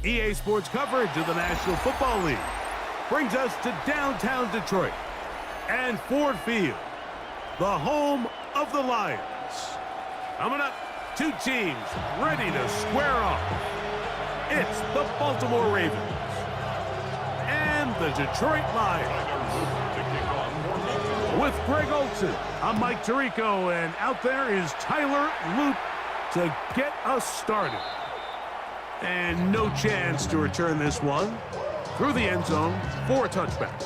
EA Sports coverage of the National Football League brings us to downtown Detroit and Ford Field, the home of the Lions. Coming up, two teams ready to square off. It's the Baltimore Ravens and the Detroit Lions. With Greg Olson, I'm Mike Tirico, and out there is Tyler Luke to get us started. And no chance to return this one through the end zone for a touchback.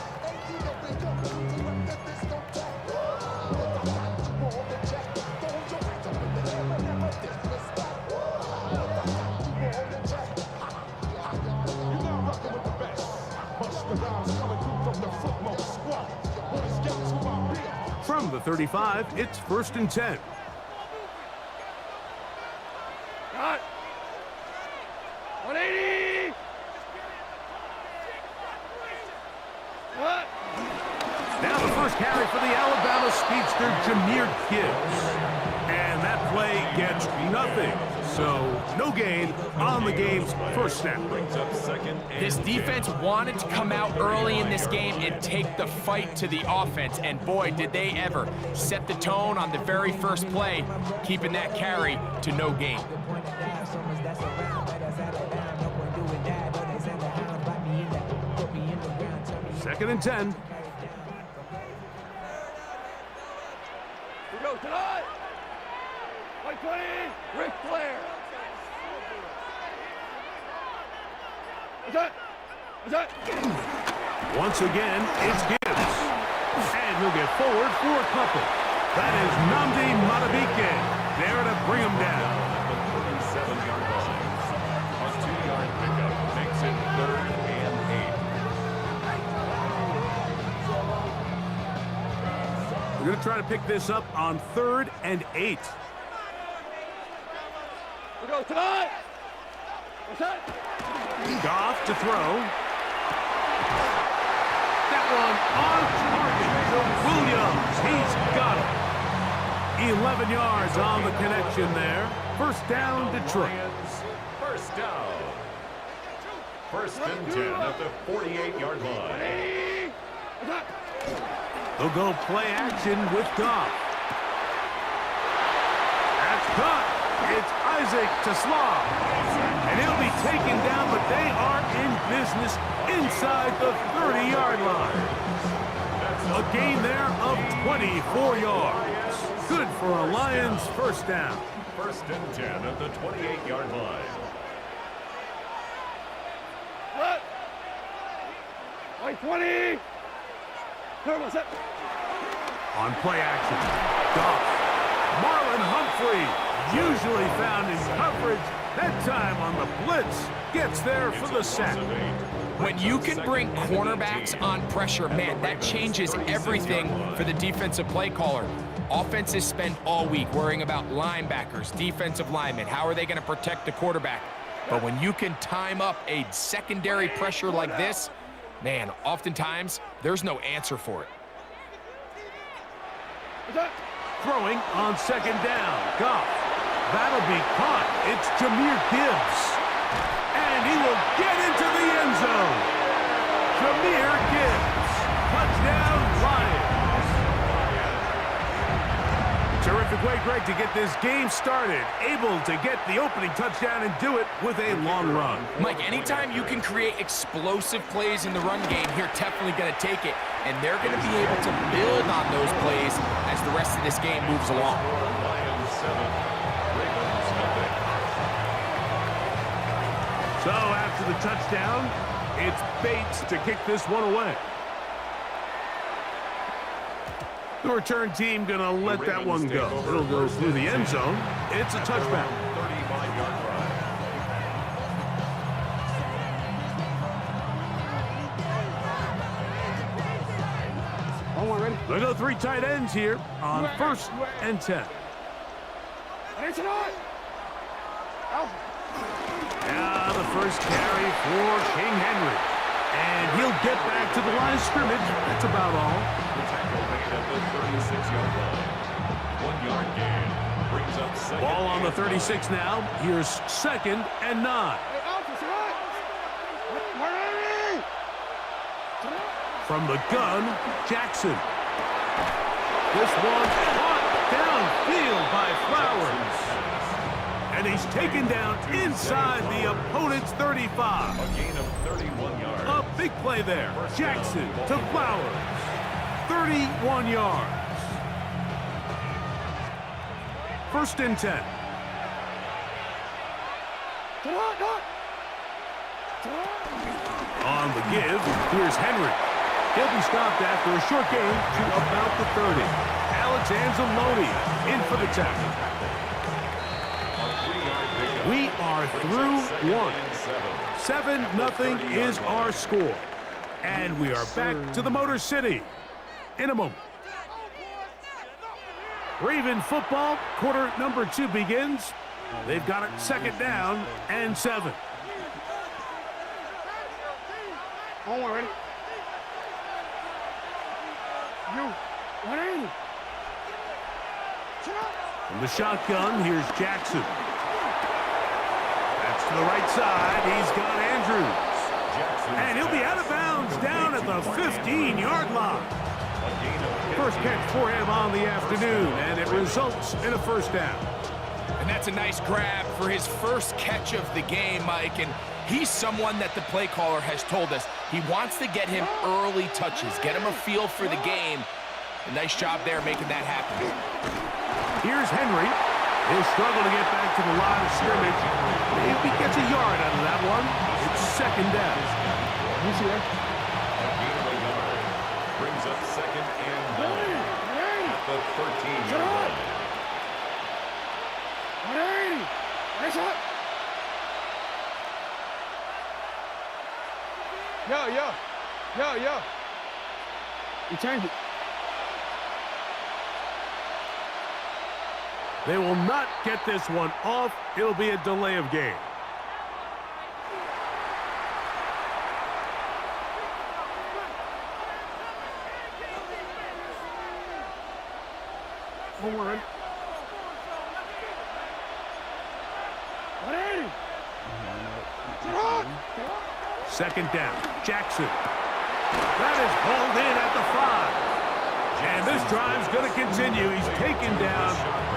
From the 35, it's 1st and 10. Got 180. What? Now the first carry for the Alabama speedster, Jahmyr Gibbs. And that play gets nothing. So no gain on the game's first snap. This defense wanted to come out early in this game and take the fight to the offense. And boy, did they ever set the tone on the very first play, keeping that carry to no gain. 2nd and 10. We go tonight. White 20. Ric Flair. That's it. Once again, it's Gibbs. And he'll get forward for a couple. That is Nnamdi Madubuike there to bring him down. 37-yard line. A 2-yard pickup makes it 3rd and 8. We're going to try to pick this up on 3rd and 8. We go tonight. What's that? Goff to throw. That one on target. Williams, he's got it. 11 yards on the connection there. 1st down, Detroit. First down. 1st and 10 at the 48-yard line. They'll go play action with Goff. That's caught. It's Isaac to Slav. And he'll be taken down, but they are in business inside the 30-yard line. A gain there of 24 yards. Good for a Lions first down. 1st and 10 at the 28-yard line. What? White 20. What's that? On play action, Goff. Marlon Humphrey, usually found in coverage. That time on the blitz, gets there for the sack. When you can bring cornerbacks on pressure, man, that changes everything for the defensive play caller. Offenses spend all week worrying about linebackers, defensive linemen. How are they going to protect the quarterback? But when you can time up a secondary pressure like this, man, oftentimes there's no answer for it. Throwing on 2nd down, Goff. That'll be caught. It's Jahmyr Gibbs. And he will get into the end zone. Jahmyr Gibbs. Touchdown, Lions. Terrific way, Greg, to get this game started. Able to get the opening touchdown and do it with a long run. Mike, anytime you can create explosive plays in the run game, you're definitely going to take it. And they're going to be able to build on those plays as the rest of this game moves along. Lions 7, Ravens nothing. So after the touchdown, it's Bates to kick this one away. The return team going to let that one go. It'll go through the end zone. It's a touchback. 35-yard drive. They go 3 tight ends here on 1st and 10. Now the first carry for King Henry. And he'll get back to the line of scrimmage. That's about all. The tackle made at the 36-yard line. 1-yard gain. Brings up second. Ball on the 36 now. Here's 2nd and 9. From the gun, Jackson. This one caught downfield by Flowers. And he's taken down inside the opponent's 35. A gain of 31 yards. A big play there. Jackson to Flowers. 31 yards. First and 10. On the give, here's Henry. He'll be stopped after a short gain to about the 30. Alexander in for the tackle. We are through one. 7-0 is our score. And we are back to the Motor City in a moment. Raven football, quarter number 2 begins. They've got it second down and 7. Don't worry. You, 180. From the shotgun, here's Jackson. That's to the right side. He's got Andrews. And he'll be out of bounds down at the 15-yard line. First catch for him on the afternoon, and it results in a first down. And that's a nice grab for his first catch of the game, Mike. And he's someone that the play caller has told us he wants to get him early touches, get him a feel for the game. A nice job there making that happen. Here's Henry. He'll struggle to get back to the line of scrimmage. If he gets a yard out of that one, it's second down. He's here. A gain of a yard. Brings up second and 9 at the 13-yard line. 180. Nice up. Yo. You changed it. They will not get this one off. It'll be a delay of game. Don't worry. 180. Second down. Jackson. That is pulled in at the 5. And this drive's going to continue. He's taken down.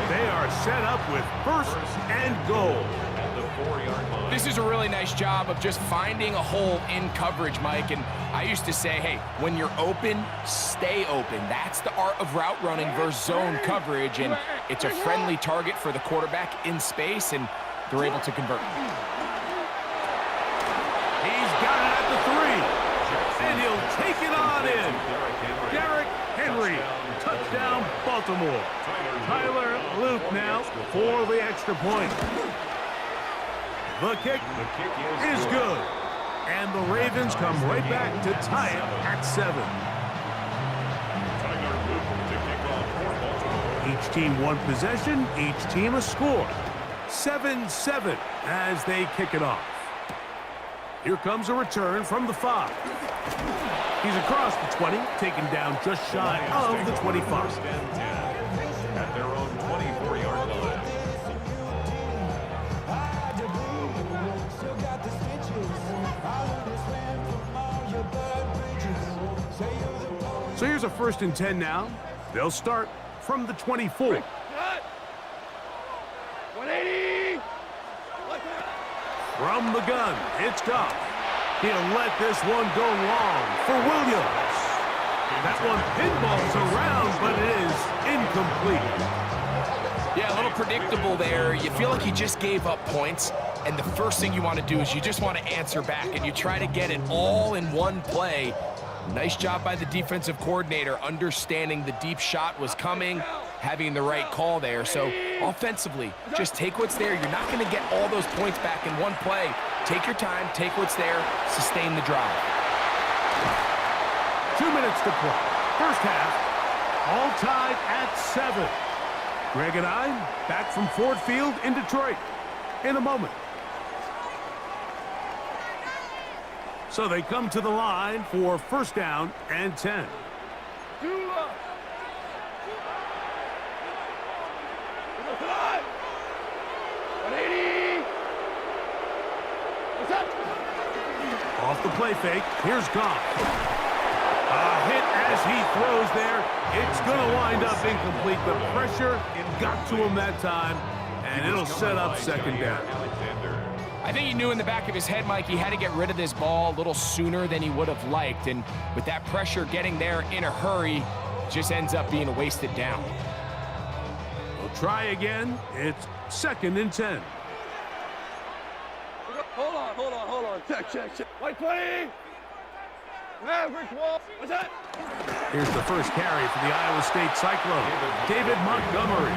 They are set up with first and goal. At the 4-yard line. This is a really nice job of just finding a hole in coverage, Mike. And I used to say, hey, when you're open, stay open. That's the art of route running versus zone coverage. And it's a friendly target for the quarterback in space, and they're able to convert. He's got it at the 3. And he'll take it on in. Derrick Henry. Touchdown, Baltimore. Tyler Luke now for the extra point. The kick is good. And the Ravens come right back to tie it at 7. Each team one possession, each team a score. 7-7 as they kick it off. Here comes a return from the 5. He's across the 20, taken down just shy of the 25. At their own 24-yard line. So here's a first and 10 now. They'll start from the 24. 180. From the gun, it's Goff. He'll let this one go long for Williams. That one pinballs around, but it is incomplete. Yeah, a little predictable there. You feel like he just gave up points, and the first thing you want to do is you just want to answer back, and you try to get it all in one play. Nice job by the defensive coordinator, understanding the deep shot was coming, having the right call there. So offensively, just take what's there. You're not going to get all those points back in one play. Take your time, take what's there, sustain the drive. 2 minutes to play. First half, all tied at 7. Greg and I back from Ford Field in Detroit in a moment. So they come to the line for first down and 10. Off the play fake, here's Goff. A hit as he throws there. It's going to wind up incomplete. The pressure got to him that time, and it'll set up second down. I think he knew in the back of his head, Mike, he had to get rid of this ball a little sooner than he would have liked. And with that pressure getting there in a hurry, just ends up being a wasted down. We'll try again. It's 2nd and 10. Hold on. Check. White 20. Maverick wall. What's that? Here's the first carry for the Iowa State Cyclone. David Montgomery.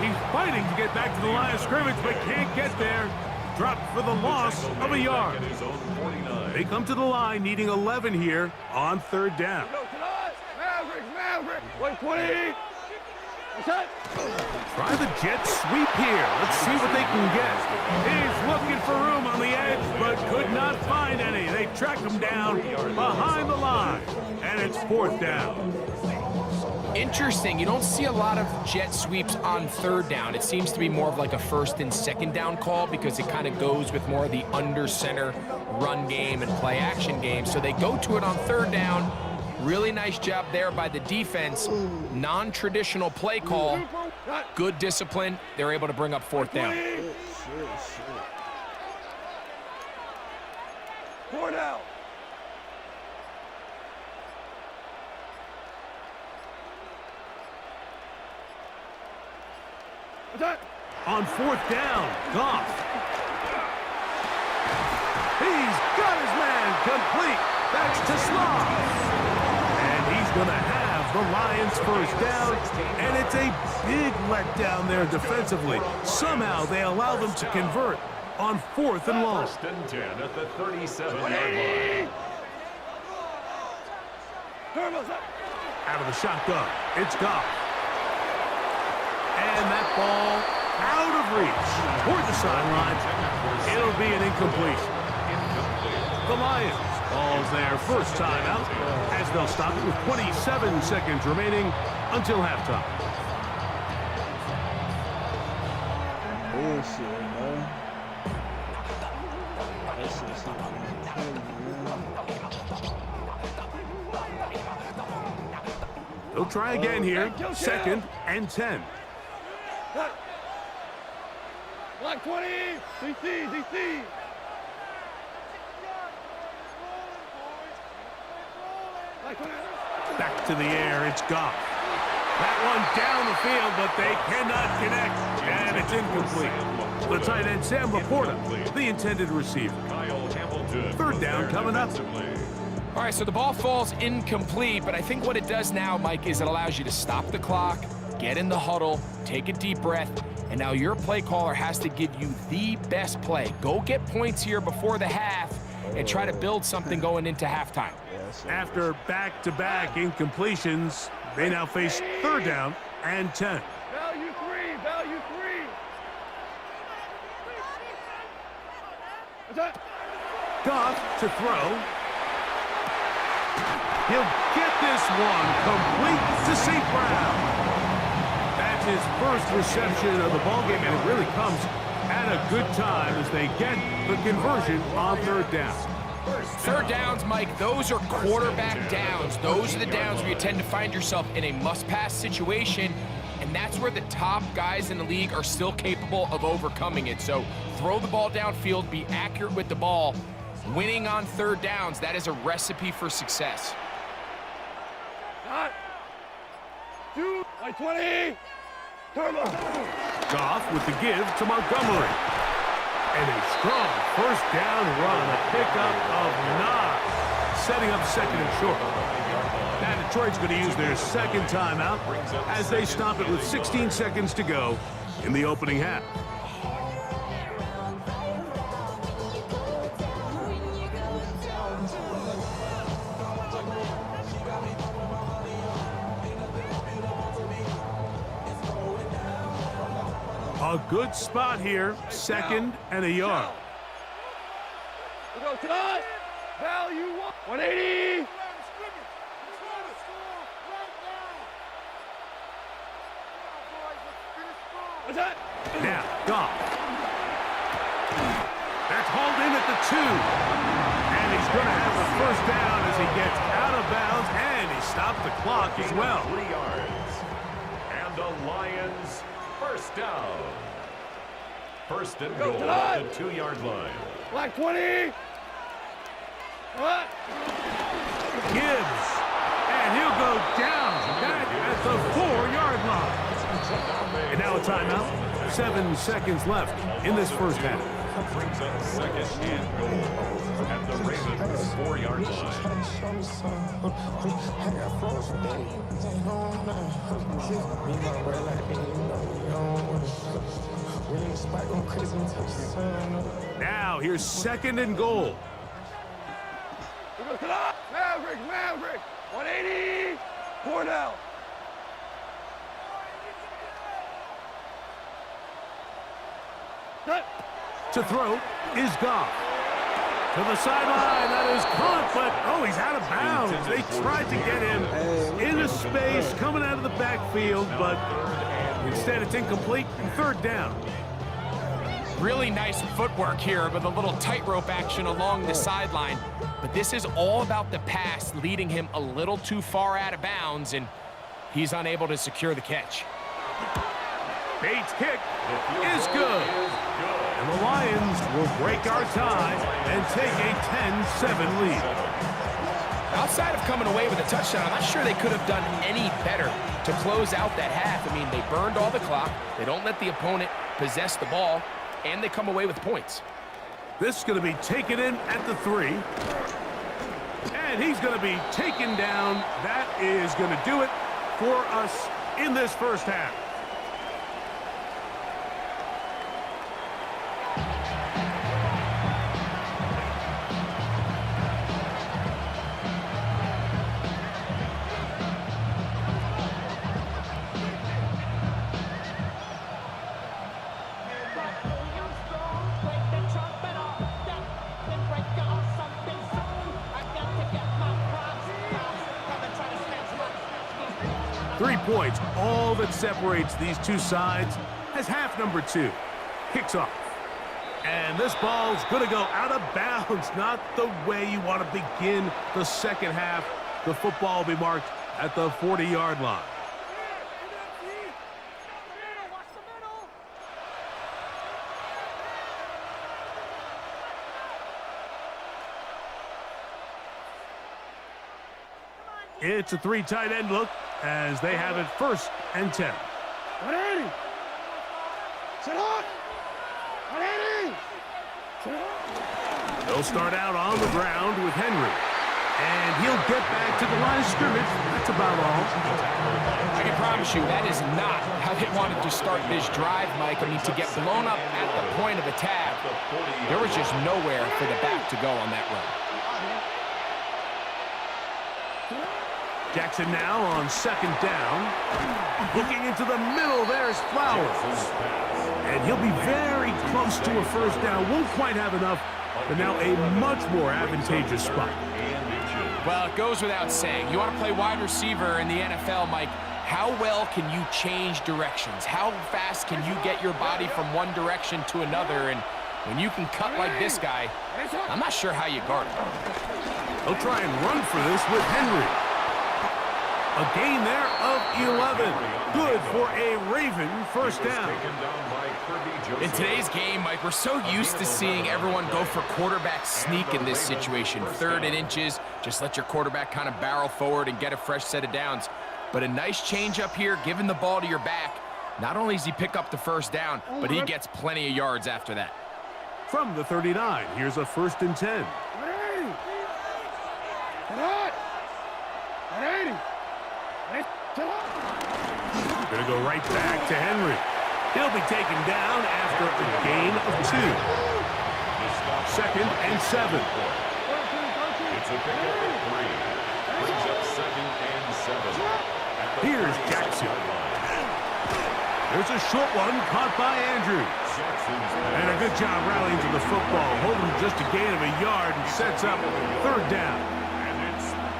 He's fighting to get back to the line of scrimmage, but can't get there. Dropped for the loss of a yard. They come to the line needing 11 here on 3rd down. Maverick. White 20. What's that? Try the jet sweep here. Let's see what they can get. He's looking for room on the edge, but could not find any. They track him down behind the line, and it's 4th down. Interesting. You don't see a lot of jet sweeps on 3rd down. It seems to be more of like a 1st and 2nd down call because it kind of goes with more of the under center run game and play action game. So they go to it on 3rd down. Really nice job there by the defense. Non-traditional play call. Good discipline. They're able to bring up 4th down. 4 down. On 4th down, Goff. He's got his man complete. That's to Sloth. And he's going to have the Lions first down, and it's a big letdown there defensively. Somehow they allow them to convert on 4th and long. 1st and 10 at the 37-yard line. Out of the shotgun, it's Goff. And that ball out of reach toward the sideline. It'll be an incompletion. The Lions ball's their first time out as they'll stop it with 27 seconds remaining until halftime. They'll try again here. 2nd and 10. Black 20. DC. Back to the air, it's Goff. That one down the field, but they cannot connect, and it's incomplete. The tight end, Sam Laporta, the intended receiver. 3rd down coming up. All right, so the ball falls incomplete, but I think what it does now, Mike, is it allows you to stop the clock, get in the huddle, take a deep breath, and now your play caller has to give you the best play. Go get points here before the half and try to build something going into halftime. After back-to-back incompletions, they now face 3rd down and 10. Value 3. What's that? Goff to throw. He'll get this one complete to St. Brown. That's his first reception of the ballgame, and it really comes at a good time as they get the conversion on 3rd down. 3rd downs, Mike, those are quarterback downs. Those are the downs where you tend to find yourself in a must-pass situation, and that's where the top guys in the league are still capable of overcoming it. So throw the ball downfield, be accurate with the ball. Winning on 3rd downs, that is a recipe for success. 2, 20. Turbo. Goff with the give to Montgomery. And a strong 1st down run, a pickup of 9, setting up 2nd and short. Now Detroit's going to use their 2nd timeout as they stop it with 16 seconds to go in the opening half. A good spot here, 2nd and a yard. We go tonight. Value 180. What's that? Now, Goff. That's hauled in at the 2. And he's going to have the first down as he gets out of bounds, and he stopped the clock as well. 3 yards. And the Lions first down. First and goal at the 2-yard line. Black 20. What? Gibbs. And he'll go down back at the 4-yard line. And now a timeout. 7 seconds left in this first half. Brings up second and goal at the Ravens 4-yard line. Now here's second and goal. Maverick. 180. 4 down. To throw is Goff. To the sideline, that is caught, but he's out of bounds. They tried to get him into space coming out of the backfield, but instead it's incomplete and third down. Really nice footwork here with a little tightrope action along the sideline. But this is all about the pass leading him a little too far out of bounds, and he's unable to secure the catch. Bates' kick is good. And the Lions will break our tie and take a 10-7 lead. Outside of coming away with a touchdown, I'm not sure they could have done any better to close out that half. I mean, they burned all the clock. They don't let the opponent possess the ball, and they come away with points. This is going to be taken in at the 3. And he's going to be taken down. That is going to do it for us in this first half. Points, all that separates these two sides, as half number 2 kicks off. And this ball's going to go out of bounds, not the way you want to begin the second half. The football will be marked at the 40-yard line. It's a 3 tight end look as they have it first and 10. 180. Sit up. 180. Sit up. They'll start out on the ground with Henry. And he'll get back to the line of scrimmage. That's about all. I can promise you that is not how they wanted to start this drive, Mike. I mean, to get blown up at the point of attack, there was just nowhere for the back to go on that run. Jackson now on second down. Looking into the middle, there's Flowers. And he'll be very close to a first down. Won't quite have enough, but now a much more advantageous spot. Well, it goes without saying. You want to play wide receiver in the NFL, Mike, how well can you change directions? How fast can you get your body from one direction to another? And when you can cut like this guy, I'm not sure how you guard him. They'll try and run for this with Henry. A gain there of 11. Good for a Raven first down. In today's game, Mike, we're so used to seeing everyone go for quarterback sneak in this situation. 3rd and inches, just let your quarterback kind of barrel forward and get a fresh set of downs. But a nice change up here, giving the ball to your back. Not only does he pick up the first down, but he gets plenty of yards after that. From the 39, here's a 1st and 10. 180. Gonna go right back to Henry. He'll be taken down after a gain of 2. 2nd and 7. It's a pickup of 3. Brings up 2nd and 7. Here's Jackson. There's a short one caught by Andrews. And a good job rallying to the football, holding just a gain of a yard and sets up 3rd down.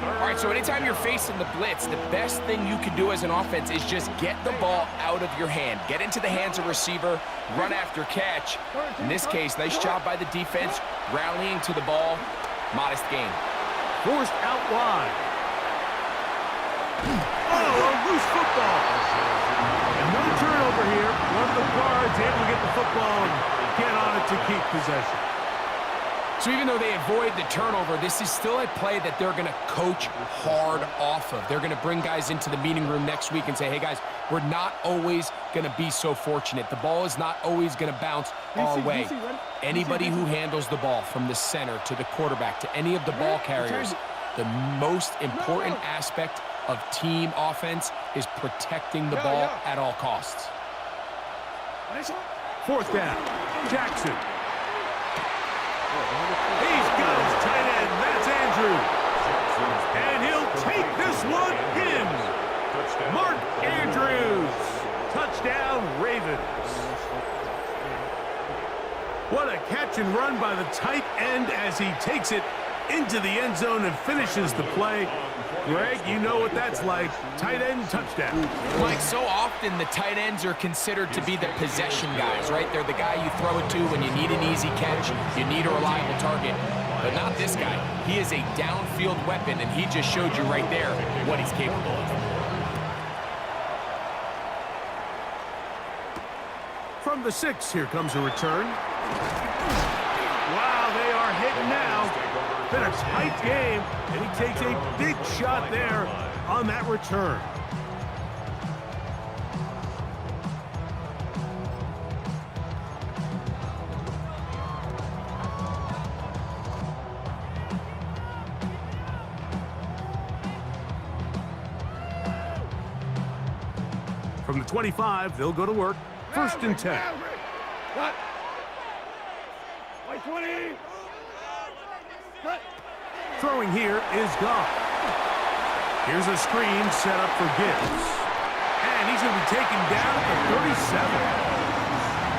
All right, so anytime you're facing the blitz, the best thing you can do as an offense is just get the ball out of your hand. Get into the hands of receiver, run after catch. In this case, nice job by the defense, rallying to the ball. Modest gain. Forced out wide. Oh, a loose football. And no turnover here. One of the guards able to get the football and get on it to keep possession. So even though they avoid the turnover, this is still a play that they're going to coach hard off of. They're going to bring guys into the meeting room next week and say, hey, guys, we're not always going to be so fortunate. The ball is not always going to bounce our way. Anybody who handles the ball from the center to the quarterback to any of the ball carriers, the most important aspect of team offense is protecting the ball at all costs. Fourth down, Jackson. He's got his tight end. That's Andrews. And he'll take this one in. Mark Andrews. Touchdown, Ravens. What a catch and run by the tight end as he takes it into the end zone and finishes the play. Greg, you know what that's like. Tight end touchdown. Mike, so often the tight ends are considered to be the possession guys, right? They're the guy you throw it to when you need an easy catch, you need a reliable target. But not this guy. He is a downfield weapon, and he just showed you right there what he's capable of. From the 6, here comes a return. Wow, they are hitting now. Been a tight game, and he takes a big shot there on that return. From the 25, they'll go to work. First and 10. Cut. White 20. Cut. Throwing here is Goff. Here's a screen set up for Gibbs. And he's going to be taken down at the 37.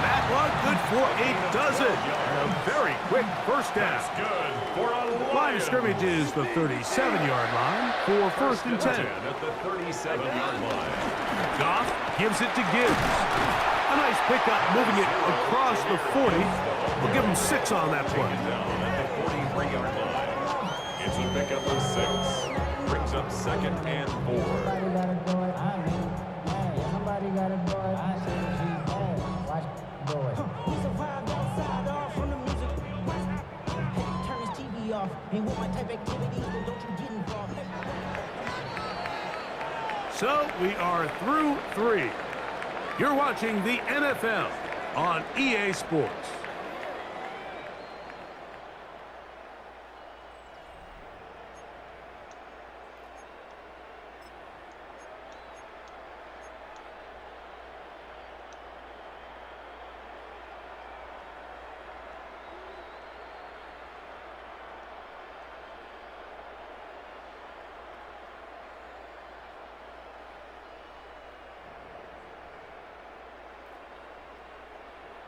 That one good for a dozen. And a very quick first down. Good for a Line of scrimmage is the 37-yard line for first and 10. At the 37-yard line. Goff gives it to Gibbs. A nice pickup, moving it across the 40. We'll give him 6 on that play. Down at the 43-yard line. It's a pickup of 6. Brings up second and 4. Somebody got a boy. Watch the boy. He survived outside off from the music. Turn his TV off. Ain't with my type activities, but don't you get involved. So we are through 3. You're watching the NFL on EA Sports.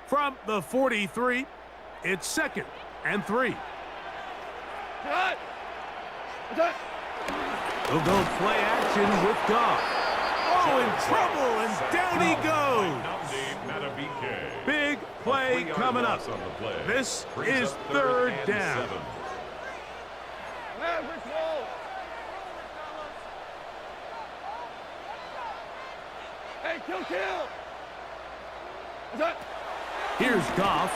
From the 43, it's second and 3. Cut. Cut. They'll go play action with Goff. Oh, in trouble, and down he goes. Big play coming up. This is third down. Maverick wall. Hey, kill. Cut. Here's Goff.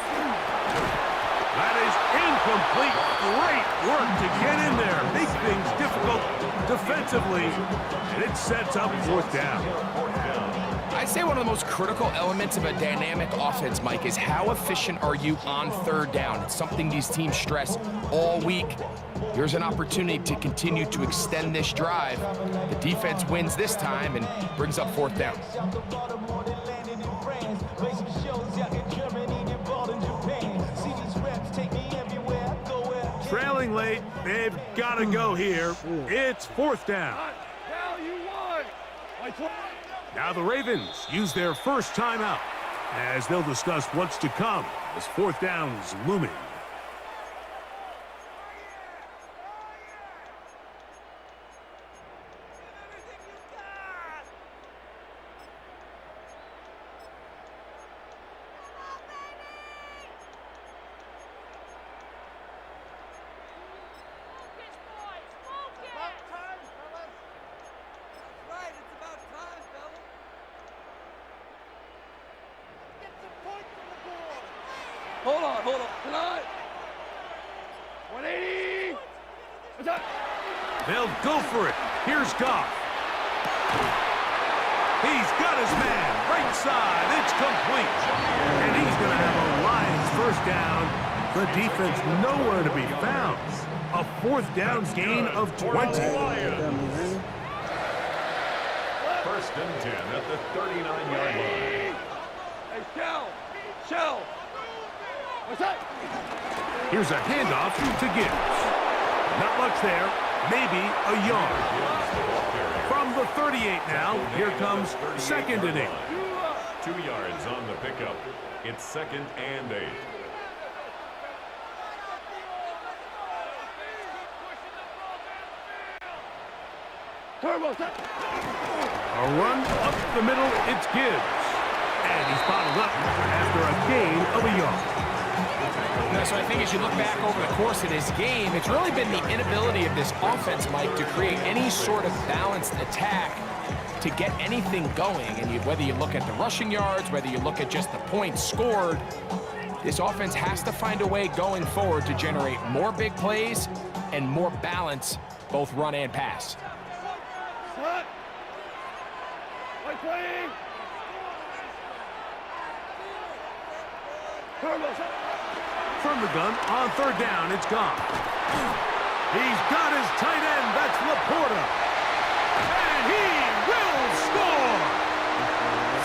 That is incomplete. Great work to get in there. Make things difficult defensively, and it sets up fourth down. I'd say one of the most critical elements of a dynamic offense, Mike, is how efficient are you on third down? It's something these teams stress all week. Here's an opportunity to continue to extend this drive. The defense wins this time and brings up fourth down. Trailing late, they've got to go here. It's fourth down. Now you won. Now the Ravens use their first timeout as they'll discuss what's to come as fourth down's looming. Hold on. Tonight. 180. Attack. They'll go for it. Here's Goff. He's got his man. Right side. It's complete. And he's going to have a Lions first down. The defense nowhere to be found. A fourth down gain of 20. First and 10 at the 39-yard line. Hey, Shell. What's that? Here's a handoff to Gibbs. Not much there. Maybe a yard. From the 38 now, here comes second and 8. 2 yards on the pickup. It's second and 8. Turbo set. A run up the middle, it's Gibbs. And he's bottled up after a gain of a yard. So I think as you look back over the course of this game, it's really been the inability of this offense, Mike, to create any sort of balanced attack to get anything going. And whether you look at the rushing yards, whether you look at just the points scored, this offense has to find a way going forward to generate more big plays and more balance, both run and pass. What? White plane. Turbo set. From the gun, on third down, it's gone. He's got his tight end, that's Laporta. And he will score!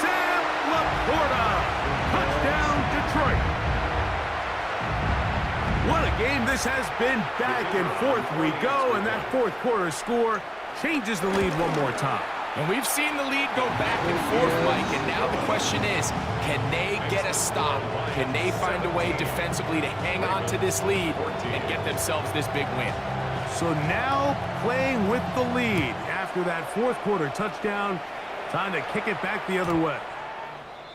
Sam Laporta! Touchdown, Detroit! What a game this has been. Back and forth we go, and that fourth quarter score changes the lead one more time. And we've seen the lead go back and forth, Mike, and now the question is, can they get a stop? Can they find a way defensively to hang on to this lead and get themselves this big win? So now playing with the lead after that fourth quarter touchdown, time to kick it back the other way.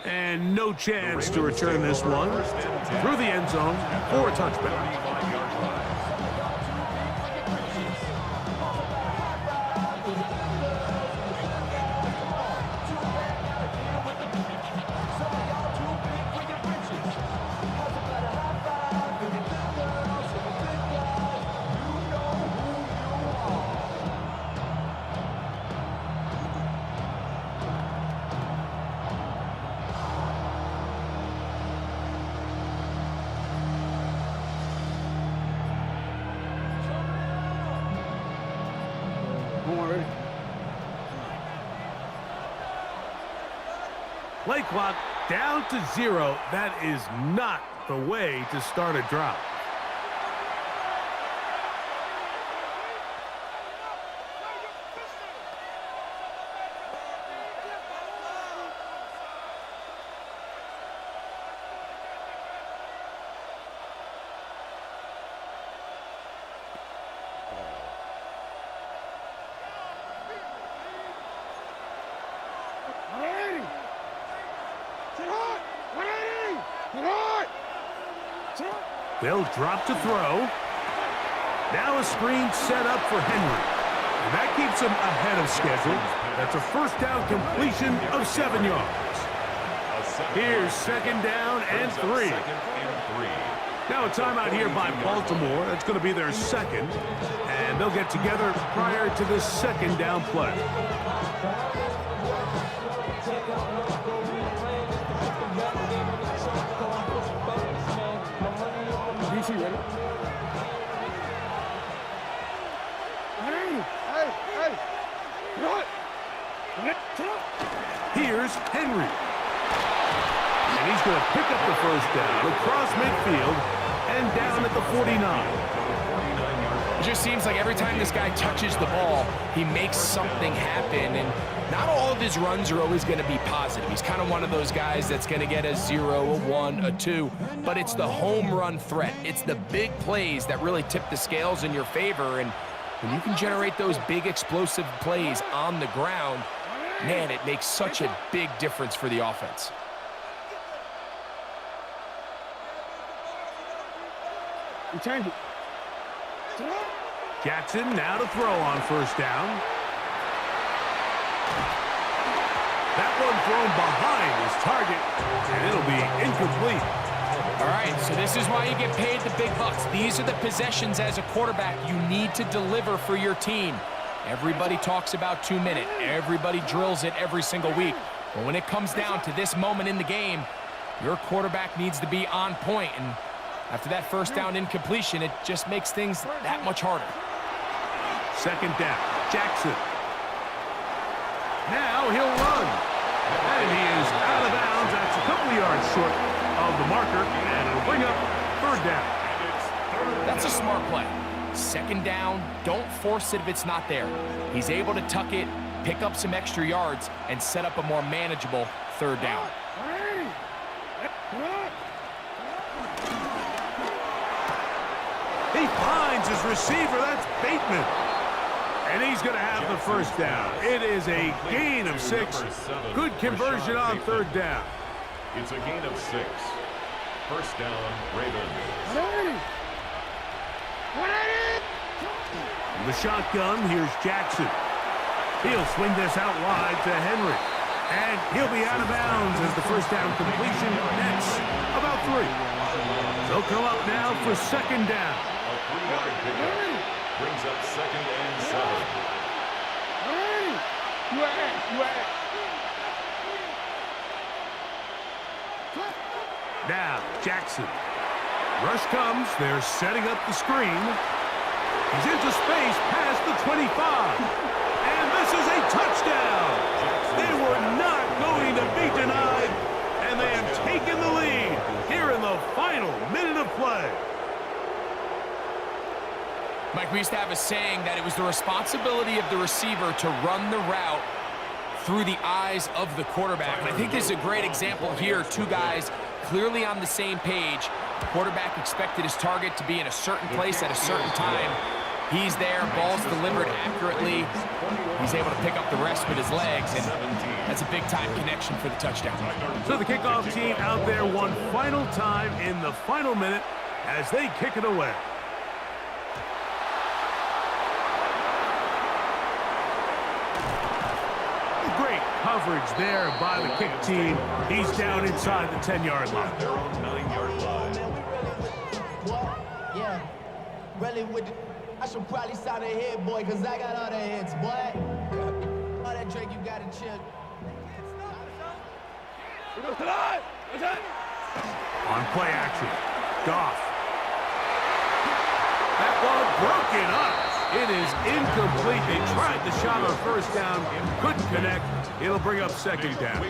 And no chance to return this one through the end zone for a touchback. Play clock down to 0. That is not the way to start a drive. They'll drop to throw. Now a screen set up for Henry. And that keeps him ahead of schedule. That's a first down completion of 7 yards. Here's second down and 3. Now a timeout here by Baltimore. That's going to be their second. And they'll get together prior to this second down play. DC ready? Hey! What? Here's Henry. And he's going to pick up the first down across midfield and down at the 49. It just seems like every time this guy touches the ball, he makes something happen. And not all of his runs are always going to be positive. He's kind of one of those guys that's going to get a 0, a 1, a 2. But it's the home run threat. It's the big plays that really tip the scales in your favor. And when you can generate those big explosive plays on the ground, man, it makes such a big difference for the offense. You change it. Jackson now to throw on first down. That one thrown behind his target, and it'll be incomplete. All right, so this is why you get paid the big bucks. These are the possessions as a quarterback you need to deliver for your team. Everybody talks about 2-minute. Everybody drills it every single week. But when it comes down to this moment in the game, your quarterback needs to be on point. And after that first down incompletion, it just makes things that much harder. Second down, Jackson. Now he'll run. And he is out of bounds. That's a couple of yards short of the marker. And it'll bring up third down. That's a smart play. Second down, don't force it if it's not there. He's able to tuck it, pick up some extra yards, and set up a more manageable third down. He finds his receiver. That's Bateman. And he's going to have the first down. It is a gain of 6. Good conversion on third down. It's a gain of 6. First down, Ravens. From the shotgun, here's Jackson. He'll swing this out wide to Henry. And he'll be out of bounds as the first down completion nets about 3. They'll come up now for second down. A 3-yard pickup brings up second and 7. Now, Jackson. Rush comes. They're setting up the screen. He's into space past the 25. And this is a touchdown. They were not going to be denied. And they have taken the lead here in the final minute of play. Mike, we used to have a saying that it was the responsibility of the receiver to run the route through the eyes of the quarterback. And I think this is a great example here. Two guys clearly on the same page. The quarterback expected his target to be in a certain place at a certain time. He's there, ball's delivered accurately. He's able to pick up the rest with his legs, and that's a big-time connection for the touchdown. So the kickoff team out there one final time in the final minute as they kick it away. Great coverage there by the kick team. He's down inside the 10-yard line. Their own 9-yard line. Yeah, really with the, I should probably sign a hit, boy, because I got all the hits, boy. All that Drake, you got to chill. On play action, Goff. That ball broken up. It is incomplete. They tried the shot on first down, couldn't connect. It'll bring up second down.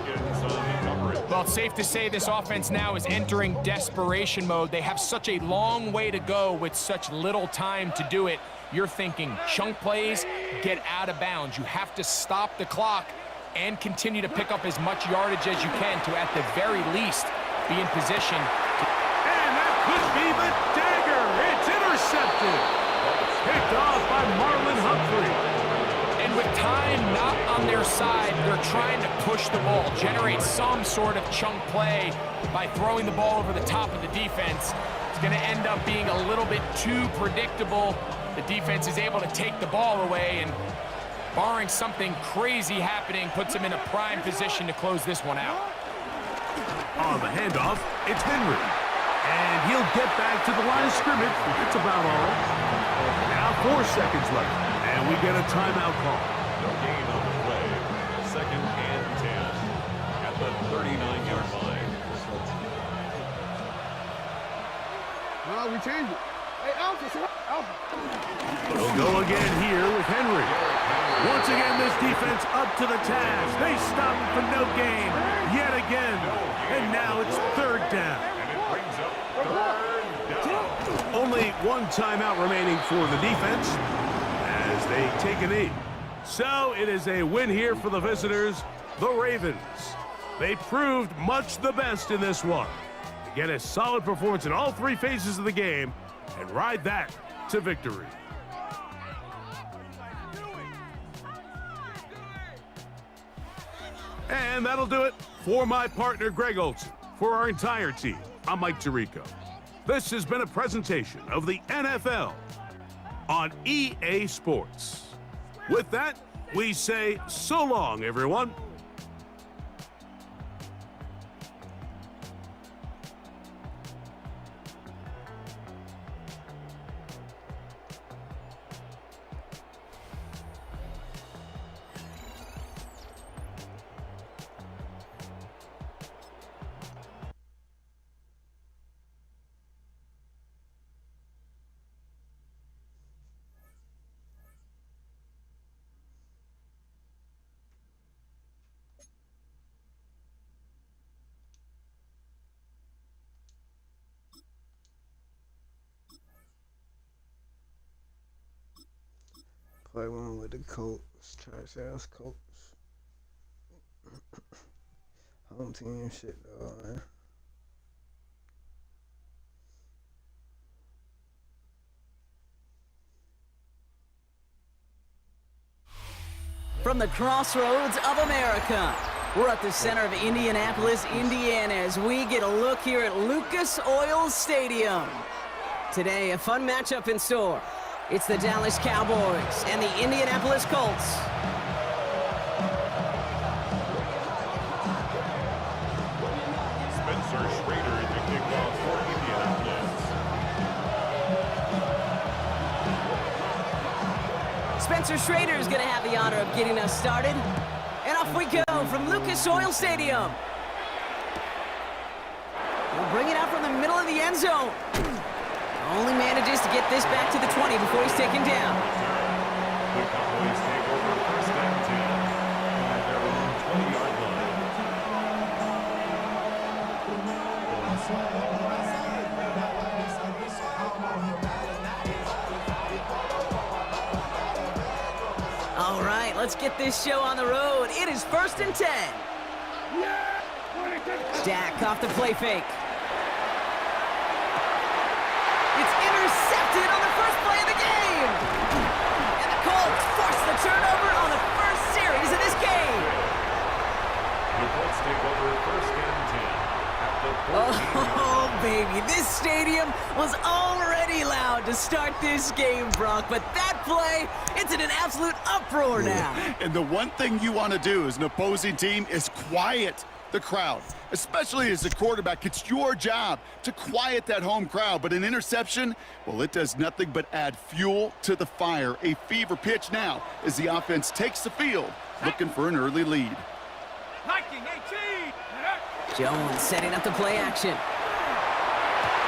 Well, it's safe to say this offense now is entering desperation mode. They have such a long way to go with such little time to do it. You're thinking chunk plays, get out of bounds. You have to stop the clock and continue to pick up as much yardage as you can to, at the very least, be in position. And that could be the dagger. It's intercepted. Picked off by Marlon Humphrey. And with time not on their side, they're trying to push the ball, generate some sort of chunk play by throwing the ball over the top of the defense. It's going to end up being a little bit too predictable. The defense is able to take the ball away, and barring something crazy happening, puts them in a prime position to close this one out. On the handoff, it's Henry. And he'll get back to the line of scrimmage. That's about all. Now 4 seconds left. And we get a timeout call. No gain on the play. Second and 10 at the 39-yard line. No, we changed it. Hey, Alpha. They'll go again here with Henry. Once again, this defense up to the task. They stop it for no gain yet again. And now it's third down. And it brings up third down. Only one timeout remaining for the defense as they take a knee. So it is a win here for the visitors, the Ravens. They proved much the best in this one. To get a solid performance in all 3 phases of the game and ride that to victory. And that'll do it for my partner, Greg Olson. For our entire team, I'm Mike Tirico. This has been a presentation of the NFL on EA Sports. With that, we say so long, everyone. Play one with the Colts. Trash ass Colts. Home team shit though, man. From the crossroads of America, we're at the center of Indianapolis, Indiana, as we get a look here at Lucas Oil Stadium. Today, a fun matchup in store. It's the Dallas Cowboys and the Indianapolis Colts. Spencer Schrader is the kickoff for Indianapolis. Spencer Schrader is going to have the honor of getting us started. And off we go from Lucas Oil Stadium. We'll bring it out from the middle of the end zone. Only manages to get this back to the 20 before he's taken down. The Cowboys take over first and 10 at their own 20-yard line. All right, let's get this show on the road. It is first and 10. Dak off the play fake. It's intercepted on the first play of the game. And the Colts force the turnover on the first series of this game. The Colts take over first and 10 at the 14. Oh, baby, this stadium was already loud to start this game, Brock, but that play, it's in an absolute uproar now. And the one thing you want to do as an opposing team is quiet the crowd, especially as a quarterback. It's your job to quiet that home crowd, but an interception, well, it does nothing but add fuel to the fire. A fever pitch now as the offense takes the field, looking for an early lead. Jones setting up the play action.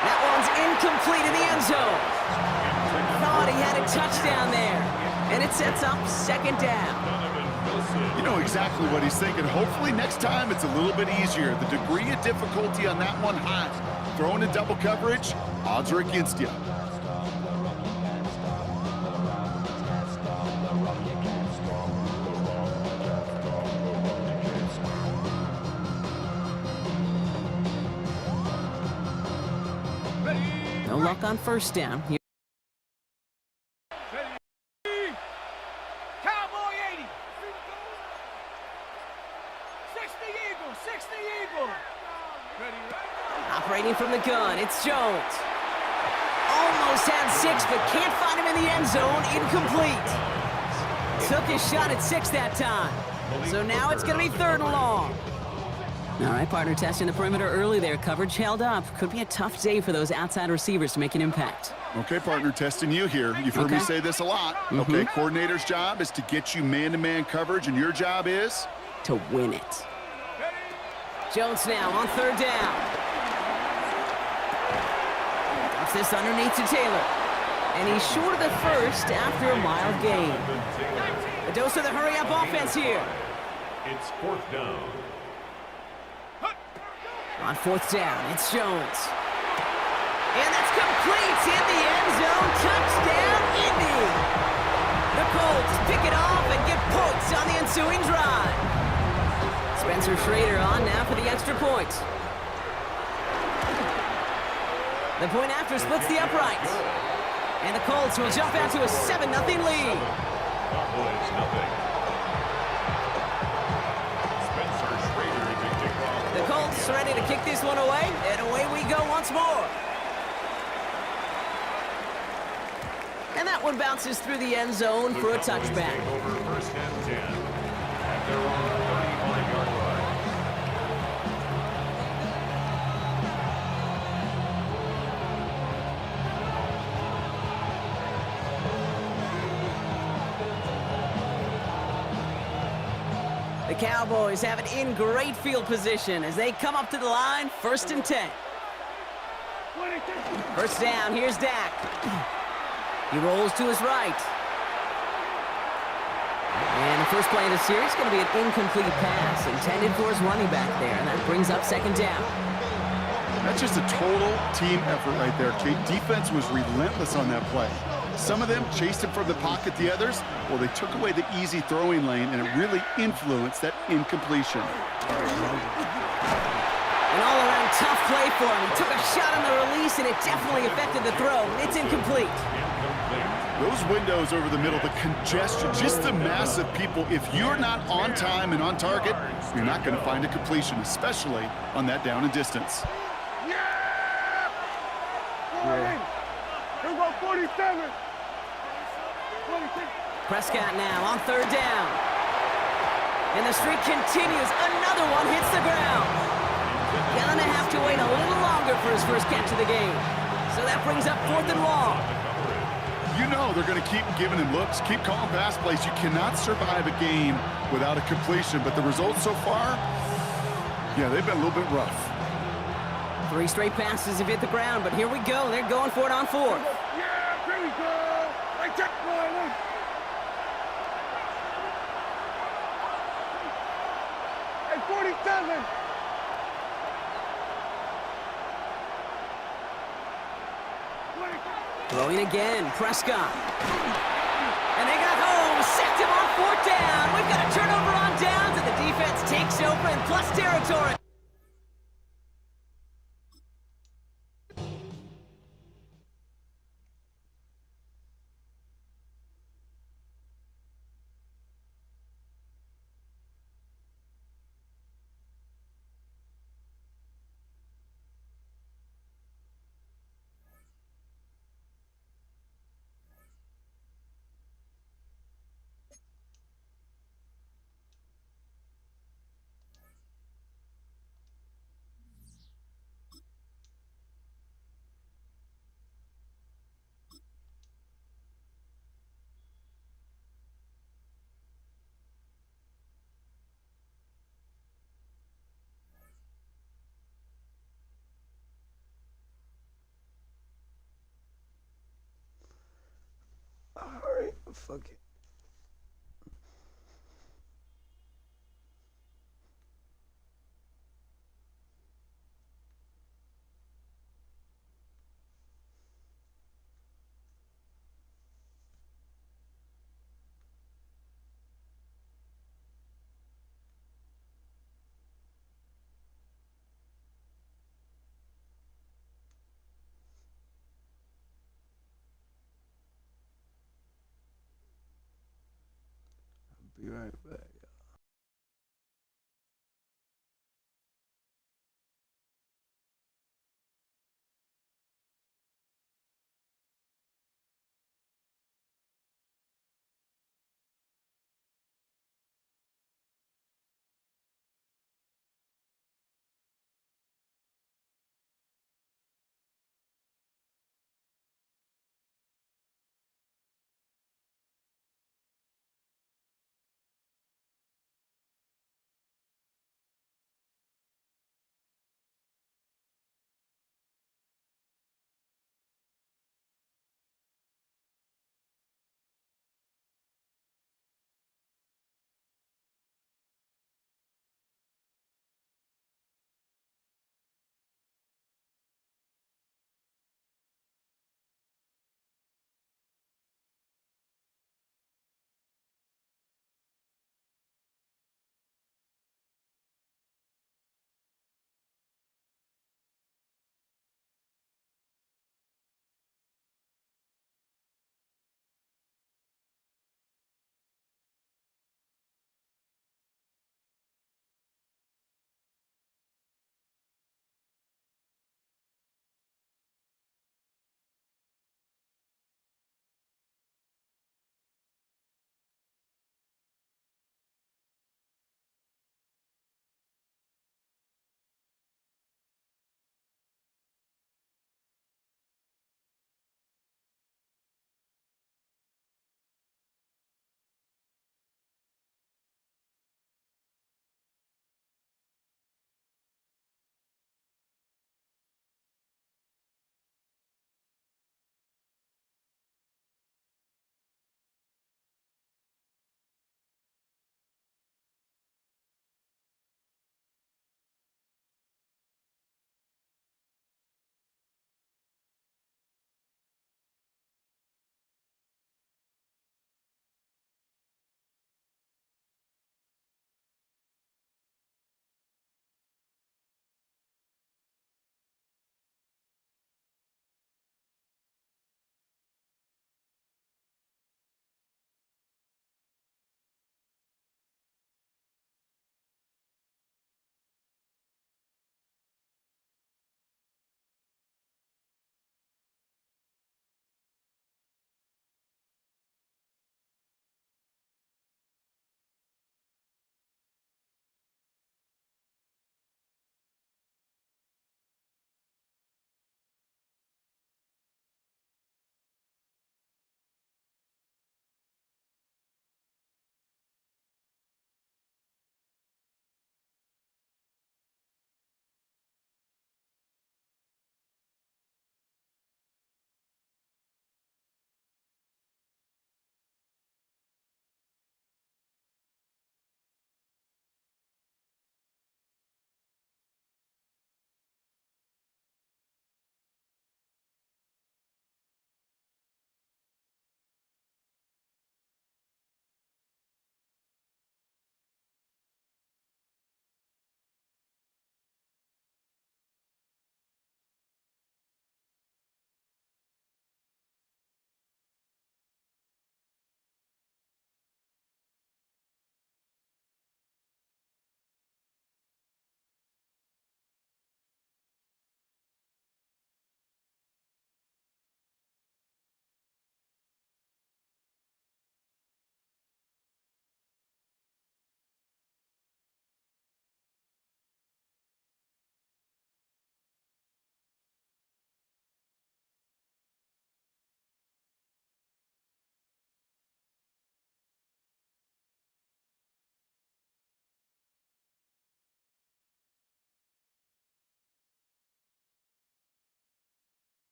That one's incomplete in the end zone. Thought he had a touchdown there. And it sets up second down. You know exactly what he's thinking. Hopefully next time it's a little bit easier. The degree of difficulty on that one high. Throwing in double coverage, odds are against you. No luck on first down. Cowboy 80. 60 Eagles. 60 Eagles. Ready. Operating from the gun, it's Jones. Almost had 6, but can't find him in the end zone. Incomplete. Took his shot at 6 that time. So now it's going to be 3rd and long. All right, partner, testing the perimeter early there. Coverage held up. Could be a tough day for those outside receivers to make an impact. Okay, partner, testing you here. You've heard me say this a lot. Okay, coordinator's job is to get you man-to-man coverage, and your job is? To win it. Jones now on 3rd down. Drops this underneath to Taylor. And he's short of the first after a mild gain. A dose of the hurry-up offense here. It's 4th down. On 4th down, it's Jones. And that's complete in the end zone. Touchdown, Indy. The Colts pick it off and get points on the ensuing drive. Spencer Schrader on now for the extra point. The point after splits the uprights. And the Colts will jump out to a 7-0 lead. Cowboys nothing. Spencer Schrader to kick off. The Colts ready to kick this one away, and away we go once more. And that one bounces through the end zone for a touchback. Take over first and 10 at their own 35-yard line. The Cowboys have it in great field position as they come up to the line, 1st and 10. First down, here's Dak. He rolls to his right. And the first play of the series is going to be an incomplete pass intended for his running back there, and that brings up 2nd down. That's just a total team effort right there, Kate. Defense was relentless on that play. Some of them chased him from the pocket. The others, well, they took away the easy throwing lane, and it really influenced that incompletion. An all-around tough play for him. He took a shot on the release, and it definitely affected the throw. It's incomplete. Those windows over the middle, the congestion, just the mass of people. If you're not on time and on target, you're not going to find a completion, especially on that down and distance. Here we go, 47. 46. Prescott now on third down. And the streak continues. Another one hits the ground. Gonna have to wait a little longer for his first catch of the game. So that brings up 4th and long. You know they're going to keep giving him looks, keep calling pass plays. You cannot survive a game without a completion, but the results so far, yeah, they've been a little bit rough. 3 straight passes have hit the ground, but here we go. They're going for it on 4th. Yeah, here we go. Right check, boy. Hey, 47. Throwing again, Prescott. And they got home, sacked him on 4th down. We've got a turnover on downs, and the defense takes over in plus territory. Alright, fuck it. Be right back.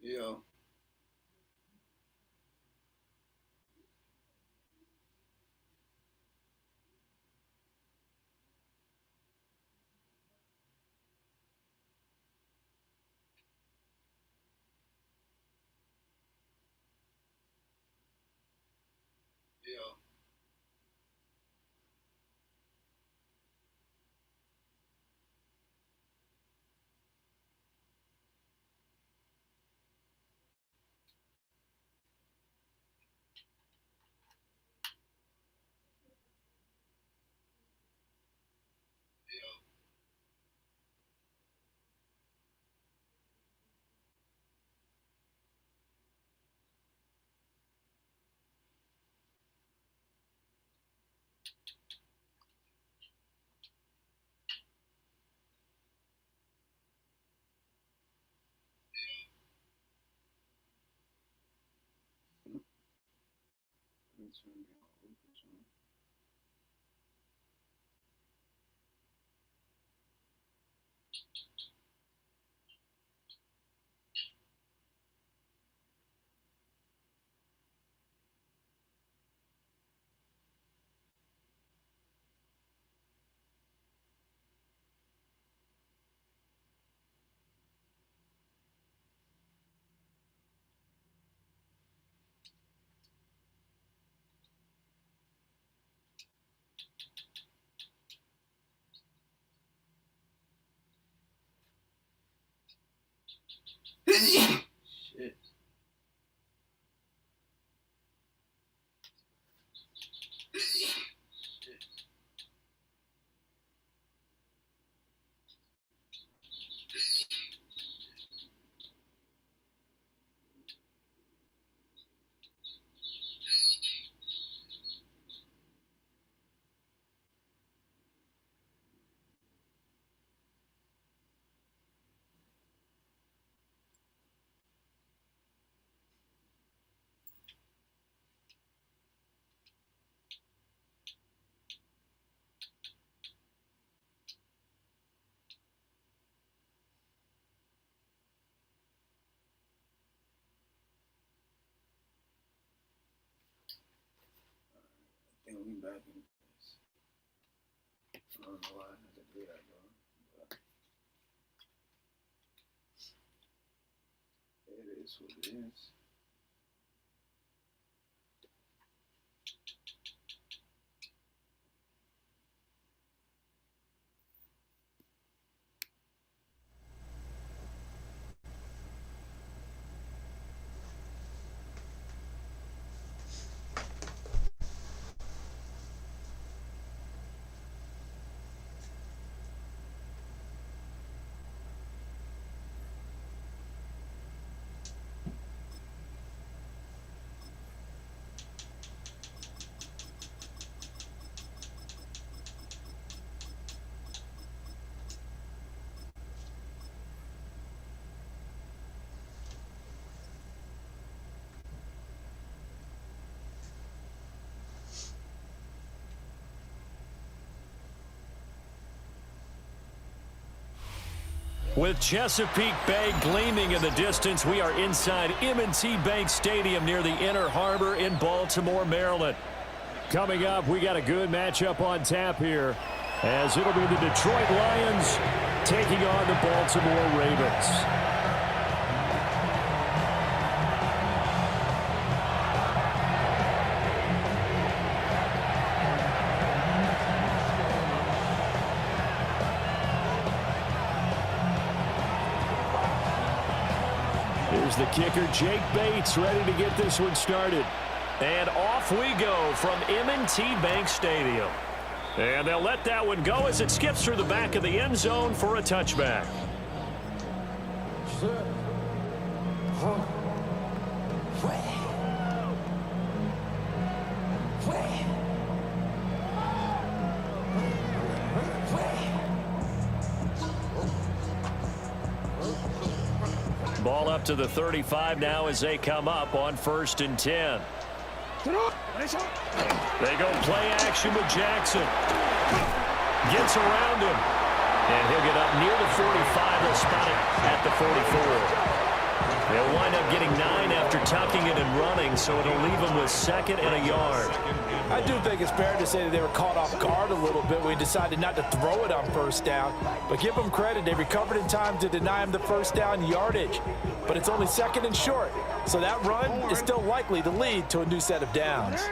Yo. Yo. Shit. I think we back in this. I don't know why I had to do that, though. But it is what it is. With Chesapeake Bay gleaming in the distance, we are inside M&T Bank Stadium near the Inner Harbor in Baltimore, Maryland. Coming up, we got a good matchup on tap here, as it'll be the Detroit Lions taking on the Baltimore Ravens. Here's the kicker, Jake Bates, ready to get this one started. And off we go from M&T Bank Stadium. And they'll let that one go as it skips through the back of the end zone for a touchback. Ball up to the 35 now as they come up on 1st and 10. They go play action with Jackson. Gets around him. And he'll get up near the 45. They'll spot it at the 44. They'll wind up getting 9 after tucking it and running, so it'll leave them with 2nd and a yard. I do think it's fair to say that they were caught off guard a little bit when he decided not to throw it on first down. But give them credit. They recovered in time to deny him the first down yardage. But it's only 2nd and short. So that run is still likely to lead to a new set of downs.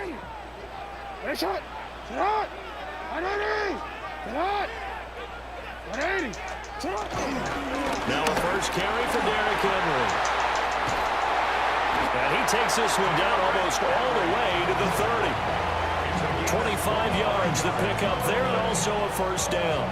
Now a first carry for Derrick Henry. And he takes this one down almost all the way to the 30. 25 yards to pick up there, and also a first down.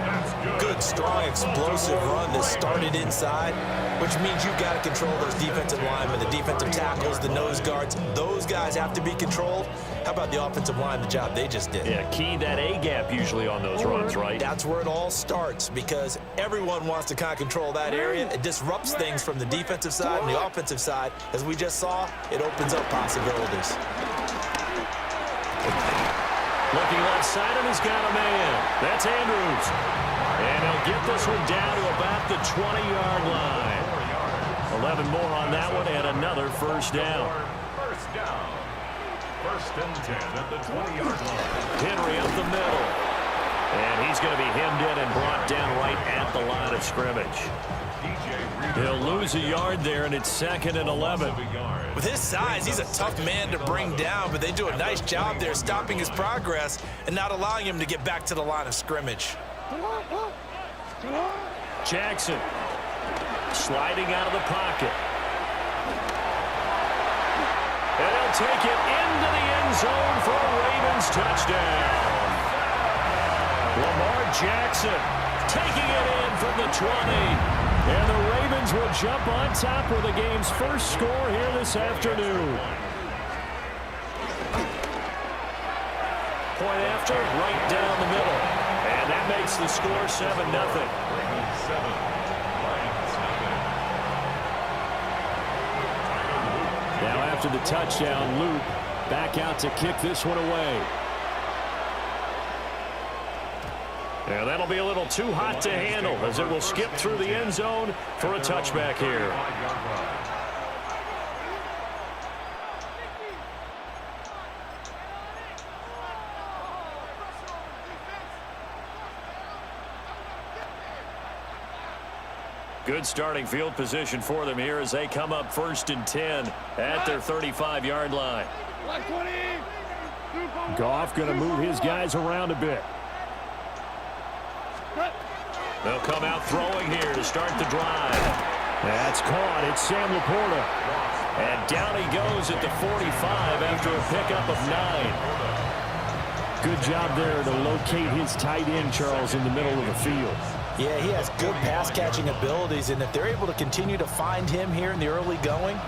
Good, strong, explosive run that started inside, which means you've got to control those defensive linemen, the defensive tackles, the nose guards. Those guys have to be controlled. How about the offensive line, the job they just did? Yeah, key that A-gap usually on those runs, right? That's where it all starts, because everyone wants to kind of control that area. It disrupts things from the defensive side and the offensive side. As we just saw, it opens up possibilities. Looking left side, and he's got a man. That's Andrews. And he'll get this one down to about the 20-yard line. 11 more on that one, and another first down. First down. 1st and 10 at the 20-yard line. Henry up the middle. And he's going to be hemmed in and brought down right at the line of scrimmage. He'll lose a yard there, and it's 2nd and 11. With his size, he's a tough man to bring down, but they do a nice job there stopping his progress and not allowing him to get back to the line of scrimmage. Jackson sliding out of the pocket. And he'll take it into the end zone for a Ravens touchdown. Lamar Jackson taking it in from the 20. And the Ravens will jump on top with the game's first score here this afternoon. Point after, right down the middle. And that makes the score 7-0. Now after the touchdown, Luke back out to kick this one away. And that'll be a little too hot to handle as it will skip through the end zone for a touchback here. Good starting field position for them here as they come up 1st and 10 at their 35-yard line. Goff going to move his guys around a bit. They'll come out throwing here to start the drive. That's caught. It's Sam Laporta. And down he goes at the 45 after a pickup of 9. Good job there to locate his tight end, Charles, in the middle of the field. Yeah, he has good pass-catching abilities, and if they're able to continue to find him here in the early going,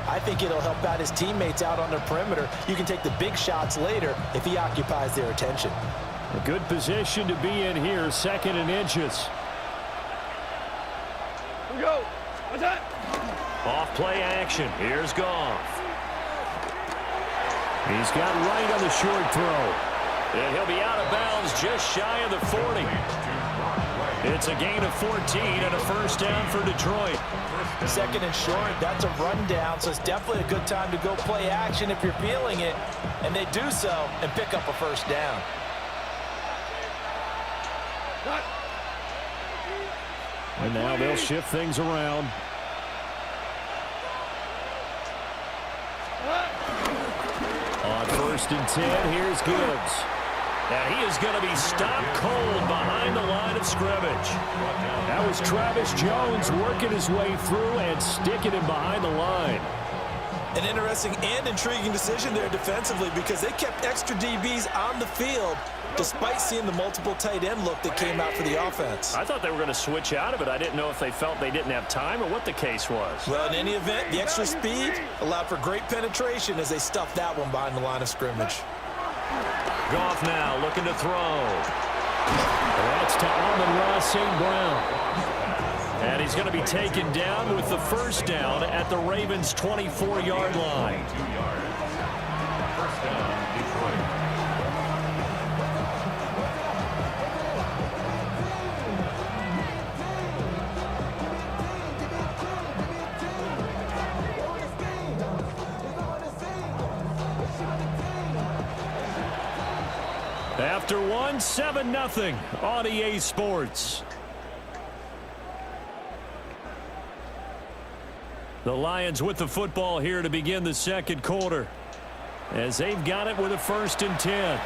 I think it'll help out his teammates out on the perimeter. You can take the big shots later if he occupies their attention. A good position to be in here, 2nd and inches. Here we go. What's that? Off play action. Here's Goff. He's got right on the short throw. And he'll be out of bounds just shy of the 40. It's a gain of 14 and a first down for Detroit. 2nd and short, that's a rundown, so it's definitely a good time to go play action if you're feeling it. And they do so and pick up a first down. And now they'll shift things around. On 1st and 10, here's Gibbs. And he is going to be stopped cold behind the line of scrimmage. That was Travis Jones working his way through and sticking him behind the line. An interesting and intriguing decision there defensively because they kept extra DBs on the field despite seeing the multiple tight end look that came out for the offense. I thought they were going to switch out of it. I didn't know if they felt they didn't have time or what the case was. Well, in any event, the extra speed allowed for great penetration as they stuffed that one behind the line of scrimmage. Goff now looking to throw. That's to Amon-Ra St. Brown. And he's going to be taken down with the first down at the Ravens' 24-yard line. First down, Detroit. After one, 7-0 on EA Sports. The Lions with the football here to begin the second quarter, as they've got it with a 1st and 10.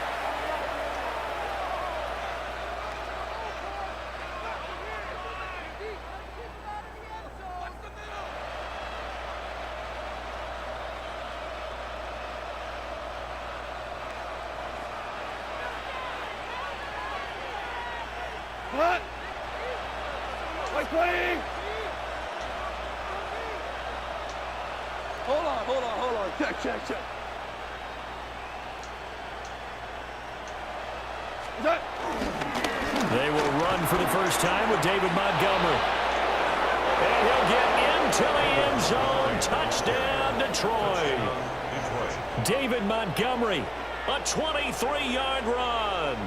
What? White plane! Hold on. Check. Is that? They will run for the first time with David Montgomery. And he'll get into the end zone. Touchdown, Detroit. David Montgomery, a 23-yard run.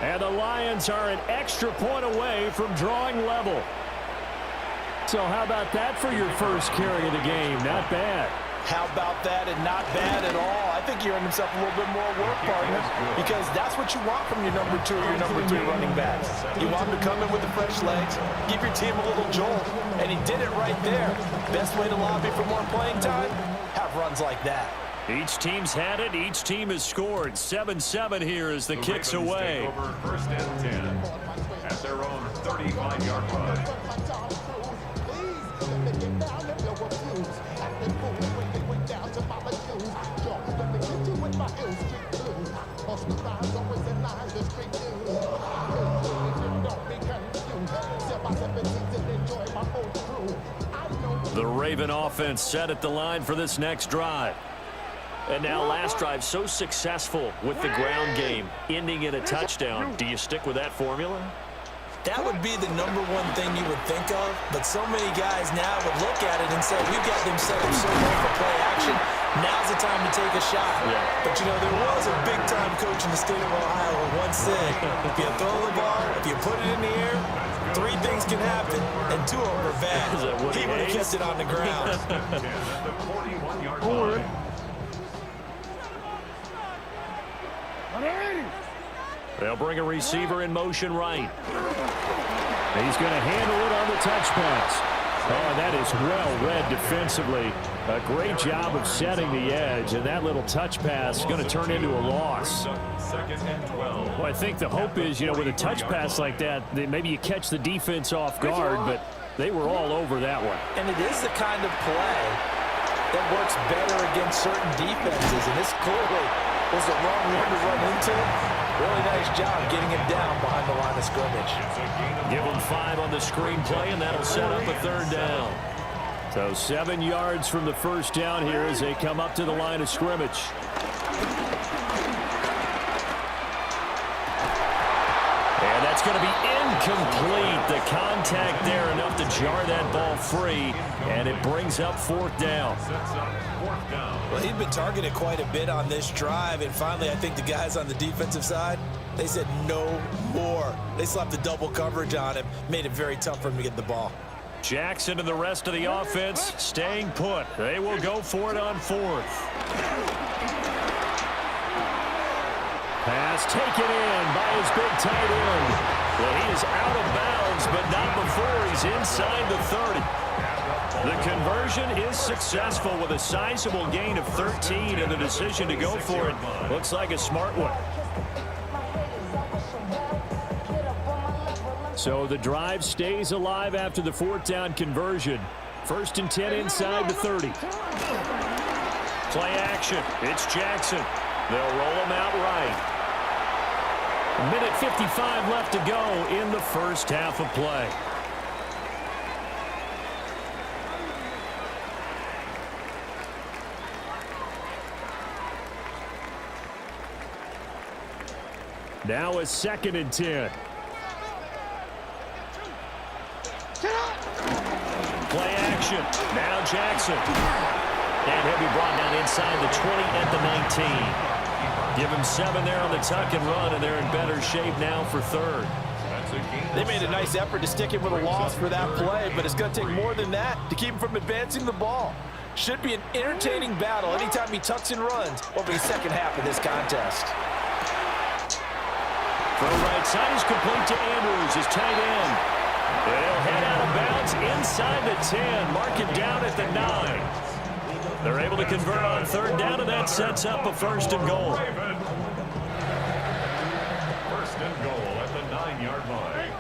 And the Lions are an extra point away from drawing level. So how about that for your first carry of the game? Not bad. How about that, and not bad at all. I think he earned himself a little bit more work, partner, because that's what you want from your number 2 or your number 3 running backs. You want him to come in with the fresh legs, give your team a little jolt, and he did it right there. Best way to lobby for more playing time? Have runs like that. Each team's had it. Each team has scored. 7-7 here as the kick's away. Over 1st and 10 at their own 35-yard line. The Raven offense set at the line for this next drive. And now last drive so successful with the ground game, ending in a touchdown. Do you stick with that formula? That would be the number one thing you would think of, but so many guys now would look at it and say, we've got them set up so well for play action. Now's the time to take a shot. Yeah. But, you know, there was a big-time coach in the state of Ohio who once said, if you throw the ball, if you put it in the air, 3 things can happen, and 2 of them are bad. He would have kept it on the ground. They'll bring a receiver in motion right. He's going to handle it on the touch pass. Oh, that is well read defensively. A great job of setting the edge, and that little touch pass is going to turn into a loss. 2nd and 12. Well, I think the hope is, you know, with a touch pass like that, maybe you catch the defense off guard, but they were all over that one. And it is the kind of play that works better against certain defenses, and this clearly was the wrong one to run into. Really nice job getting him down behind the line of scrimmage. Give him 5 on the screen play, and that'll set up a 3rd down. So 7 yards from the first down here as they come up to the line of scrimmage. And that's going to be incomplete. The contact there enough to jar that ball free, and it brings up 4th down. Well, he'd been targeted quite a bit on this drive, and finally I think the guys on the defensive side, they said no more. They slapped the double coverage on him, made it very tough for him to get the ball. Jackson and the rest of the offense staying put. They will go for it on 4th. Pass taken in by his big tight end. Well, he is out of bounds, but not before he's inside the 30. The conversion is successful with a sizable gain of 13, and the decision to go for it looks like a smart one. So the drive stays alive after the 4th down conversion. 1st and 10 inside the 30. Play action. It's Jackson. They'll roll him out right. 1:55 left to go in the first half of play. Now a 2nd and 10. Play action. Now Jackson. And he'll be brought down inside the 20 at the 19. Give him 7 there on the tuck and run, and they're in better shape now for 3rd. They made a nice effort to stick him with a loss for that play, but it's going to take more than that to keep him from advancing the ball. Should be an entertaining battle anytime he tucks and runs over the second half of this contest. Throw right side is complete to Andrews, his tight end. They'll head out of bounds inside the 10. Mark it down at the 9. They're able to convert on third down, and that sets up a first and goal. First and goal at the 9-yard line.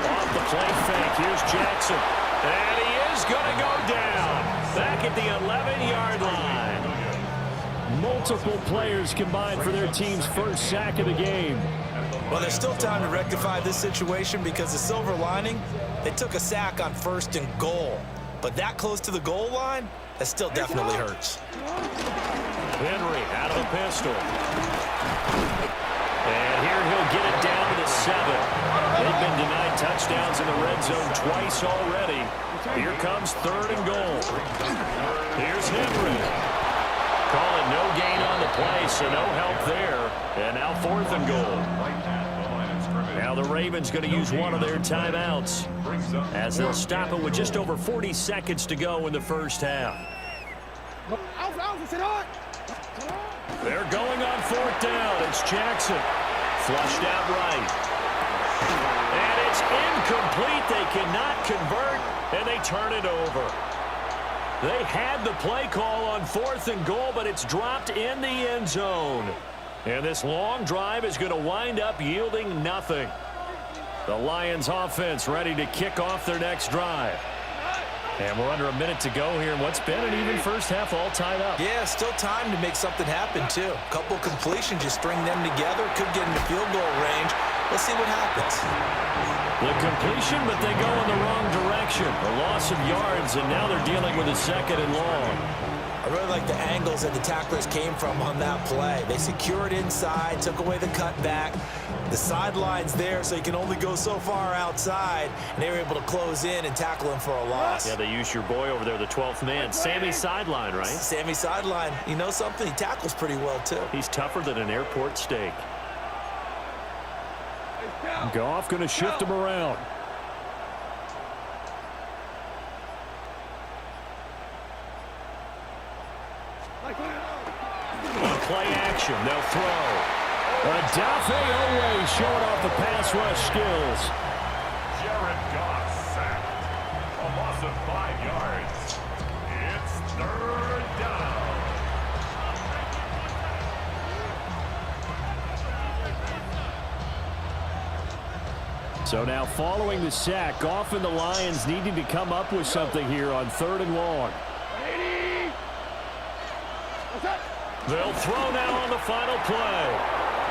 Off the play fake, here's Jackson. And he is going to go down. Back at the 11-yard line. Multiple players combined for their team's first sack of the game. Well, there's still time to rectify this situation because the silver lining, they took a sack on first and goal. But that close to the goal line, that still definitely hurts. Henry out of the pistol. And here he'll get it down to the 7. They've been denied touchdowns in the red zone twice already. Here comes third and goal. Here's Henry. Call it no gain on the play, so no help there. And now fourth and goal. Now the Ravens going to use one of their timeouts as they'll stop it with just over 40 seconds to go in the first half. They're going on fourth down. It's Jackson. Flushed out right. And it's incomplete. They cannot convert, and they turn it over. They had the play call on fourth and goal, but it's dropped in the end zone. And this long drive is going to wind up yielding nothing. The Lions offense ready to kick off their next drive. And we're under a minute to go here in what's been an even first half all tied up. Yeah, still time to make something happen, too. A couple completions, you string them together, could get into field goal range. Let's see what happens. The completion, but they go in the wrong direction. A loss of yards, and now they're dealing with a second and long. I really like the angles that the tacklers came from on that play. They secured inside, took away the cutback. The sideline's there, so you can only go so far outside, and they were able to close in and tackle him for a loss. Yeah, they used your boy over there, the 12th man. Sammy Sideline, right? Sammy Sideline. You know something? He tackles pretty well, too. He's tougher than an airport steak. Goff going to shift him around. On play action, they'll throw. owek showing off the pass rush skills. Jared Goff sacked. A loss of 5 yards. It's third down. So now following the sack, Goff and the Lions needing to come up with something here on third and long. They'll throw now on the final play.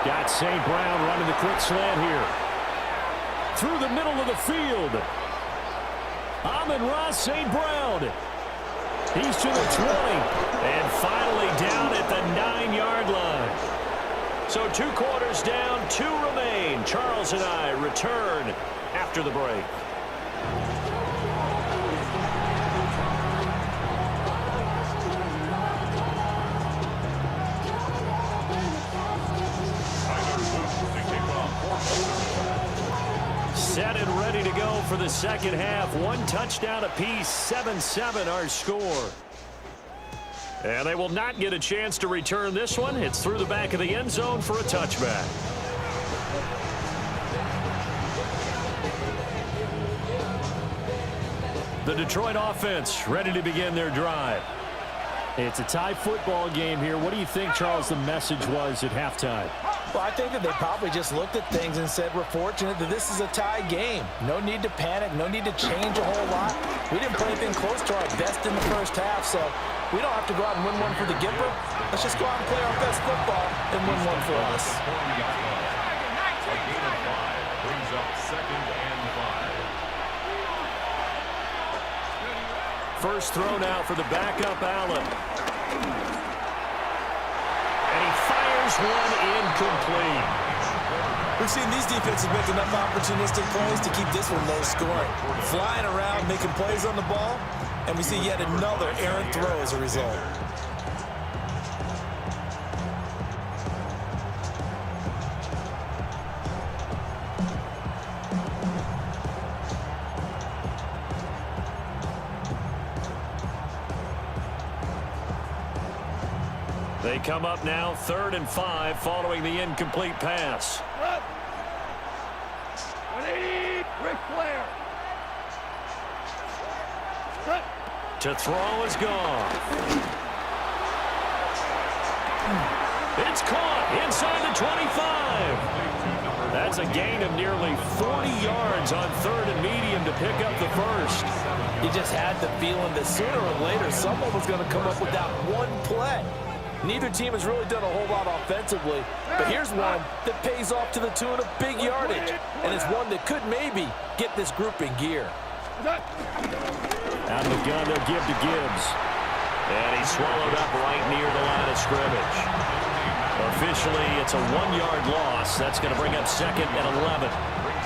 Got St. Brown running the quick slant here. Through the middle of the field. Amon-Ra St. Brown. He's to the 20. And finally down at the 9-yard line. So 2 quarters down, 2 remain. Charles and I return after the break. Set and ready to go for the second half. 1 touchdown apiece, 7-7 our score. And they will not get a chance to return this one. It's through the back of the end zone for a touchback. The Detroit offense ready to begin their drive. It's a tie football game here. What do you think, Charles, the message was at halftime? Well, I think that they probably just looked at things and said, we're fortunate that this is a tie game. No need to panic. No need to change a whole lot. We didn't play anything close to our best in the first half, so we don't have to go out and win one for the Gipper. Let's just go out and play our best football and win one for us. A gain of 5 brings up second and 5. First throw now for the backup Allen. And he fires one incomplete. We've seen these defenses make enough opportunistic plays to keep this one low scoring. Flying around, making plays on the ball, and we see yet another errant throw as a result. They come up now 3rd and 5 following the incomplete pass. 180, Ric Flair. To throw is gone. It's caught inside the 25. That's a gain of nearly 40 yards on 3rd and medium to pick up the first. You just had the feeling that sooner or later someone was going to come up with that one play. Neither team has really done a whole lot offensively, but here's one that pays off to the tune of big yardage, and it's one that could maybe get this group in gear. Out of the gun, they'll give to Gibbs. And he's swallowed up right near the line of scrimmage. Officially, it's a 1-yard loss. That's going to bring up 2nd and 11.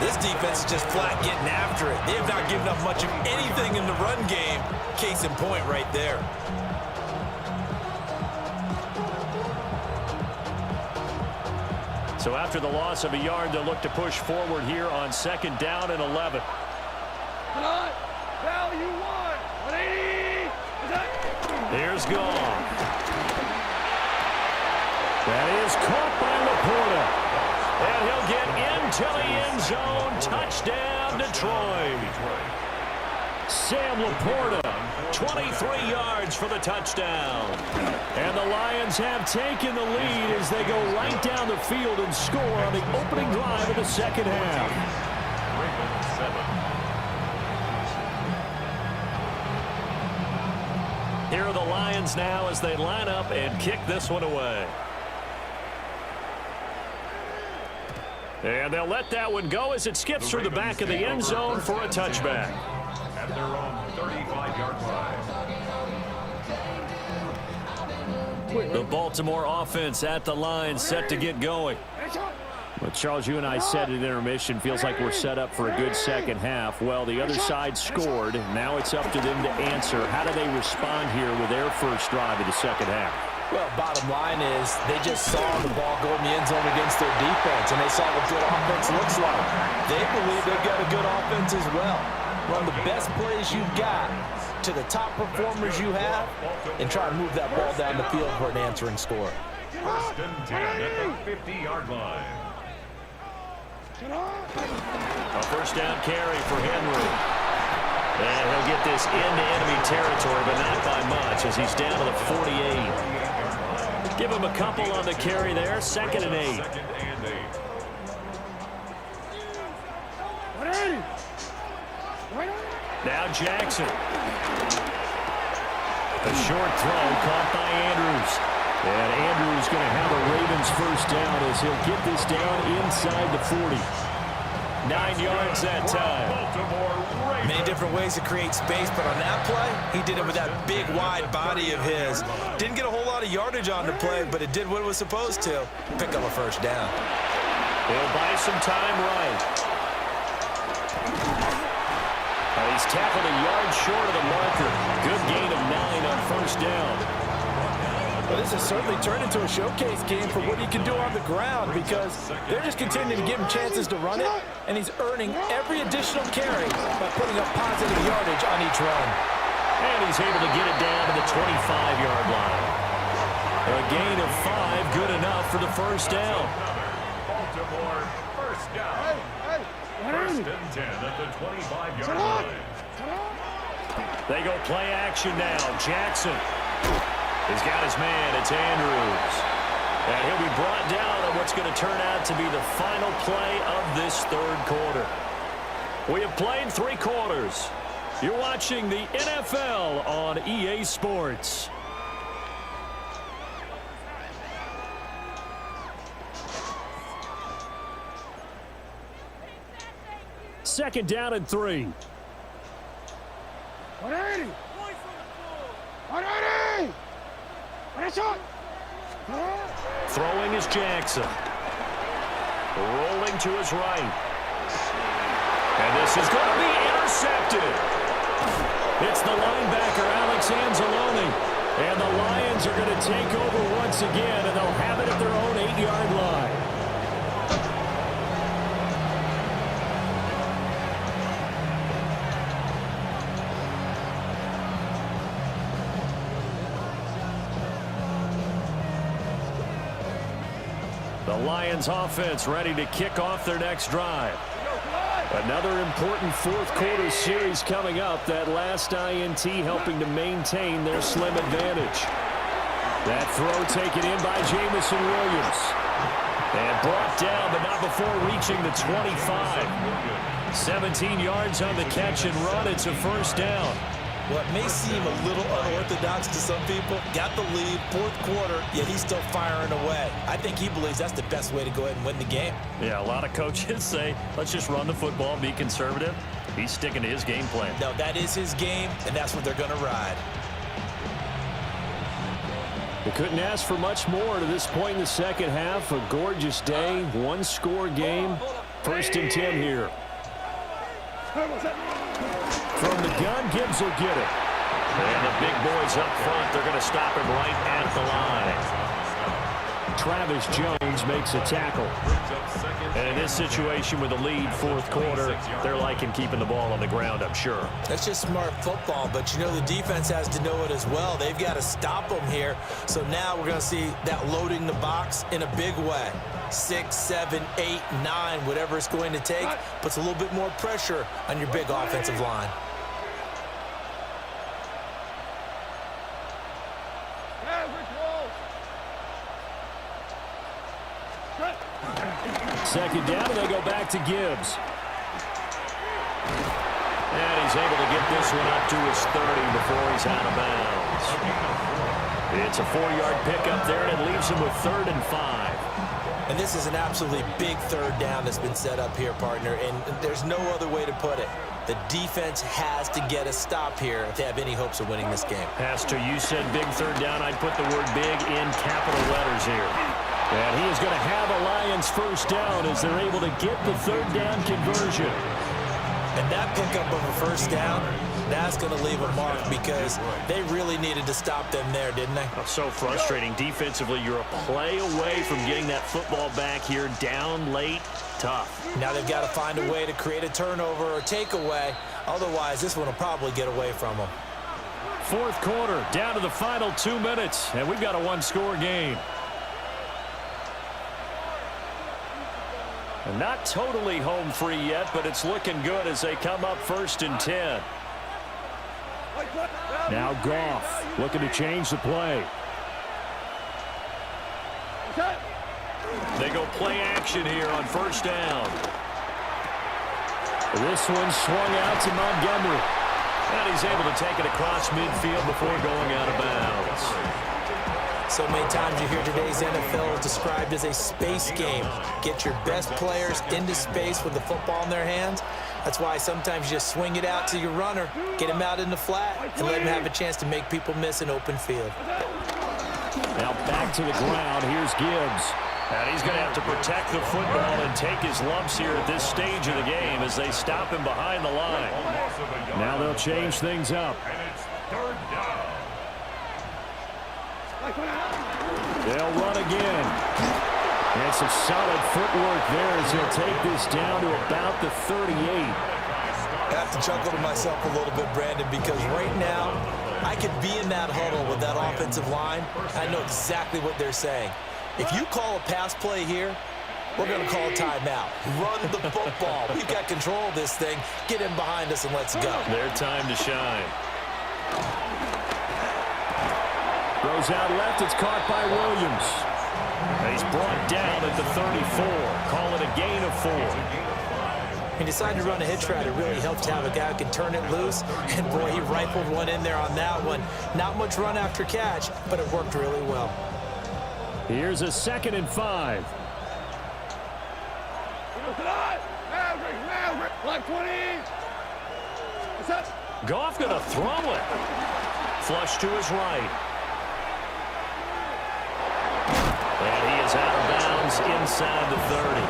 This defense is just flat getting after it. They have not given up much of anything in the run game. Case in point right there. So after the loss of a yard, they'll look to push forward here on 2nd down and 11. Value 180. Here's gone. That is caught by Laporta. And he'll get into the end zone. Touchdown, Detroit. Sam Laporta, 23 yards for the touchdown. And the Lions have taken the lead as they go right down the field and score on the opening drive of the second half. Here are the Lions now as they line up and kick this one away. And they'll let that one go as it skips through the back of the end zone for a touchback. At their own 35-yard line. The Baltimore offense at the line, set to get going. Well, Charles, you and I said at intermission, feels like we're set up for a good second half. Well, the other side scored. Now it's up to them to answer. How do they respond here with their first drive of the second half? Well, bottom line is they just saw the ball go in the end zone against their defense, and they saw what good offense looks like. They believe they've got a good offense as well. Run the best plays you've got to the top performers you have and try to move that ball down the field for an answering score. 1st and 10 at the 50-yard line. A first down carry for Henry. And he'll get this into enemy territory, but not by much as he's down to the 48. Give him a couple on the carry there. 2nd and 8. Now Jackson. A short throw caught by Andrews. And Andrews going to have a Ravens first down as he'll get this down inside the 40. 9 yards that time. Many different ways to create space, but on that play, he did it with that big, wide body of his. Didn't get a whole lot of yardage on the play, but it did what it was supposed to. Pick up a first down. He'll buy some time right. He's tackled a yard short of the marker. Good gain of 9 on first down. Well, this has certainly turned into a showcase game for what he can do on the ground because they're just continuing to give him chances to run it, and he's earning every additional carry by putting up positive yardage on each run. And he's able to get it down to the 25-yard line. A gain of 5, good enough for the first down. Baltimore first down. 1st and 10 at the 25-yard line. They go play action now. Jackson. He's got his man. It's Andrews. And he'll be brought down on what's going to turn out to be the final play of this third quarter. We have played 3 quarters. You're watching the NFL on EA Sports. Second down and 3. 180. 180. Throwing is Jackson. Rolling to his right. And this is going to be intercepted. It's the linebacker, Alex Anzalone. And the Lions are going to take over once again, and they'll have it at their own 8-yard line. The Lions offense ready to kick off their next drive. Another important fourth quarter series coming up. That last INT helping to maintain their slim advantage. That throw taken in by Jamison Williams. And brought down, but not before reaching the 25. 17 yards on the catch and run. It's a first down. What may seem a little unorthodox to some people, got the lead, fourth quarter, yet he's still firing away. I think he believes that's the best way to go ahead and win the game. Yeah, a lot of coaches say, let's just run the football, be conservative. He's sticking to his game plan. No, that is his game, and that's what they're going to ride. They couldn't ask for much more to this point in the second half. A gorgeous day, one-score game. 1st and 10 here. From the gun, Gibbs will get it. And the big boys up front, they're going to stop him right at the line. Travis Jones makes a tackle. And in this situation with the lead, fourth quarter, they're liking keeping the ball on the ground, I'm sure. That's just smart football, but you know the defense has to know it as well. They've got to stop them here. So now we're going to see that loading the box in a big way. 6, 7, 8, 9, whatever it's going to take, puts a little bit more pressure on your big offensive line. Second down, and they go back to Gibbs. And he's able to get this one up to his 30 before he's out of bounds. It's a 4-yard pickup there, and it leaves him with 3rd and 5. And this is an absolutely big third down that's been set up here, partner, and there's no other way to put it. The defense has to get a stop here if they have any hopes of winning this game. Pastor, you said big third down. I'd put the word big in capital letters here. And he is going to have a Lions first down as they're able to get the third down conversion. And that pickup of a first down, that's going to leave a mark because they really needed to stop them there, didn't they? Oh, so frustrating. Defensively, you're a play away from getting that football back here. Down late, tough. Now they've got to find a way to create a turnover or takeaway. Otherwise, this one will probably get away from them. Fourth quarter, down to the final 2 minutes, and we've got a one-score game. And not totally home free yet, but it's looking good as they come up 1st and 10. Now Goff looking to change the play. They go play action here on 1st down. This one swung out to Montgomery. And he's able to take it across midfield before going out of bounds. So many times you hear today's NFL described as a space game. Get your best players into space with the football in their hands. That's why sometimes you just swing it out to your runner, get him out in the flat, and let him have a chance to make people miss an open field. Now back to the ground. Here's Gibbs. And he's going to have to protect the football and take his lumps here at this stage of the game as they stop him behind the line. Now they'll change things up. And it's 3rd down. They'll run again. And some solid footwork there as he'll take this down to about the 38. I have to chuckle to myself a little bit, Brandon, because right now I could be in that huddle with that offensive line. I know exactly what they're saying. If you call a pass play here, we're going to call a timeout. Run the football. We've got control of this thing. Get in behind us and let's go. Their time to shine. Goes out left. It's caught by Williams. He's brought down at the 34. Call it a gain of 4. He decided to run a hitch route. It really helps to have a guy who can turn it loose. And, boy, he rifled one in there on that one. Not much run after catch, but it worked really well. Here's a 2nd and 5. Goff going to throw it. Flush to his right. And he is out of bounds inside the 30.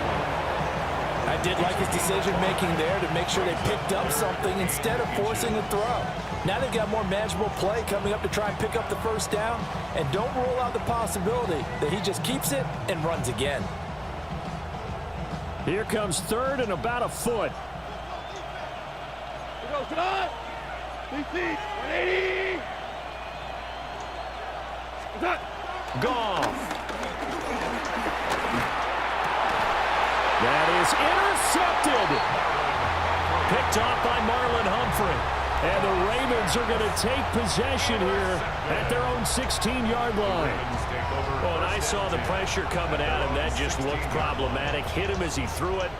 I did like his decision-making there to make sure they picked up something instead of forcing the throw. Now they've got more manageable play coming up to try and pick up the first down, and don't rule out the possibility that he just keeps it and runs again. Here comes 3rd and about a foot. Goff. intercepted. Picked off by Marlon Humphrey. And the Ravens are going to take possession here at their own 16-yard line. Well, and I saw the pressure coming at him. That just looked problematic. Hit him as he threw it,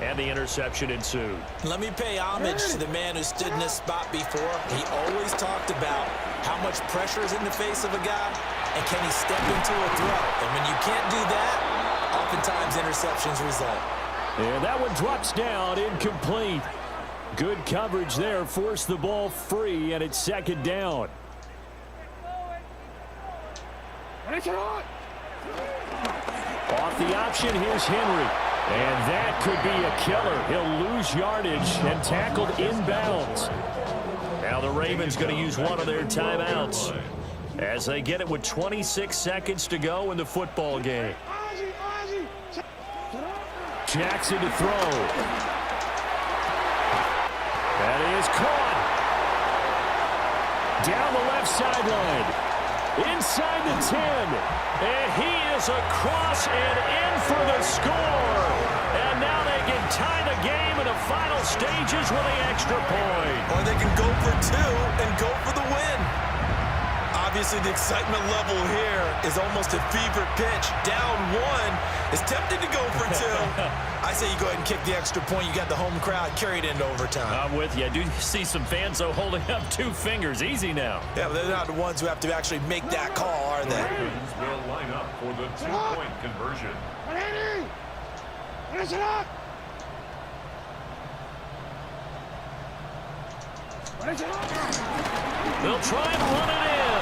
and the interception ensued. Let me pay homage to the man who stood in this spot before. He always talked about how much pressure is in the face of a guy, and can he step into a throw. And when you can't do that, oftentimes interceptions result. And that one drops down, incomplete. Good coverage there, forced the ball free, and it's second down. Off the option, here's Henry. And that could be a killer. He'll lose yardage and tackled inbounds. Now the Ravens going to use one of their timeouts as they get it with 26 seconds to go in the football game. Jackson to throw. That is caught. Down the left sideline. Inside the 10. And he is across and in for the score. And now they can tie the game in the final stages with the extra point. Or they can go for two and go for the win. Obviously, the excitement level here is almost a fever pitch. Down one. It's tempting to go for two. I say you go ahead and kick the extra point. You got the home crowd carried into overtime. I'm with you. I do see some fans, though, holding up 2 fingers. Easy now. Yeah, but they're not the ones who have to actually make that call, are they? Ravens will line up for the 2-point conversion. They'll try and run it in.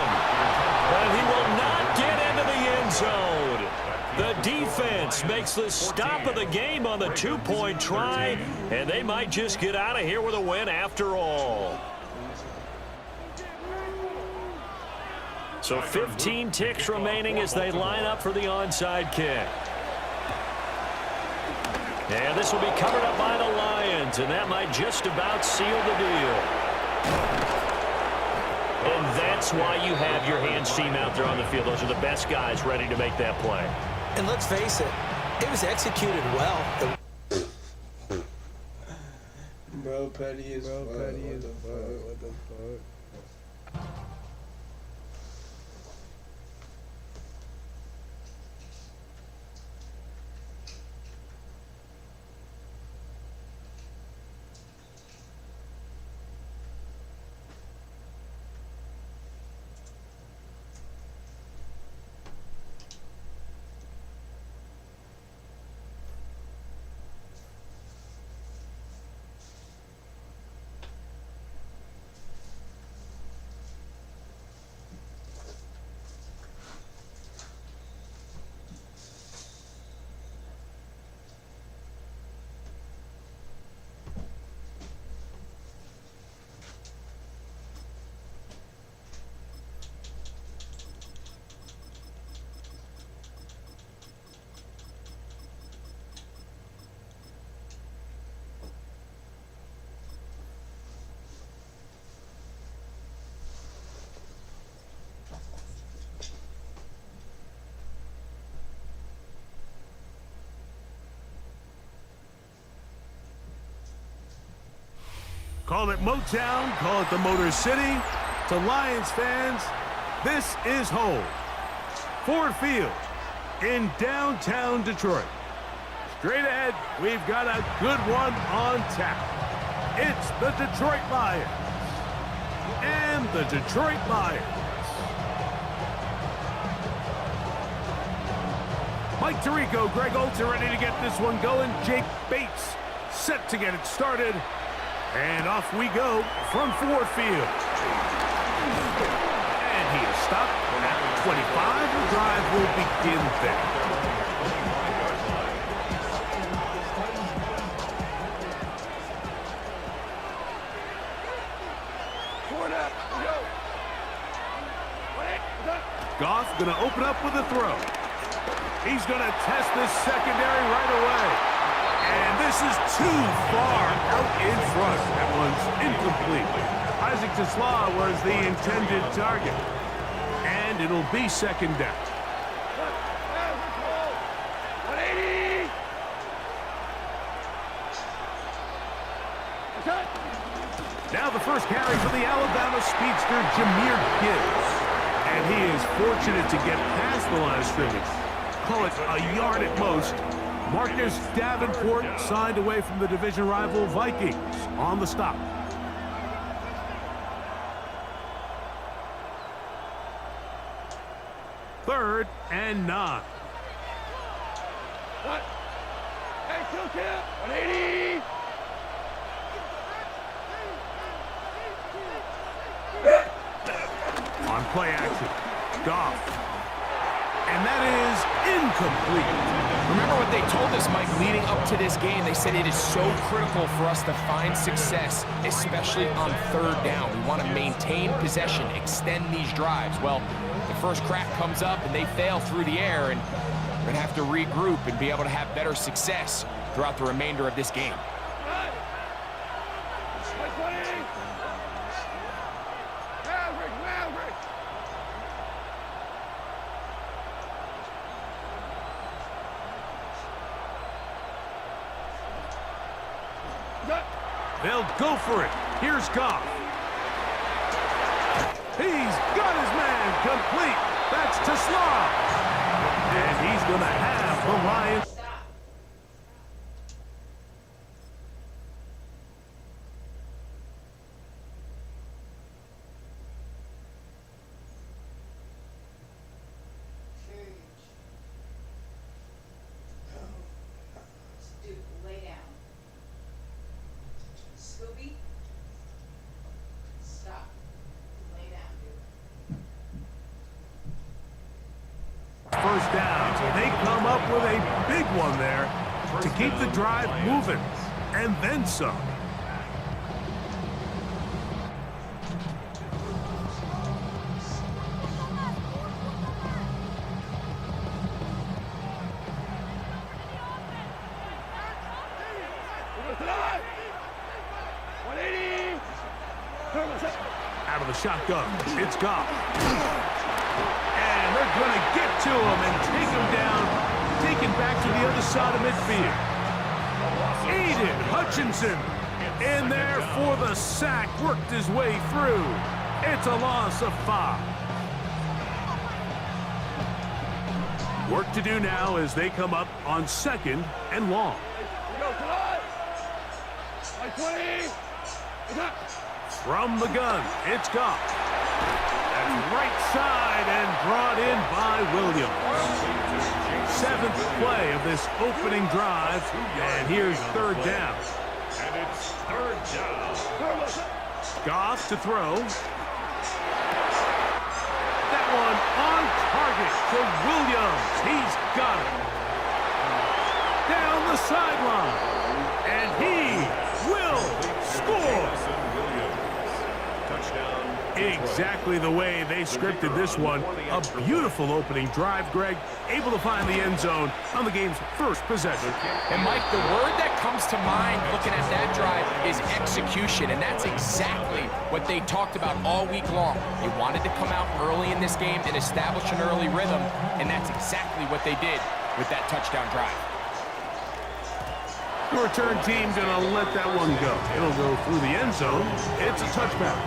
But he will not get into the end zone. The defense makes the stop of the game on the 2-point try, and they might just get out of here with a win after all. So 15 ticks remaining as they line up for the onside kick. And this will be covered up by the Lions, and that might just about seal the deal. And that's why you have your hands team out there on the field. Those are the best guys ready to make that play. And let's face it, it was executed well. Bro, petty as fuck. What the fuck? Call it Motown, call it the Motor City. To Lions fans, this is home. Ford Field in downtown Detroit. Straight ahead, we've got a good one on tap. It's the Detroit Lions and the Detroit Lions. Mike Tirico, Greg Olsen ready to get this one going. Jake Bates set to get it started. And off we go from Ford Field. And he is stopped at 25. The drive will begin there. Goff going to open up with a throw. He's going to test this secondary right away. And this is too far out in front. That one's incomplete. Isaac Tesla was the intended target. And it'll be second down. Now the first carry for the Alabama speedster, Jahmyr Gibbs. And he is fortunate to get past the line of scrimmage. Call it a yard at most. Marcus Davenport signed away from the division rival Vikings on the stop. Third and 9. What? Hey, kill camp. 180. On play action, Goff. And that is incomplete. Remember what they told us, Mike, leading up to this game. They said it is so critical for us to find success, especially on third down. We want to maintain possession, extend these drives. Well, the first crack comes up and they fail through the air, and we're going to have to regroup and be able to have better success throughout the remainder of this game. They'll go for it. Here's Goff. He's got his man complete. That's to Slav. And he's going to have the Lions. First down. They come up with a big one there to keep the drive moving, and then some. Out of the shotgun, it's Goff. And they're going to get to him and take him down, taken back to the other side of midfield. Aiden Hutchinson in there for the sack, worked his way through. It's a loss of 5. Work to do now as they come up on 2nd and long. From the gun, it's Goff. That's right side and brought in by Williams. 7th play of this opening drive, and here's 3rd down. And it's 3rd down. Goff to throw. That one on target to Williams. He's got it. Down the sideline. And he will score. Exactly the way they scripted this one. A beautiful opening drive, Greg. Able to find the end zone on the game's first possession. And, Mike, the word that comes to mind looking at that drive is execution, and that's exactly what they talked about all week long. They wanted to come out early in this game and establish an early rhythm, and that's exactly what they did with that touchdown drive. The return team going to let that one go. It'll go through the end zone. It's a touchback.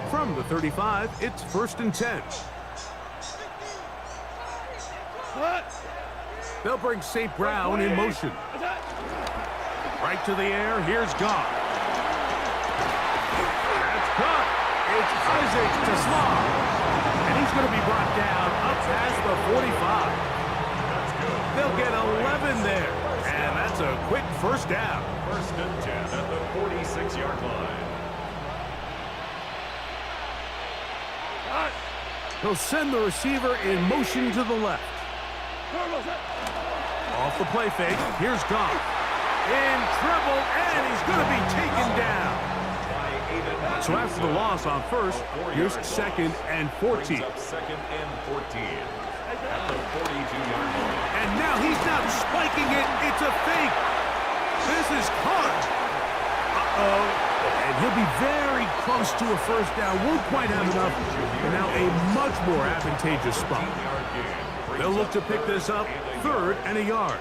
From the 35, it's 1st and 10. They'll bring St. Brown in motion. Right to the air, here's Goff. That's caught. It's Isaac to Slav. And he's going to be brought down up past the 45. They'll get 11 there. And that's a quick first down. 1st and 10 at the 46-yard line. He'll send the receiver in motion to the left. Off the play fake, here's Goff. In trouble, and he's going to be taken down. So after the loss on 1st, here's 2nd and 14. 2nd and 14 at the 42-yard line. And now he's not spiking it, it's a fake. This is caught. Uh-oh. And he'll be very close to a first down. Won't quite have enough. And now a much more advantageous spot. They'll look to pick this up 3rd and a yard.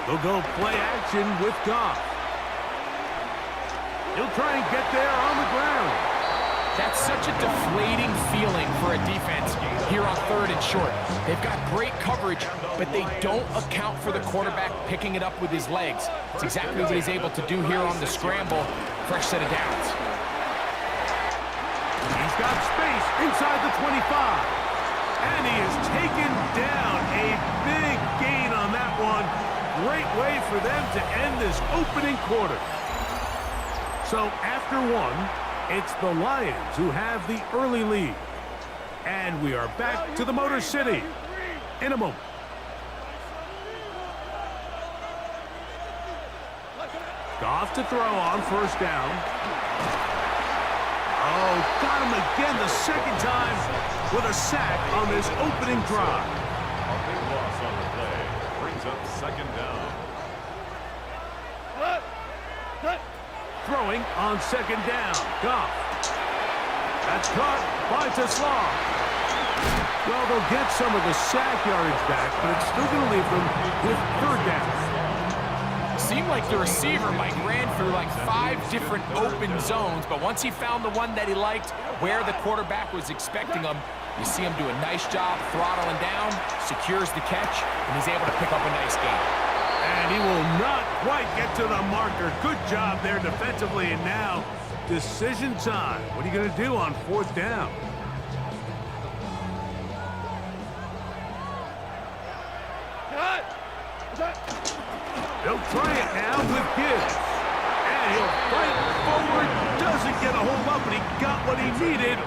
They'll go play action with Goff. He'll try and get there on the ground. That's such a deflating feeling for a defense here on 3rd and short. They've got great coverage, but they don't account for the quarterback picking it up with his legs. It's exactly what he's able to do here on the scramble. Fresh set of downs. He's got space inside the 25. And he is taken down. A big gain on that one. Great way for them to end this opening quarter. So after one, it's the Lions who have the early lead. And we are back to the Motor City in a moment. Goff to throw on 1st down. Oh, got him again the 2nd time with a sack on this opening drive. A big loss on the play. Brings up 2nd down. Throwing on 2nd down. Goff. That's caught by Tesla. Well, they'll get some of the sack yardage back, but it's still going to leave them with 3rd down. Seemed like the receiver, Mike, ran through like 5 different open zones, but once he found the one that he liked, where the quarterback was expecting him, you see him do a nice job throttling down, secures the catch, and he's able to pick up a nice gain. And he will not quite get to the marker. Good job there defensively, and now decision time. What are you going to do on 4th down? He'll try it now with Gibbs. And he'll fight forward. Doesn't get a hold up, but he got what he needed.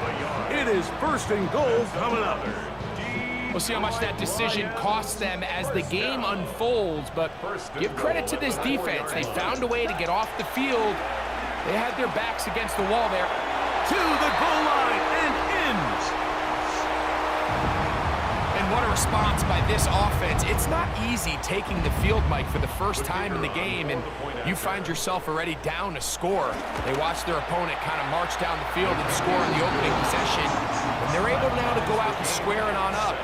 It is 1st and goal coming up. We'll see how much that decision costs them as the game unfolds, but give credit to this defense. They found a way to get off the field. They had their backs against the wall there. To the goal line and in. And what a response by this offense. It's not easy taking the field, Mike, for the first time in the game, and you find yourself already down a score. They watch their opponent kind of march down the field and score in the opening possession, and they're able now to go out and square it on up.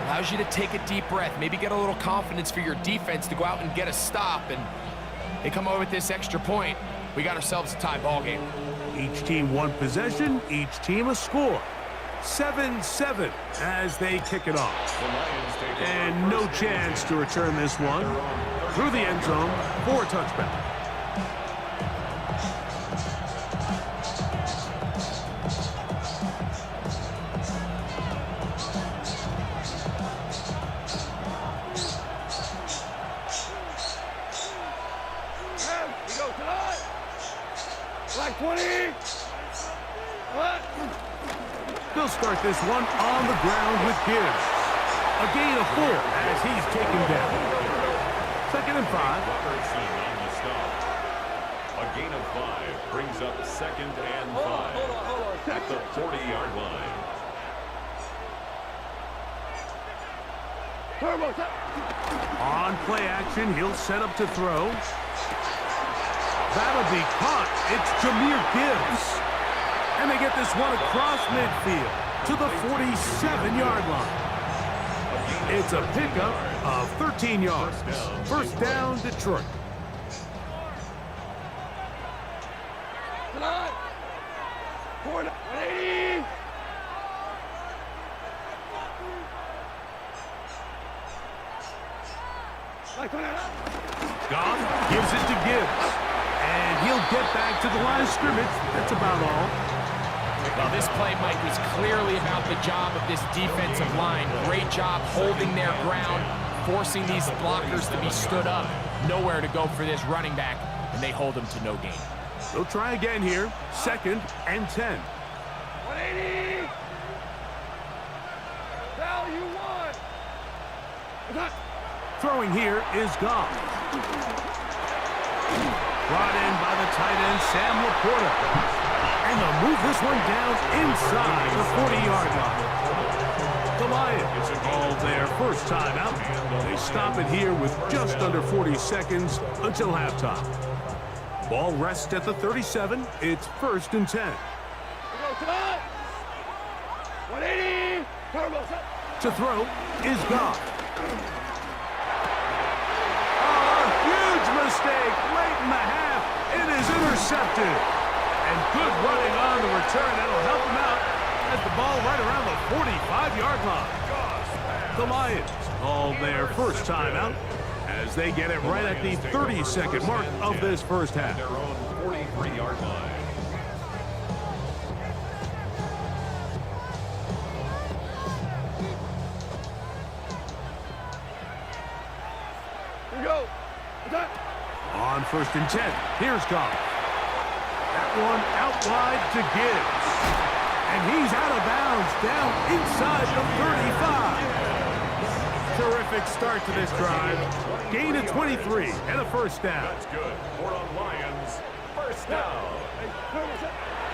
Allows you to take a deep breath, maybe get a little confidence for your defense to go out and get a stop, and they come over with this extra point. We got ourselves a tie ball game. Each team 1 possession, each team a score. 7-7 as they kick it off. And no chance to return this one. Through the end zone for a touchback. Like 20. They'll start this one on the ground with Gibbs. A gain of 4 as he's taken down. 2nd and 5. A gain of 5 brings up 2nd and 5 at the 40-yard line. On play action, he'll set up to throw. That'll be caught. It's Jahmyr Gibbs. And they get this one across midfield to the 47-yard line. It's a pickup of 13 yards. 1st down, Detroit. Goff gives it to Gibbs. And he'll get back to the line of scrimmage. That's about all. Well, this play, Mike, was clearly about the job of this defensive line. Great job holding their ground, forcing these blockers to be stood up. Nowhere to go for this running back, and they hold him to no gain. They'll try again here. 2nd and 10. 180. Value 1. Throwing here is Goff. Brought in by the tight end, Sam Laporta. And they'll move this one down inside the 40-yard line. The Lions call their 1st time out. They stop it here with just under 40 seconds until halftime. Ball rests at the 37. It's 1st and 10. 180. To throw is Goff. mistake late in the half. It is intercepted. And good running on the return. That'll help him out at the ball right around the 45-yard line. The Lions call their first timeout as they get it right at the 30-second mark of this first half. Their own 43-yard line. Here we go. Attack. On 1st and 10, here's Goff. That one out wide to Gibbs. And he's out of bounds down inside the 35. Terrific start to this drive. Gain of 23 and a first down. That's good. For the Lions, first down.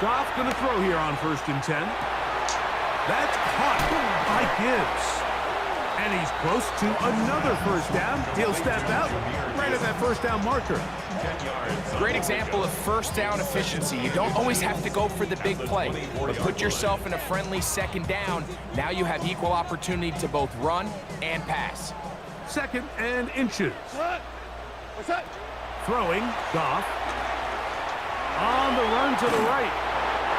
Goff going to throw here on 1st and 10. That's caught by Gibbs. And he's close to another first down. He'll step out right at that first down marker. Great example of first down efficiency. You don't always have to go for the big play, but put yourself in a friendly second down. Now you have equal opportunity to both run and pass. 2nd and inches. What's that? Throwing, Goff. On the run to the right.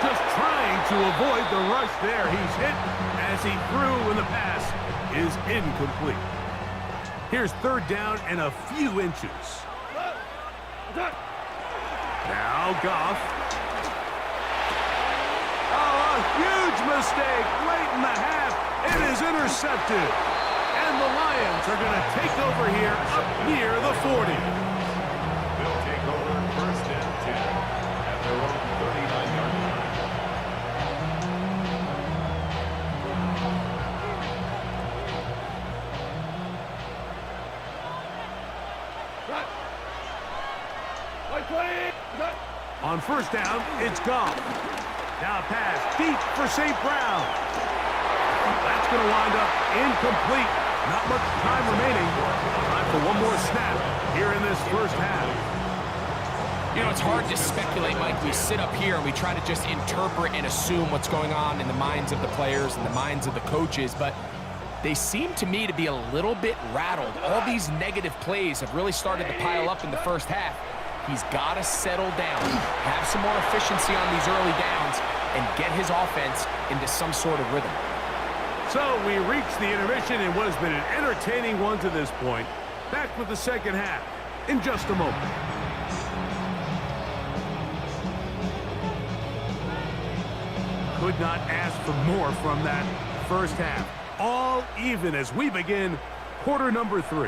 Just trying to avoid the rush there. He's hit as he threw when the pass is incomplete. Here's 3rd down and a few inches. Now Goff. Oh, a huge mistake late in the half. It is intercepted. And the Lions are going to take over here up near the 40. They'll take over 1st and 10 at their own 39-yard line. On 1st down, it's Goff. Now a pass deep for St. Brown. That's going to wind up incomplete. Not much time remaining. Time for one more snap here in this first half. You know, it's hard to speculate, Mike. We sit up here and we try to just interpret and assume what's going on in the minds of the players and the minds of the coaches, but they seem to me to be a little bit rattled. All these negative plays have really started to pile up in the first half. He's got to settle down, have some more efficiency on these early downs, and get his offense into some sort of rhythm. So we reach the intermission in what has been an entertaining one to this point. Back with the second half in just a moment. Could not ask for more from that first half. All even as we begin quarter number 3.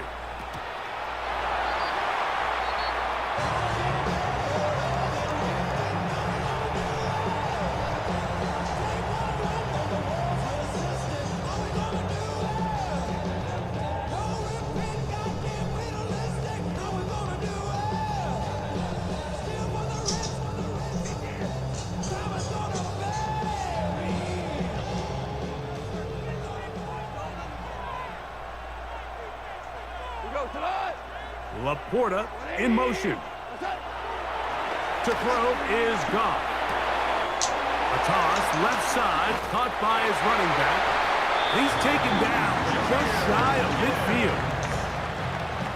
Laporta in motion. To throw is Goff. A toss left side, caught by his running back. He's taken down just shy of midfield.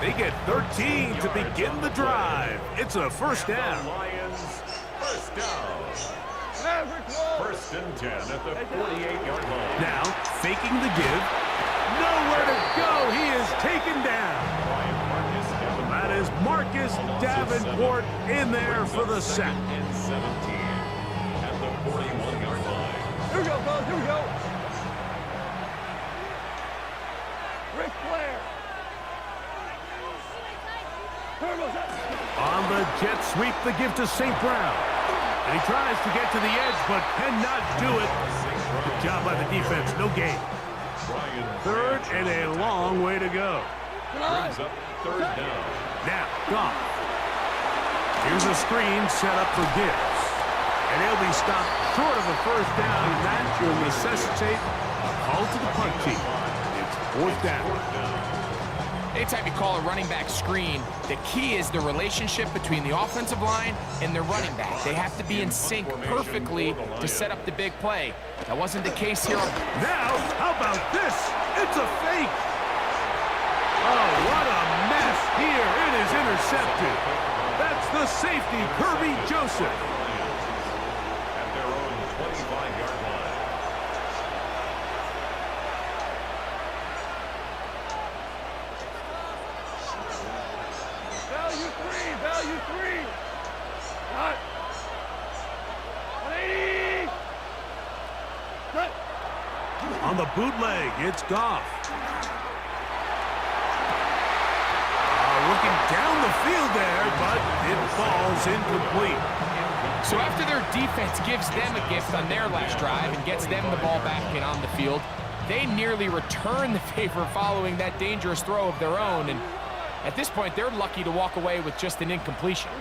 They get 13 to begin the drive. It's a first down. Lions, first down. 1st and 10 at the 48-yard line. Now, faking the give. Nowhere to go. He is taken down. That is Marcus Davenport in there for the sack. And 17 at the 41-yard line. Here we go, fellas. Here we go. Ric Flair. On the jet sweep, the give to St. Brown. And he tries to get to the edge, but cannot do it. Good job by the defense. No gain. 3rd and a long way to go. Brings up 3rd down. Now, Goff. Here's a screen set up for Gibbs. And he'll be stopped short of a first down. That will necessitate a call to the punt team. It's 4th down. Anytime you call a running back screen, the key is the relationship between the offensive line and their running back. They have to be in sync perfectly to set up the big play. That wasn't the case here. Now, how about this? It's a fake. Oh, what a mess. Here it is intercepted. That's the safety, Kirby Joseph. At their own 25-yard line. Value three. Cut. 180. Cut. On the bootleg, it's Goff. Looking down the field there, but it falls incomplete. So after their defense gives them a gift on their last drive and gets them the ball back and on the field, they nearly return the favor following that dangerous throw of their own. And at this point, they're lucky to walk away with just an incompletion.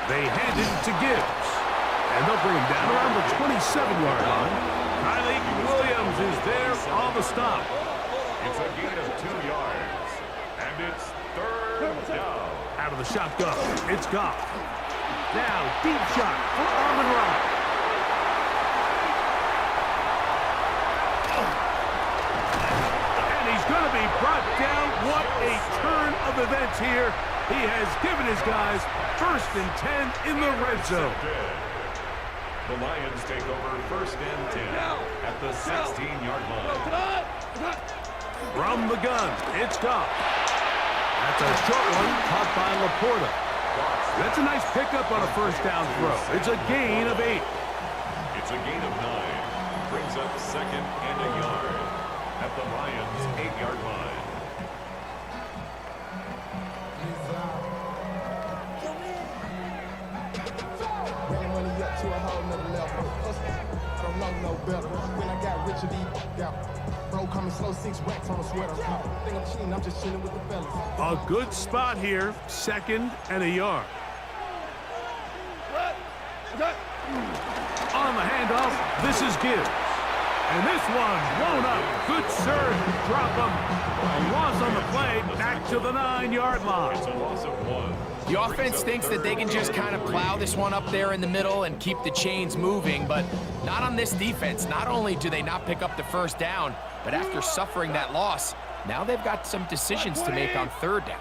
They hand it to Gibbs, and they'll bring him down around the 27-yard line. Kylie Williams is there on the stop. It's a gain of 2 yards, and it's third down. Out of the shotgun, it's Goff. Now, deep shot for Amon-Ra. And he's going to be brought down. What a turn of events here. He has given his guys 1st and 10 in the red zone. The Lions take over 1st and 10 at the 16-yard line. From the gun, it's Goff. That's a short one caught by Laporta. That's a nice pickup on a 1st down throw. It's a gain of 8. It's a gain of 9. Brings up 2nd and a yard at the Lions' 8-yard line. To a whole nother level. I don't know no better. When I got rich, got bro coming slow, 6 racks on a sweater. Think I'm cheating, I'm just chilling with the fellas. A good spot here, 2nd and a yard. On the handoff, this is Gibbs. And this one blown up. Good surge, drop him. A loss on the play, back to the 9-yard line. It's a loss of 1. The offense thinks that they can just kind of plow this one up there in the middle and keep the chains moving, but not on this defense. Not only do they not pick up the 1st down, but after suffering that loss, now they've got some decisions to make on 3rd down.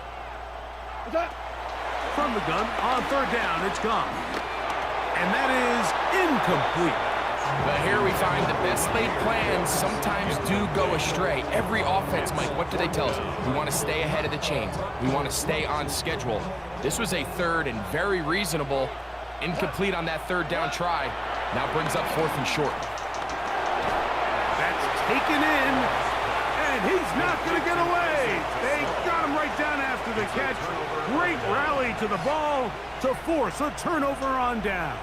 From the gun, on 3rd down, it's gone. And that is incomplete. But here we find the best laid plans sometimes do go astray. Every offense, Mike, what do they tell us? We want to stay ahead of the chains. We want to stay on schedule. This was a 3rd and very reasonable. Incomplete on that 3rd down try. Now brings up 4th and short. That's taken in, and he's not going to get away. They got him right down after the catch. Great rally to the ball to force a turnover on down.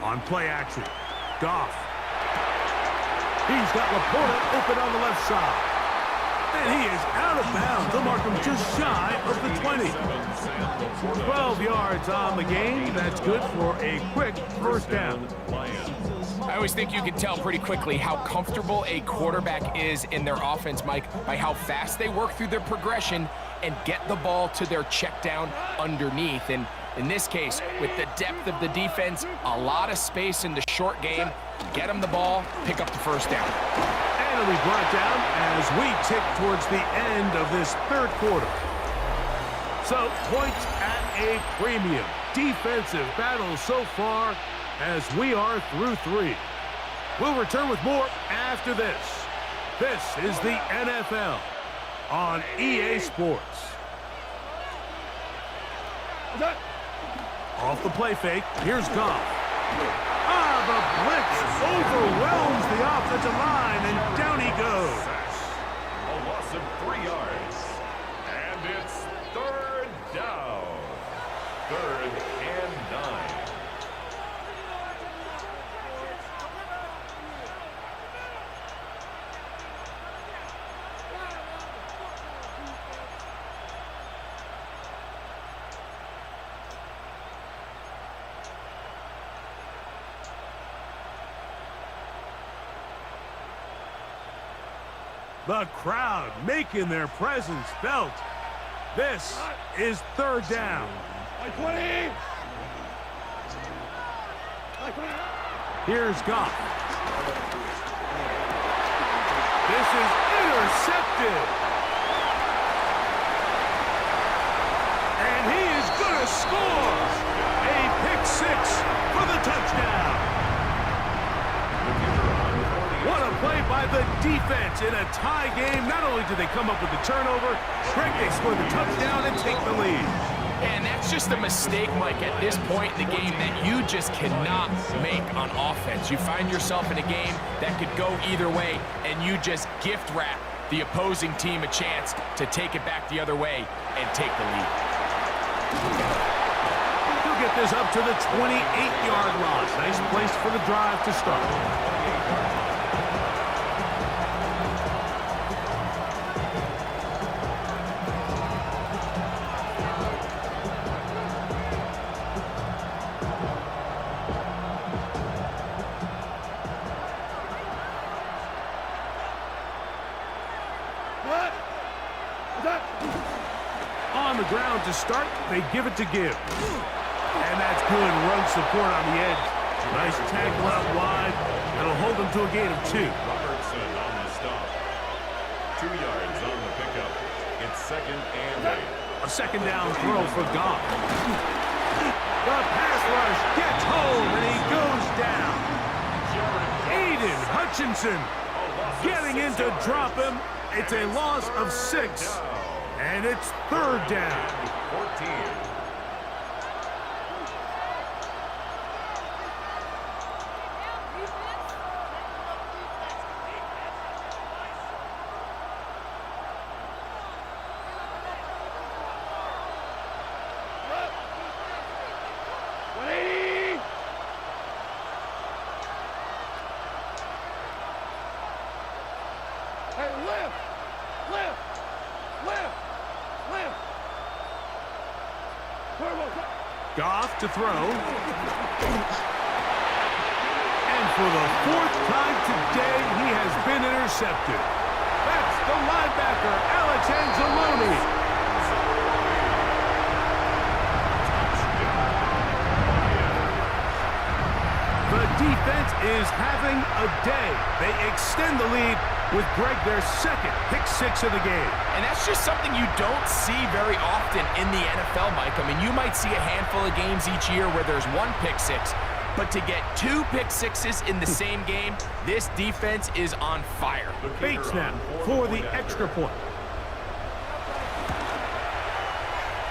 On play action, Goff. He's got Laporta open on the left side. And he is out of bounds. They'll mark him just shy of the 20. 12 yards on the game. That's good for a quick 1st down. I always think you can tell pretty quickly how comfortable a quarterback is in their offense, Mike, by how fast they work through their progression and get the ball to their check down underneath. And in this case, with the depth of the defense, a lot of space in the short game, get them the ball, pick up the 1st down. And it'll be brought down as we tick towards the end of this 3rd quarter. So, points at a premium. Defensive battle so far as we are through 3. We'll return with more after this. This is the NFL on EA Sports. Off the play fake, here's Goff. The blitz overwhelms the offensive line, and down he goes. A loss of 3 yards, and it's 3rd down. 3rd and 9. The crowd making their presence felt This is third down. 20. Here's Goff. This is intercepted. And he is going to score. A pick six for the touchdown. What a play by the defense in a tie game. Not only did they come up with the turnover, Greg, they score the touchdown and take the lead. And that's just a mistake, Mike, at this point in the game that you just cannot make on offense. You find yourself in a game that could go either way, and you just gift wrap the opposing team a chance to take it back the other way and take the lead. He'll get this up to the 28-yard line. Nice place for the drive to start. On the ground to start, they give it to Gibbs. And that's good run support on the edge. Nice tackle out wide. That'll hold them to a gain of 2. Robertson on the stop. 2 yards on the pickup. It's 2nd and 8. A second down throw for Goff. The pass rush gets home, and he goes down. Aiden Hutchinson getting in to drop him. It's a loss of 6, and it's third down. 14. Goff to throw. And for the 4th time today, he has been intercepted. That's the linebacker, Alex Anzalone. The defense is having a day. They extend the lead with Greg their 2nd pick 6 of the game. And that's just something you don't see very often in the NFL, Mike. I mean, you might see a handful of games each year where there's 1 pick 6, but to get 2 pick 6s in the same game, this defense is on fire. Bates now for the extra point.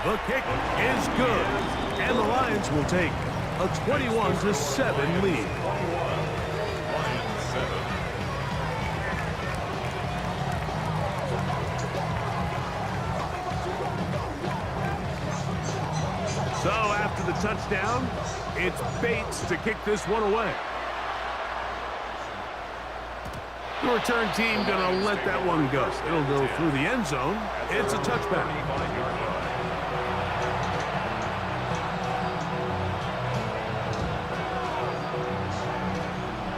The kick is good, and the Lions will take a 21-7 lead. So after the touchdown, it's Bates to kick this one away. The return team gonna let that one go. It'll go through the end zone. It's a touchback.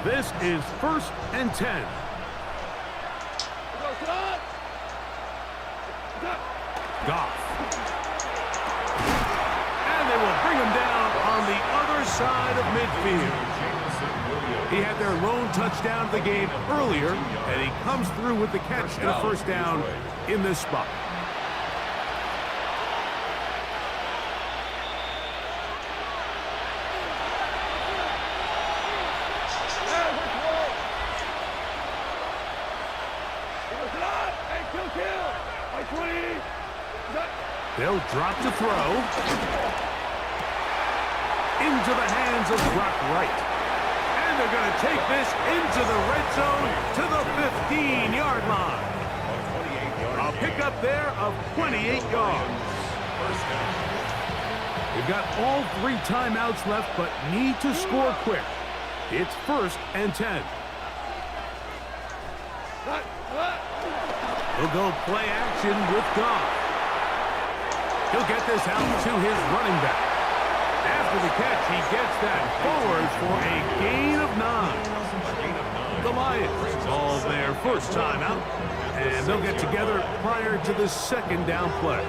This is 1st and 10. Goff. And they will bring him down on the other side of midfield. He had their lone touchdown of the game earlier, and he comes through with the catch and a 1st down in this spot. They'll drop to throw. Into the hands of Brock Wright. And they're going to take this into the red zone to the 15-yard line. A pickup there of 28 yards. They've got all 3 timeouts left, but need to score quick. It's 1st and 10. He'll go play action with Goff. He'll get this out to his running back. After the catch, he gets that forward for a gain of 9. The Lions call their 1st timeout, and they'll get together prior to the 2nd down play.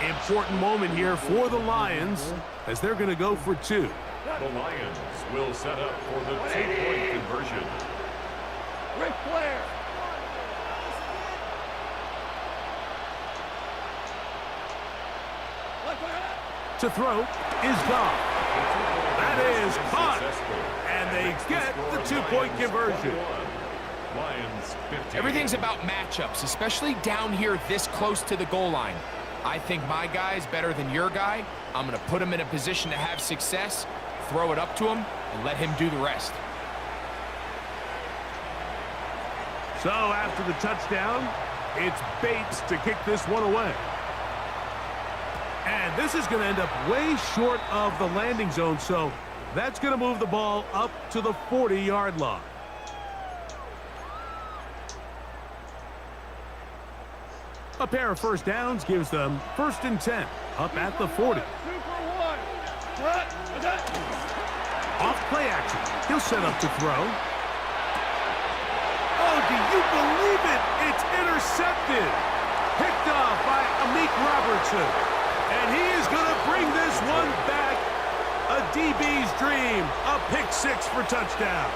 Important moment here for the Lions as they're going to go for 2. The Lions will set up for the 2-point conversion. Ric Flair. To throw is gone. That is caught. And they get the 2-point conversion. Lions 15. Everything's about matchups, especially down here this close to the goal line. I think my guy is better than your guy. I'm going to put him in a position to have success, throw it up to him, and let him do the rest. So after the touchdown, it's Bates to kick this one away. And this is going to end up way short of the landing zone, so that's going to move the ball up to the 40-yard line. A pair of first downs gives them 1st and 10, up at the 40. Off play action. He'll set up to throw. Oh, do you believe it? It's intercepted. Picked off by Amik Robertson. And he is going to bring this one back. A DB's dream. A pick 6 for touchdown.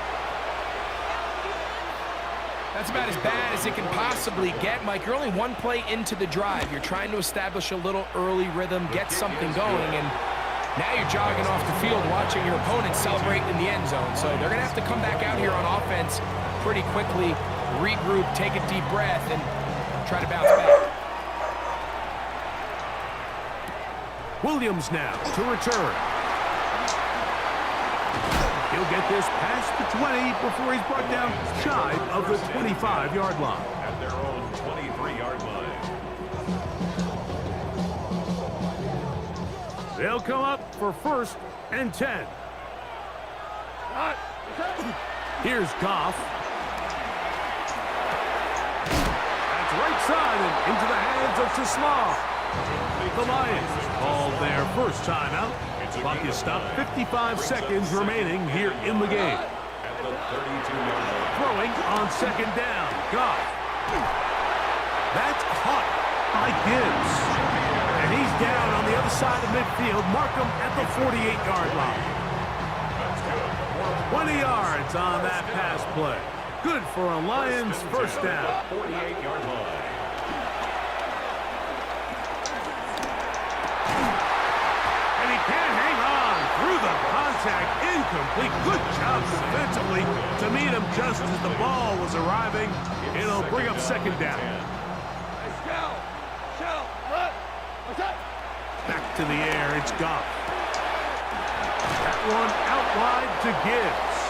That's about as bad as it can possibly get, Mike. You're only one play into the drive. You're trying to establish a little early rhythm, get something going, and now you're jogging off the field watching your opponent celebrate in the end zone. So they're going to have to come back out here on offense pretty quickly, regroup, take a deep breath, and try to bounce back. Williams now to return. He'll get this past the 20 before he's brought down shy of the 25-yard line. At their own 23-yard line. They'll come up for 1st and 10. Here's Goff. That's right side and into the hands of Tisla. The Lions called their first timeout. Clock is stopped. 55 seconds remaining here in the game. At the 32-yard line. Throwing on 2nd down. Goff. That's caught by Gibbs. And he's down on the other side of midfield. Mark him at the 48-yard line. 20 yards on that pass play. Good for a Lions first down. 48-yard line. Through the contact, incomplete. Good job defensively to meet him just as the ball was arriving. It'll bring up 2nd down. Back to the air, it's Goff. That one out wide to Gibbs.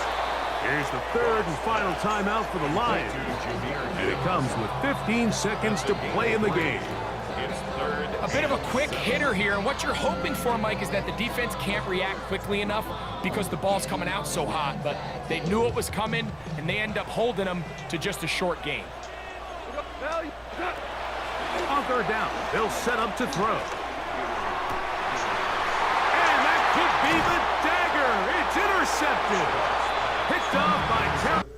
Here's the 3rd and final timeout for the Lions. And it comes with 15 seconds to play in the game. A bit of a quick hitter here, and what you're hoping for, Mike, is that the defense can't react quickly enough because the ball's coming out so hot, but they knew it was coming, and they end up holding them to just a short gain. On 3rd down, they'll set up to throw. And that could be the dagger. It's intercepted. Picked off by Terry.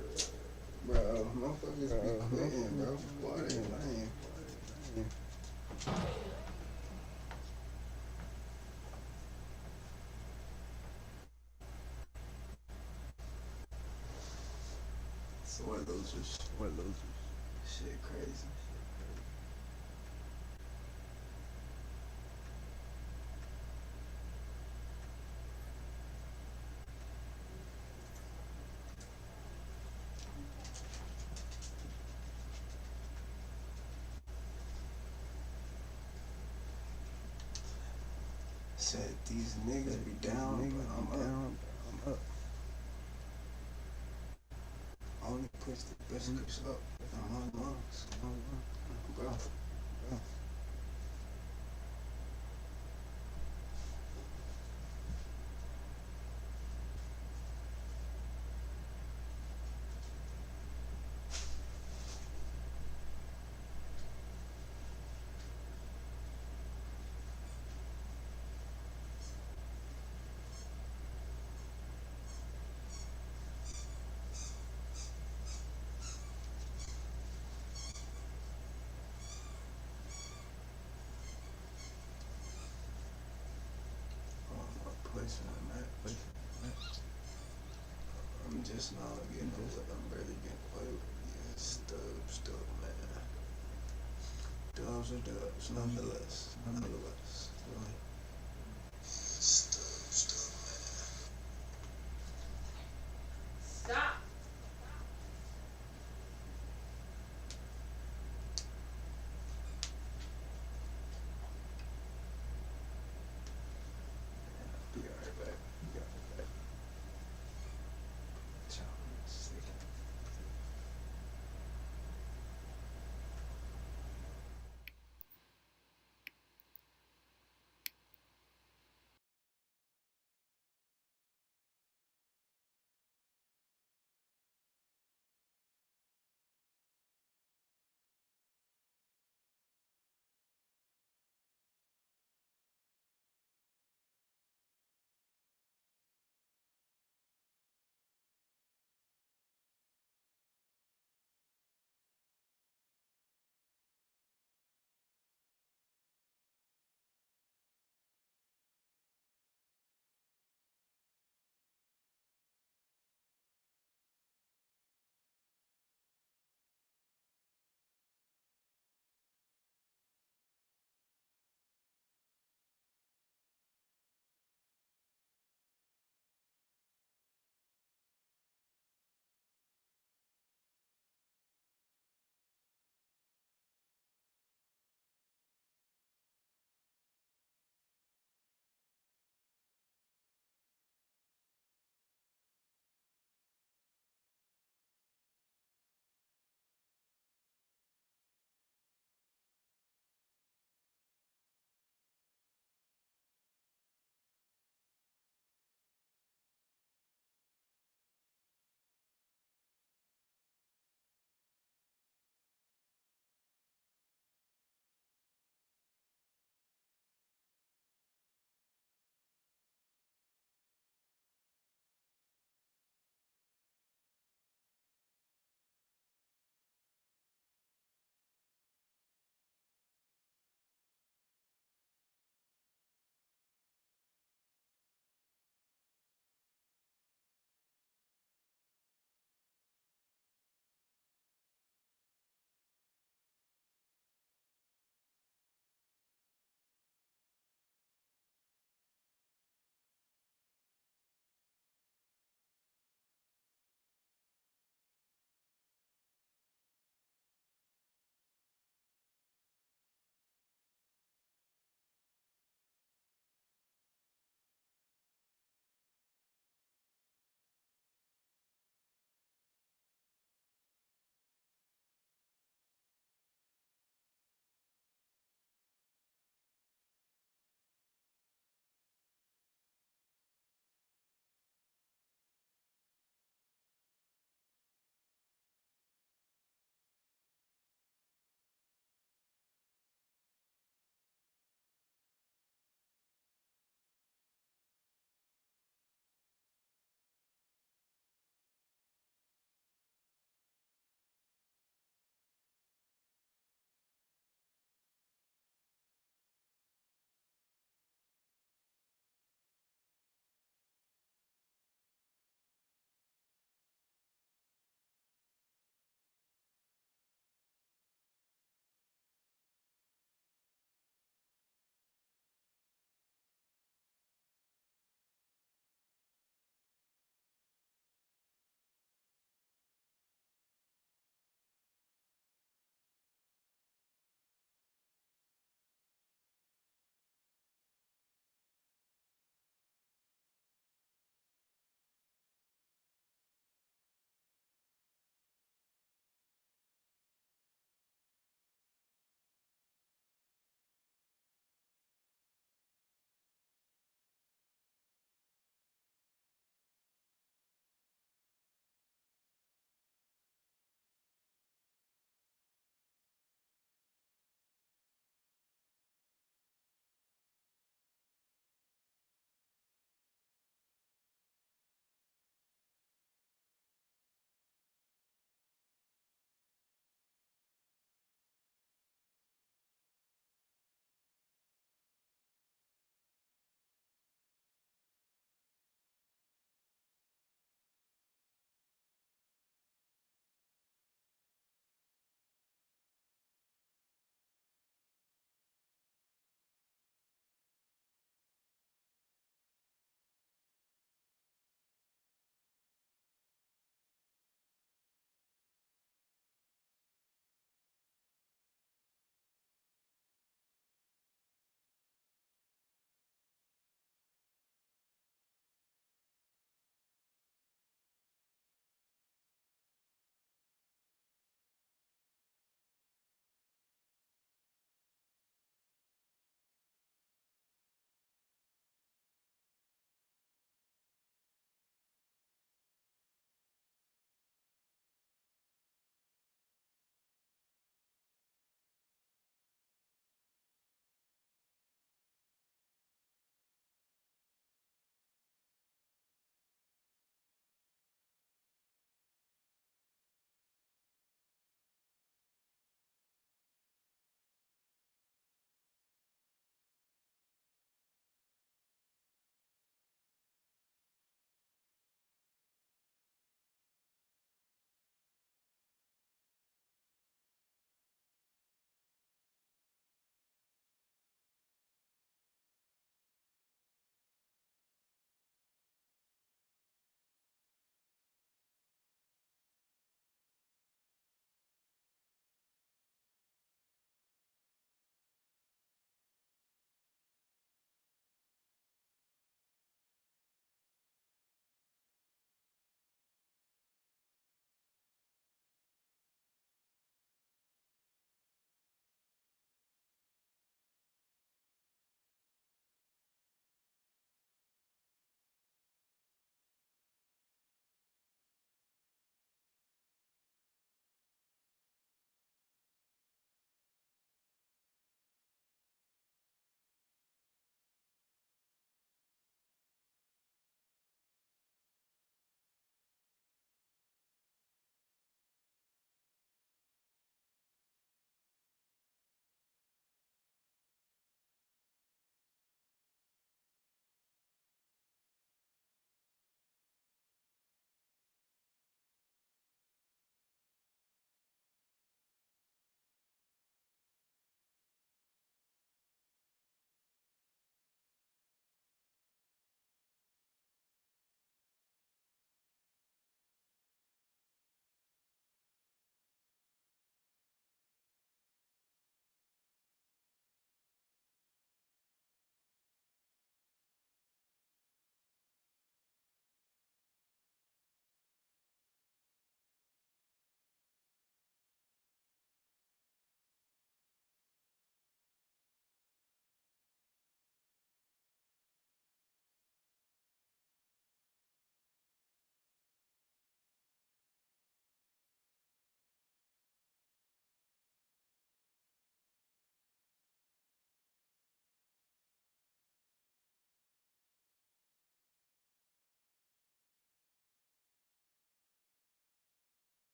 Bro, motherfuckers be quitting, bro. Boy, they lame. Sore losers. Shit crazy. Said these niggas be down, but I'm up. I only push the biscuits up in my lungs, bro. just not getting what I'm really getting play with. Yeah, stuff, man. Dubs are dubs, nonetheless. Right? Stuff, man. Stop. Be right back. Be right back. Ciao. See you.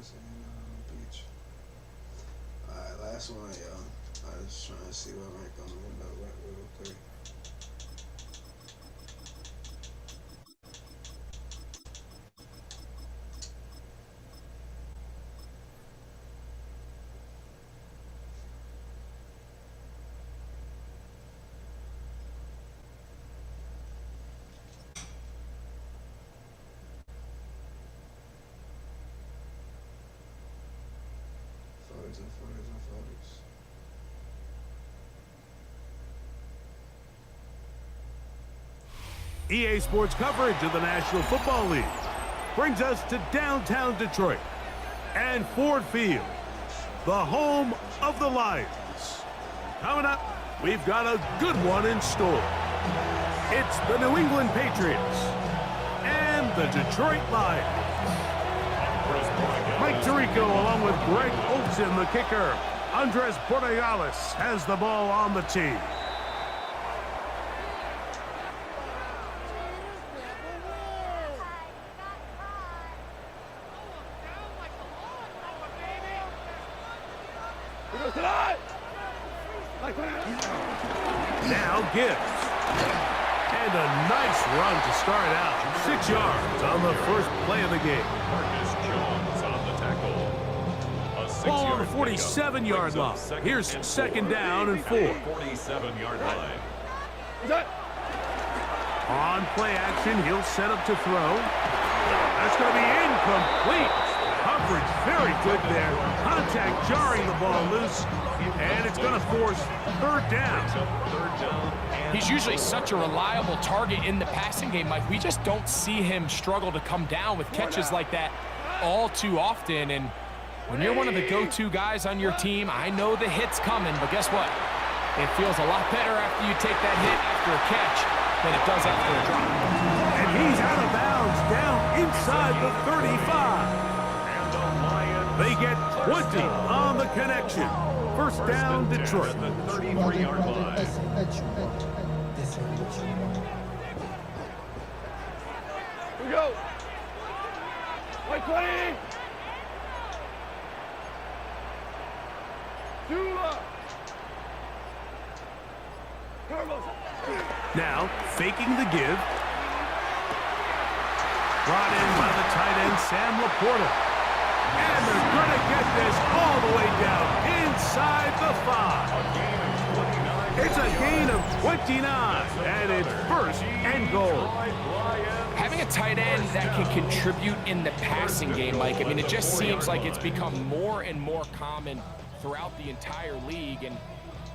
Beach. Alright, last one, y'all. I was trying to see what rank I'm in right real quick. EA Sports coverage of the National Football League brings us to downtown Detroit and Ford Field, the home of the Lions. Coming up, we've got a good one in store. It's the New England Patriots and the Detroit Lions. Mike Tirico along with Greg Olsen, the kicker. Andres Borregales has the ball on the tee. Now Gibbs. And a nice run to start out. 6 yards on the first play of the game. Ball on the 47-yard line. Here's second down and 4. 47-yard line. On play action, he'll set up to throw. That's going to be incomplete. Coverage very good there. Contact jarring the ball loose. And it's going to force third down. He's usually such a reliable target in the passing game, Mike. We just don't see him struggle to come down with catches like that all too often. And when you're one of the go-to guys on your team, I know the hit's coming, but guess what? It feels a lot better after you take that hit after a catch than it does after a drop. And he's out of bounds down inside the 35. They get 20 on the connection. First down, Detroit. The 33-yard line. Here we go. White 20. Now, faking the give. Brought in by the tight end, Sam Laporta. And they're going to get this all the way down inside the 5. It's a gain of 29, and it's first and goal. Having a tight end that can contribute in the passing game, Mike, I mean, it just seems like it's become more and more common throughout the entire league. And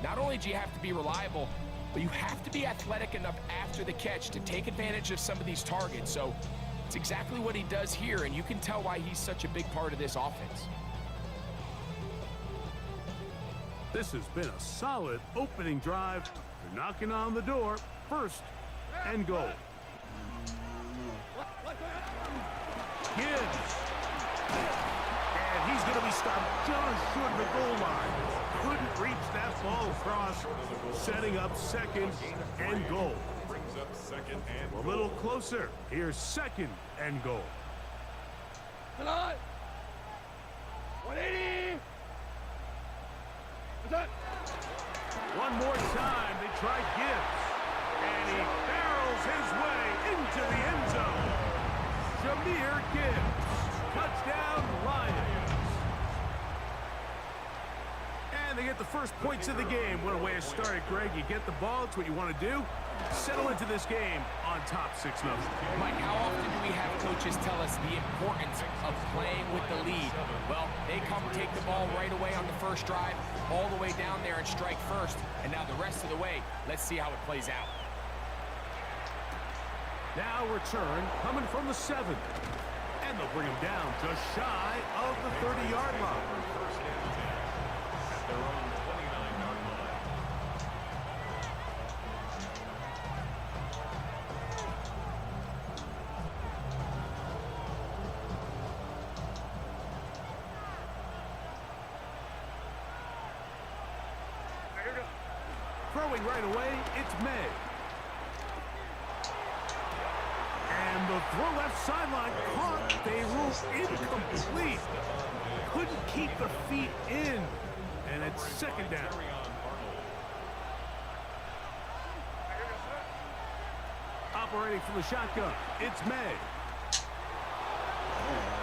not only do you have to be reliable, but you have to be athletic enough after the catch to take advantage of some of these targets. So it's exactly what he does here, and you can tell why he's such a big part of this offense. This has been a solid opening drive. They're knocking on the door. First and goal. Gibbs. And he's going to be stopped just short of the goal line. Couldn't reach that ball across. Setting up second and goal. A little closer. Here's second and goal. 180. One more time, they try Gibbs. And he barrels his way into the end zone. Jahmyr Gibbs. Touchdown, Lions. And they get the first points of the game. What a way to start it, Greg. You get the ball. It's what you want to do. Settle into this game on top 6-0. Mike, how often do we have coaches tell us the importance of playing with the lead? Well, they come take the ball right away on the first drive, all the way down there and strike first. And now the rest of the way, let's see how it plays out. Now return coming from the 7. And they'll bring him down just shy of the 30-yard line. At their own 29-yard line. Throwing right away, it's May. And And the throw left sideline caught. They rule incomplete. Couldn't keep the feet in. And it's second down. Operating from the shotgun, it's May.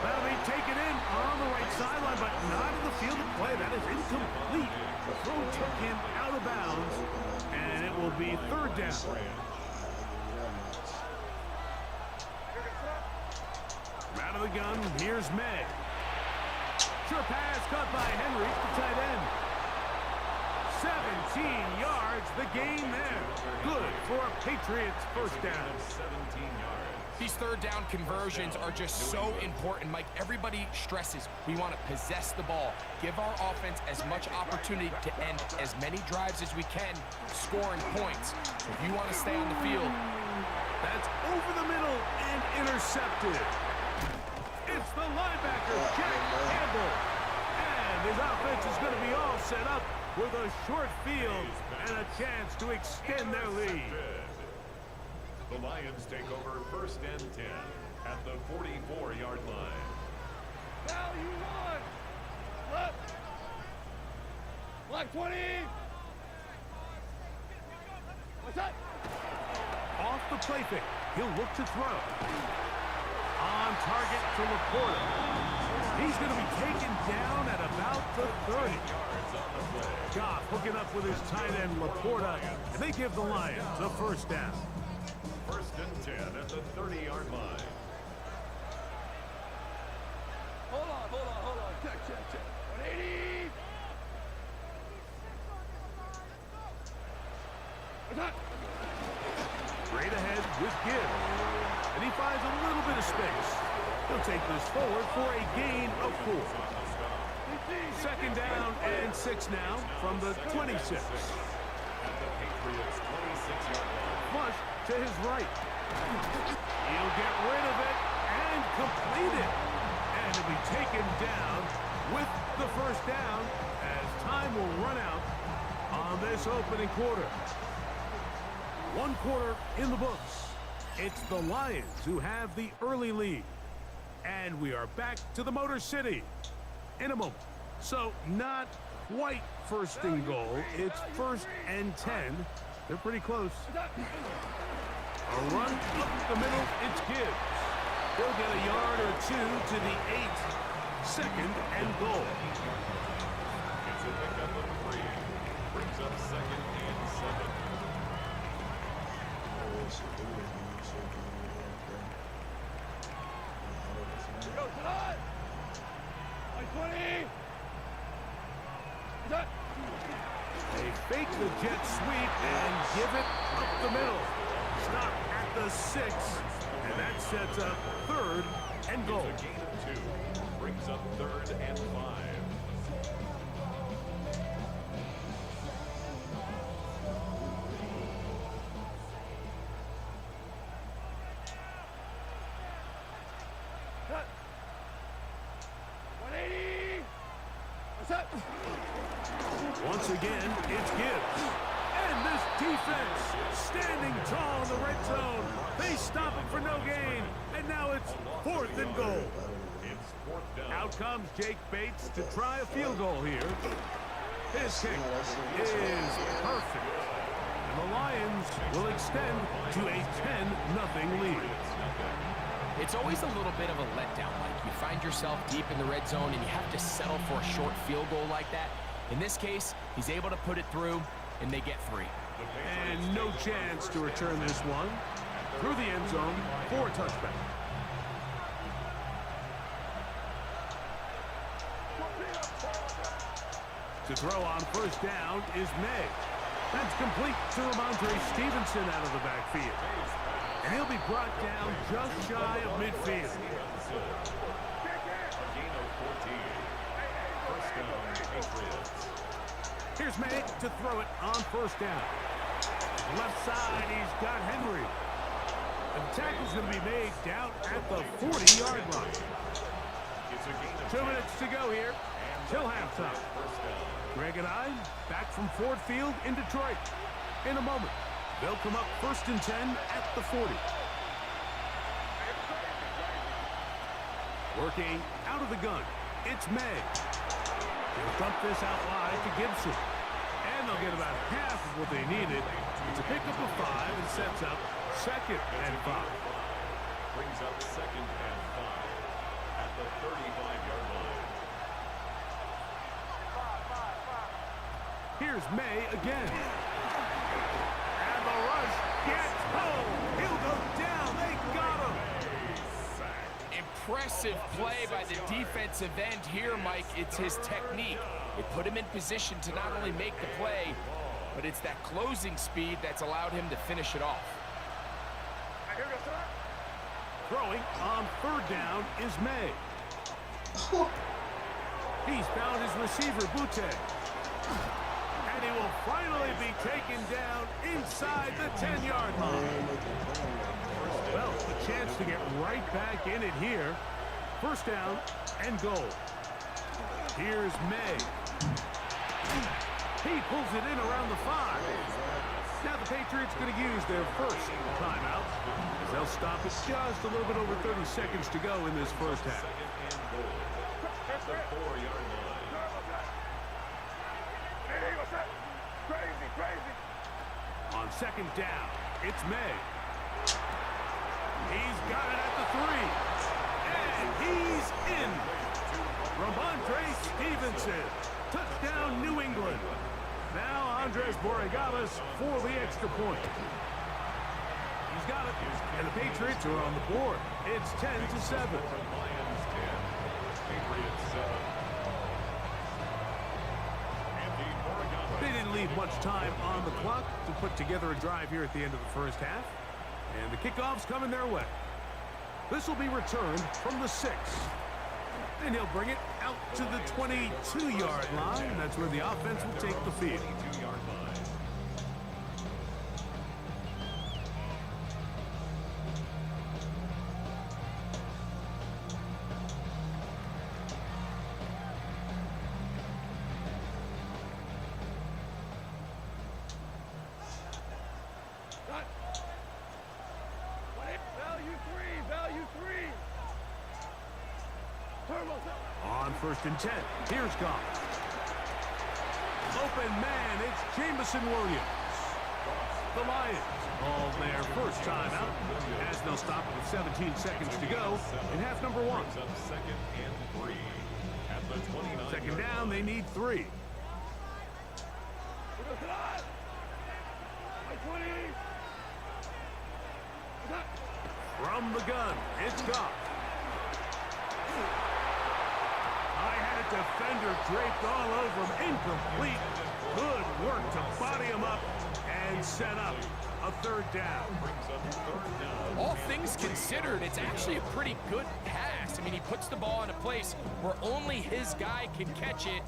That'll be taken in on the right sideline, but not in the field of play. That is incomplete. The throw took him out of bounds, and it will be third down. Out of the gun, here's May. Sure pass caught by Henry, the tight end. 17 yards, the gain there. Good for a Patriots first down. 17 yards. These third down conversions are just so important. Mike, everybody stresses we want to possess the ball, give our offense as much opportunity to end as many drives as we can, scoring points. So if you want to stay on the field, that's over the middle and intercepted. It's the linebacker, Jack Campbell. And his offense is going to be all set up with a short field and a chance to extend their lead. The Lions take over first and 10 at the 44-yard line. Now you run. Left. Black 20. What's that? Off the play fake. He'll look to throw. On target to Laporta. He's going to be taken down at about the 30. Goff hooking up with his tight end Laporta, and they give the Lions a first down. First and 10 at the 30-yard line. Hold on. Check. 180. What's that? Straight ahead with Gibbs. And he finds a little bit of space. He'll take this forward for a gain of 4. Second down and 6 now from the 26. At the Patriots' 26-yard line. Flush to his right. He'll get rid of it and complete it. And he'll be taken down with the first down as time will run out on this opening quarter. One quarter in the books. It's the Lions who have the early lead. And we are back to the Motor City in a moment. So not quite first and goal. It's first and 10. They're pretty close. A run up the middle. It's Gibbs. They'll get a yard or 2 to the 8. Second and goal. It's a pickup of 3. Brings up second and 7. Go tonight. 20. That. They fake the jet sweep and give it up the middle. Stop at the 6, and that sets up third and goal. It's a gain of 2. Brings up third and 5. Cut. 180. What's that? Once again, it's Gibbs. And this defense standing tall in the red zone. They stop it for no gain. And now it's fourth and goal. It's fourth down. Out comes Jake Bates to try a field goal here. His kick is perfect. And the Lions will extend to a 10-0 lead. it's always a little bit of a letdown. Like, you find yourself deep in the red zone and you have to settle for a short field goal like that. In this case, he's able to put it through, and they get 3. And no chance to return this one through the end zone for a touchback. To throw on first down is May. That's complete to Ramondre Stevenson out of the backfield. And he'll be brought down just shy of midfield. Here's May to throw it on first down. Left side, he's got Henry. The tackle's going to be made down at the 40-yard line. 2 minutes to go here till halftime. Greg and I back from Ford Field in Detroit. In a moment, they'll come up first and 10 at the 40. Working out of the gun, it's May. He'll dump this out wide to Gibson. And they'll get about half of what they needed. It's a pickup of 5 and sets up 2nd and 5. Brings up 2nd and 5 at the 35-yard line. Here's May again. And the rush gets home. He'll go down. They got him. Impressive play by the defensive end here, Mike. It's his technique. It put him in position to not only make the play, but it's that closing speed that's allowed him to finish it off. Throwing on 3rd down is May. He's found his receiver, Butte. And he will finally be taken down inside the 10-yard line. Well, a chance to get right back in it here. 1st down and goal. Here's May. He pulls it in around the 5. Now the Patriots going to use their 1st timeout as they'll stop it just a little bit over 30 seconds to go in this 1st half. The 4-yard line. On 2nd down, it's May. He's got it at the 3. And he's in. Ramondre Stevenson. Touchdown, New England. Now Andres Borregales for the extra point. He's got it. And the Patriots are on the board. It's 10-7. Lions 10. Patriots 7. They didn't leave much time on the clock to put together a drive here at the end of the 1st half. And the kickoff's coming their way. This will be returned from the 6. And he'll bring it out to the 22-yard line. That's where the offense will take the field. 22-yard line. On 1st and 10, here's Goff. Open man, it's Jameson Williams. The Lions call their 1st timeout as they'll stop with 17 seconds to go in half number 1. Brings up 2nd and 3 at the 29. 2nd down, they need 3. From the gun, it's Goff. Defender draped all over him. Incomplete. Good work to body him up and set up a 3rd down. All things considered, it's actually a pretty good pass. I mean, he puts the ball in a place where only his guy can catch it.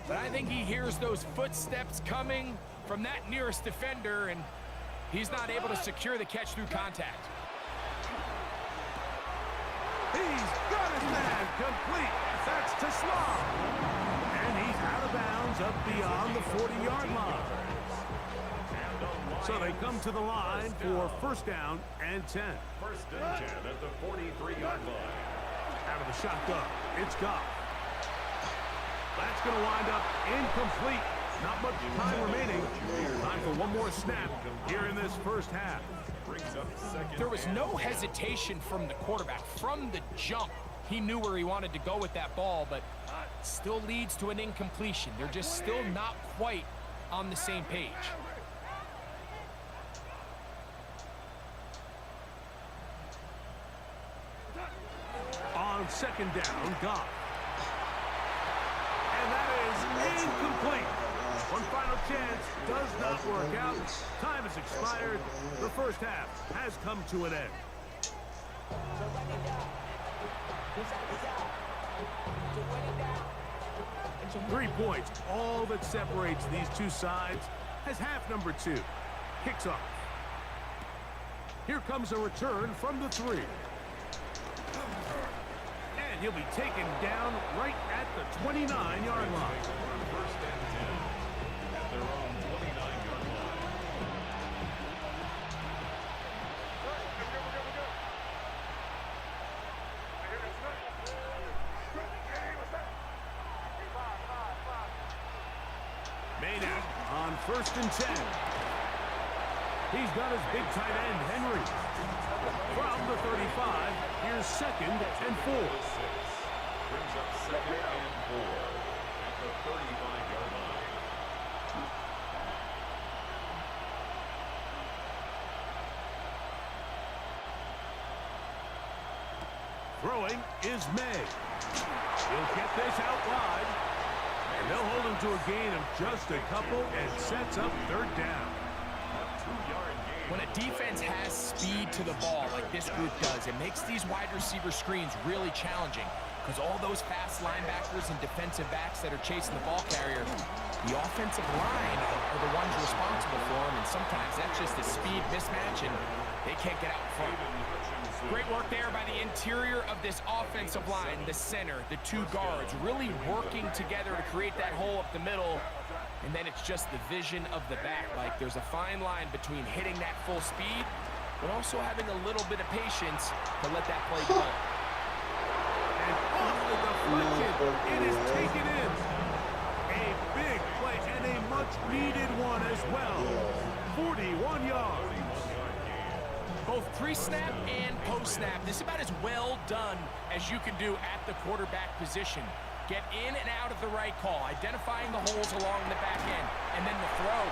But I think he hears those footsteps coming from that nearest defender, and he's not able to secure the catch through contact. He's got his man complete. That's to Slav. And he's out of bounds up beyond the 40-yard line. So they come to the line for 1st down and 10. 1st and 10 at the 43-yard line. Out of the shotgun, it's Goff. That's going to wind up incomplete. Not much time remaining. Time for one more snap here in this 1st half. There was no hesitation from the quarterback. From the jump, he knew where he wanted to go with that ball, but still leads to an incompletion. They're just still not quite on the same page. On 2nd down, Goff. And that is incomplete. One final chance does not work out. Time has expired. The 1st half has come to an end. 3 points, all that separates these two sides, as half number 2 kicks off. Here comes a return from the 3. And he'll be taken down right at the 29-yard line. 1st and 10 at their own 29-yard line. on 1st and 10. He's got his big tight end, Henry. From the 35, here's 2nd and 4. Brings up 2nd and 4 at the 35-yard line. Throwing is May. He'll get this out wide. And they'll hold him to a gain of just a couple and sets up 3rd down. When a defense has speed to the ball like this group does, it makes these wide receiver screens really challenging because all those fast linebackers and defensive backs that are chasing the ball carrier, the offensive line are the ones responsible for them, and sometimes that's just a speed mismatch, and they can't get out in front. Great work there by the interior of this offensive line, the center, the 2 guards, really working together to create that hole up the middle. And then it's just the vision of the back. Like there's a fine line between hitting that full speed, but also having a little bit of patience to let that play develop. And off the deflection, it is taken in. A big play and a much-needed one as well. 41 yards. Both pre-snap and post-snap, this is about as well done as you can do at the quarterback position. Get in and out of the right call, identifying the holes along the back end, and then the throw.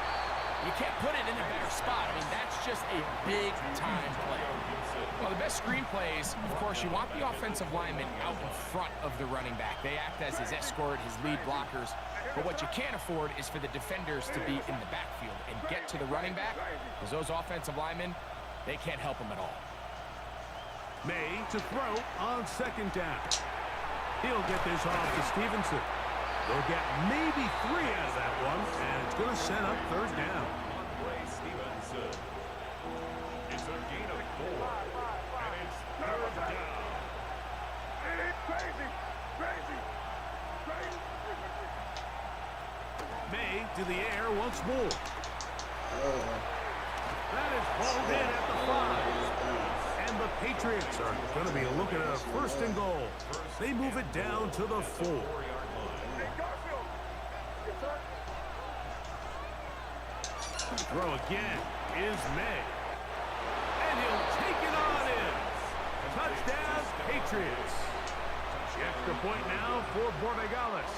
You can't put it in a better spot. I mean, that's just a big-time play. Well, the best screen plays, of course, you want the offensive lineman out in front of the running back. They act as his escort, his lead blockers. But what you can't afford is for the defenders to be in the backfield and get to the running back, because those offensive linemen, they can't help him at all. May to throw on 2nd down. He'll get this off to Stevenson. They'll get maybe 3 out of that one, and it's going to set up 3rd down. Stevenson. It's a gain of 4, and it's 3rd down. Crazy, crazy, crazy. May to the air once more. That is balled in at the 5. And the Patriots are going to be looking at a 1st and goal. They move it down to the 4. Throw again is May. And he'll take it on in. Touchdown, Patriots. The extra point now for Borregales.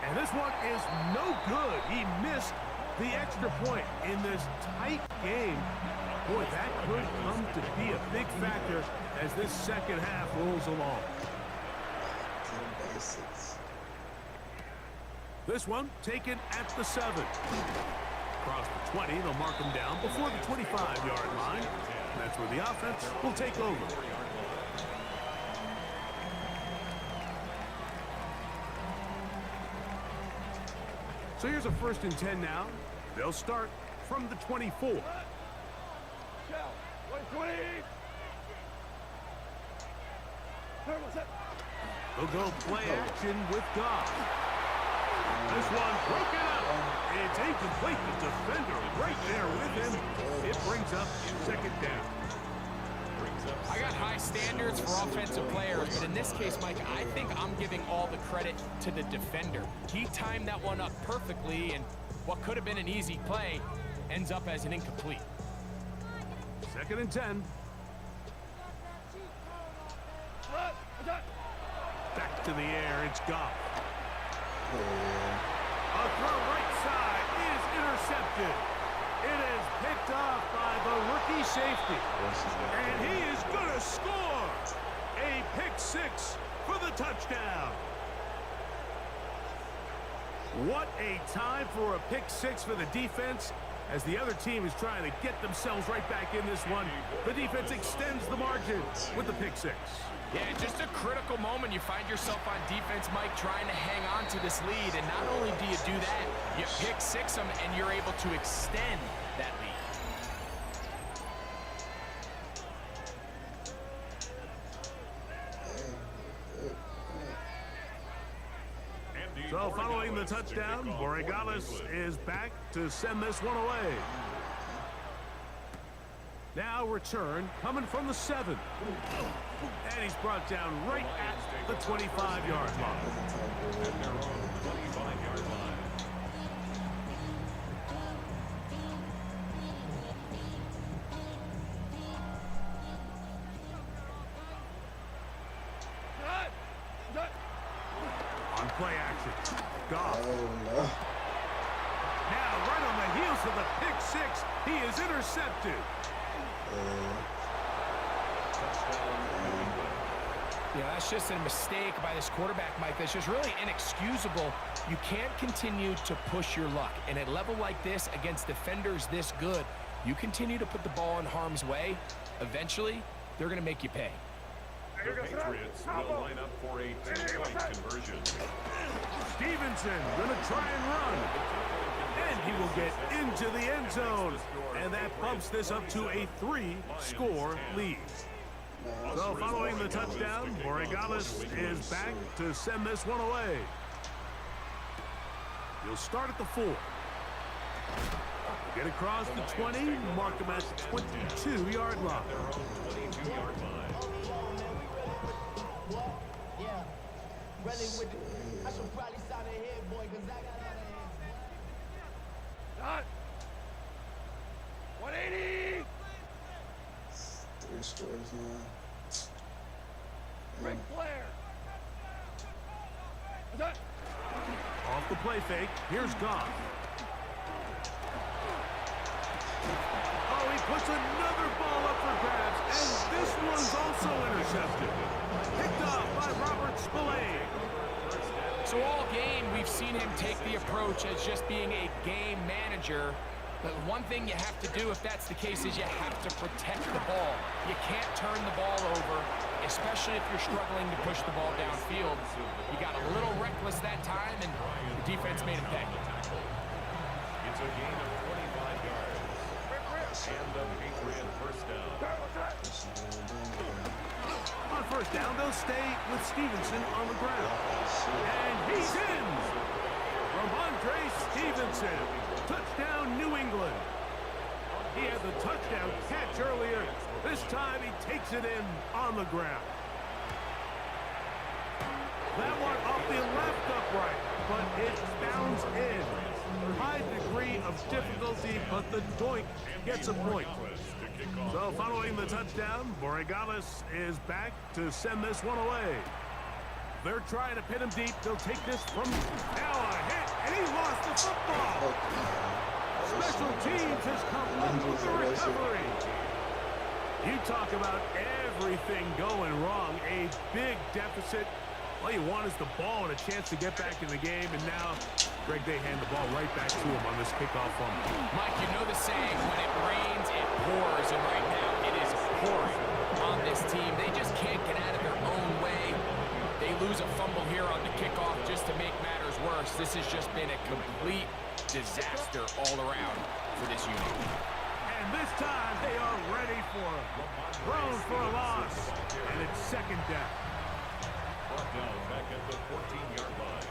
And this one is no good. He missed the extra point in this tight game. Boy, that could come to be a big factor as this 2nd half rolls along. This one taken at the 7. Across the 20, they'll mark him down before the 25-yard line. And that's where the offense will take over. So here's a 1st and 10 now. They'll start from the 24. They'll go play action with Goff. This one broken up. It's incomplete. The defender right there with him. It brings up 2nd down. I got high standards for offensive players, but in this case, Mike, I think I'm giving all the credit to the defender. He timed that one up perfectly, and what could have been an easy play ends up as an incomplete. 2nd and 10. Back to the air, it's Goff. A throw right side is intercepted. It is picked off by the rookie safety. And he is going to score. A pick 6 for the touchdown. What a time for a pick 6 for the defense. As the other team is trying to get themselves right back in this one, the defense extends the margin with the pick 6. Yeah, just a critical moment. You find yourself on defense, Mike, trying to hang on to this lead. And not only do you do that, you pick 6 them, and you're able to extend that lead. So following the touchdown, Borregales is back to send this one away. Now return coming from the 7. And he's brought down right at the 25-yard line. At their own 25-yard line. On play action, Goff. Oh, no. Now, right on the heels of the pick 6, he is intercepted. Yeah, that's just a mistake by this quarterback, Mike. That's just really inexcusable. You can't continue to push your luck. And at a level like this, against defenders this good, you continue to put the ball in harm's way, eventually, they're going to make you pay. The Patriots will line up for a 2-point conversion. Stevenson going to try and run. And he will get into the end zone. And that bumps this up to a 3-score lead. So following the touchdown, Borregales is back to send this one away. He'll start at the 4. Get across the 20, mark him at the 22-yard line. I should probably sign ahead, boy, because I got out of hands. Not. 180. 3 scores now. Ric Flair. Off the play fake, here's Goff. Oh, he puts another ball up for grabs, and this one's also intercepted. Picked off by Robert Spillane. So all game, we've seen him take the approach as just being a game manager. But one thing you have to do if that's the case is you have to protect the ball. You can't turn the ball over, especially if you're struggling to push the ball downfield. You got a little reckless that time, and the defense made him pay. It's a gain of 25 yards. And the Patriot first down. On first down, they'll stay with Stevenson on the ground. And he's in! Ramondre Stevenson. Touchdown, New England. He had the touchdown catch earlier. This time he takes it in on the ground. That one off the left upright, but it bounds in. High degree of difficulty, but the doink gets a point. So following the touchdown, Borregales is back to send this one away. They're trying to pin him deep. They'll take this from now a hit, and he lost the football. Special teams has come up with the recovery. You talk about everything going wrong. A big deficit. All you want is the ball and a chance to get back in the game, and now Greg, they hand the ball right back to him on this kickoff fumble. Mike, you know the saying, when it rains, it pours, and right now it is pouring on this team. They just can't get out of their own way. They lose a fumble here on the kickoff just to make matters worse. This has just been a complete disaster all around for this unit. And this time they are ready for him. Thrown for a loss, and it's second down. Brought down back at the 14-yard line.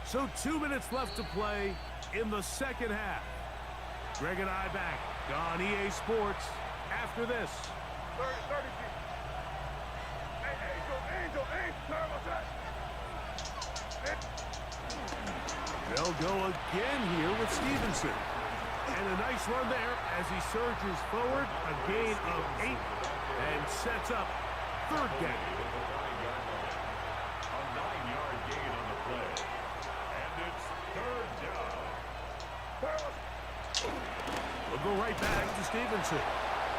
So 2 minutes left to play in the second half. Greg and I back on EA Sports after this. 30 feet. Angel, terrible touch. They'll go again here with Stevenson. And a nice run there as he surges forward. A gain of 8 and sets up third down. A 9-yard gain on the play. And it's third down. We'll go right back to Stevenson.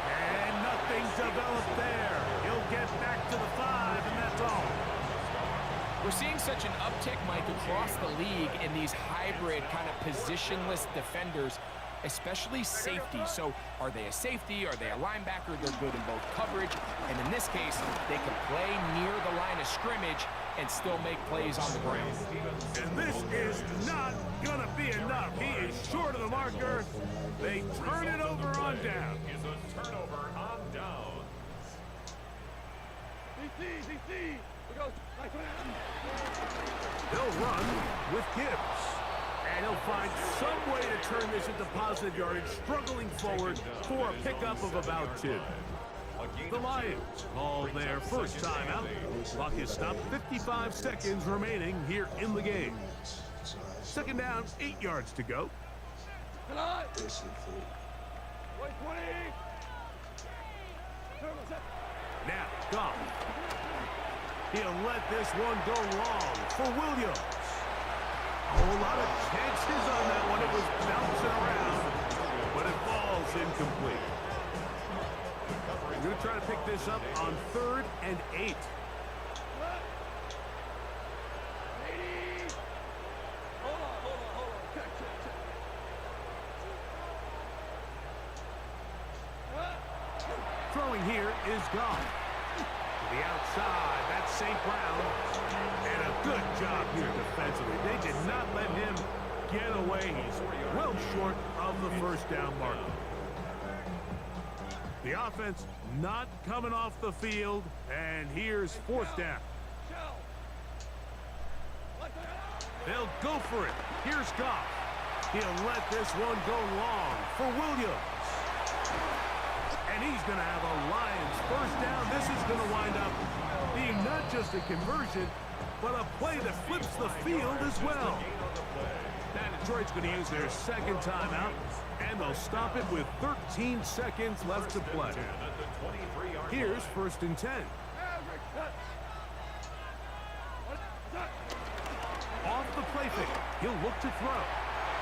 And nothing developed there. He'll get back to the 5, and that's all. We're seeing such an uptick, Mike, across the league in these hybrid kind of positionless defenders, especially safety. So are they a safety? Are they a linebacker? They're good in both coverage. And in this case, they can play near the line of scrimmage and still make plays on the ground. And this is not going to be enough. He is short of the marker. They turn it over on down. Is a turnover on down. DC. They'll run with Gibbs. And he'll find some way to turn this into positive yardage, struggling forward for a pickup of about 2. The Lions call their first timeout. Clock is stopped, 55 seconds remaining here in the game. Second down, 8 yards to go. Now, Goff. He'll let this one go long for Williams. A whole lot of chances on that one. It was bouncing around, but it falls incomplete. We're going to try to pick this up on 3rd and 8. Throwing here is Goff. To the outside, that's St. Brown. And a good job here defensively. They did not let him get away. He's well short of the first down marker. The offense not coming off the field, and here's 4th down. They'll go for it. Here's Goff. He'll let this one go long for Williams. And he's going to have a Lions first down. This is going to wind up being not just a conversion, but a play that flips the field as well. Now Detroit's going to use their second timeout, and they'll stop it with 13 seconds left to play. Here's 1st and 10. Off the play fake. He'll look to throw.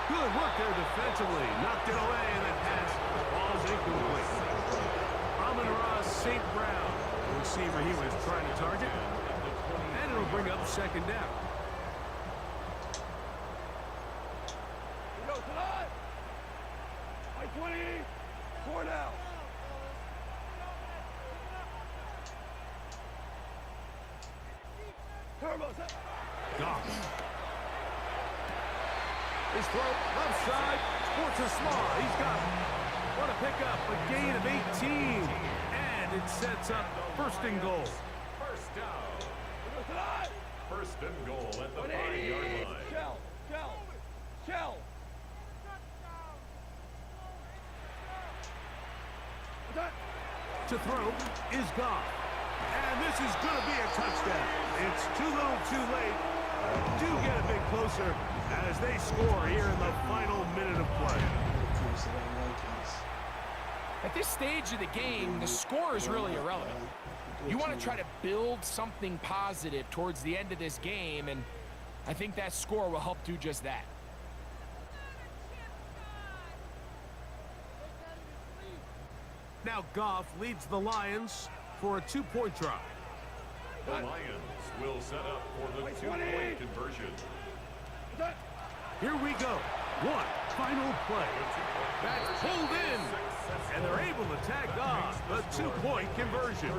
Good work there defensively. Knocked it away, and that pass falls incomplete. Ross St. Brown, the receiver he was trying to target, and it'll bring up 2nd down. We go tonight. By 20, 4 down. Turbos. Goff. His throw, left side. Sports are small. He's got it. What a pickup, a gain of 18. And it sets up 1st and goal. First down. 1st and goal at the 5-yard line. Shell. To throw is Goff. And this is going to be a touchdown. It's too little too late. Do get a bit closer as they score here in the final minute of play. At this stage of the game, the score is really irrelevant. You want to try to build something positive towards the end of this game, and I think that score will help do just that. Now Goff leads the Lions for a 2-point try. The Lions will set up for the 2-point conversion. Here we go. One final play. That's pulled in. And they're able to tag off the 2-point conversion.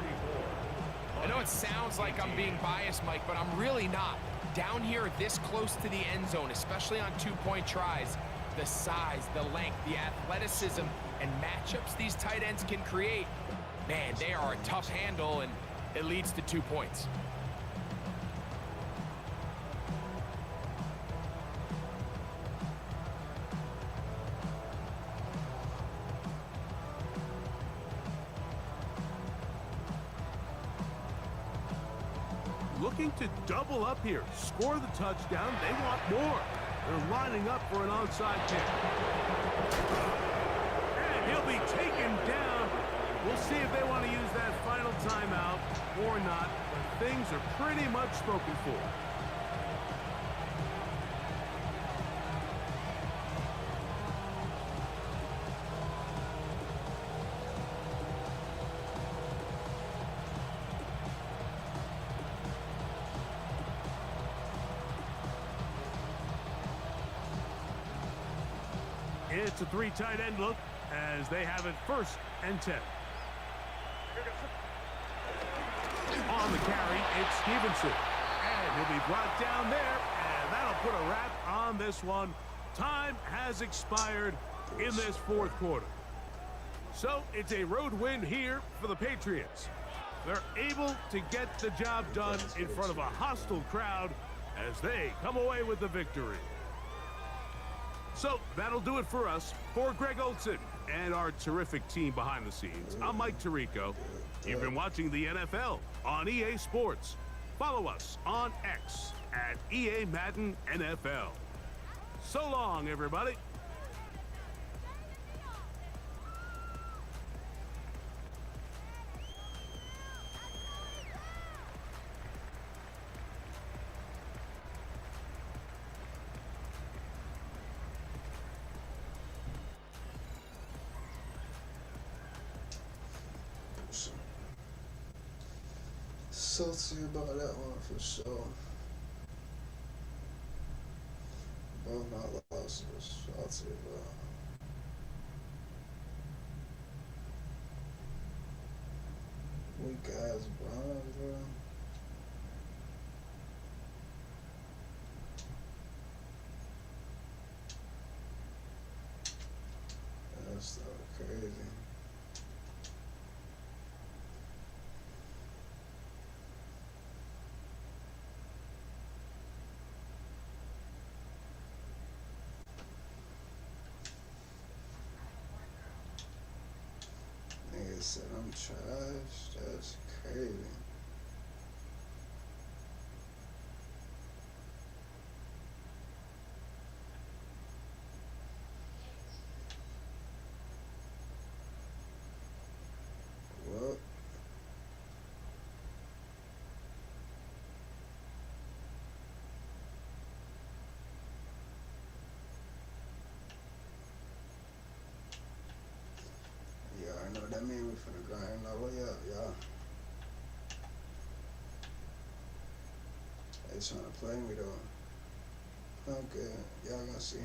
I know it sounds like I'm being biased, Mike, but I'm really not. Down here this close to the end zone, especially on 2-point tries, the size, the length, the athleticism, and matchups these tight ends can create, man, they are a tough handle, and it leads to 2 points. Looking to double up here, score the touchdown. They want more. They're lining up for an onside kick. And he'll be taken down. We'll see if they want to use that final timeout or not. But things are pretty much spoken for. It's a 3 tight end look as they have it 1st and 10. On the carry, it's Stevenson. And he'll be brought down there, and that'll put a wrap on this one. Time has expired in this 4th quarter. So it's a road win here for the Patriots. They're able to get the job done in front of a hostile crowd as they come away with the victory. So that'll do it for us. For Greg Olson and our terrific team behind the scenes, I'm Mike Tirico. You've been watching the NFL on EA Sports. Follow us on X at EA Madden NFL. So long, everybody. Salty about that one for sure. Both my losses, salty about. Weak ass Browns, bro. That's so crazy. Nigga said I'm trash. That's crazy. What? Yeah, I know what that means. We finna grind our way up, y'all. They trying to play me though. Okay, y'all gonna see.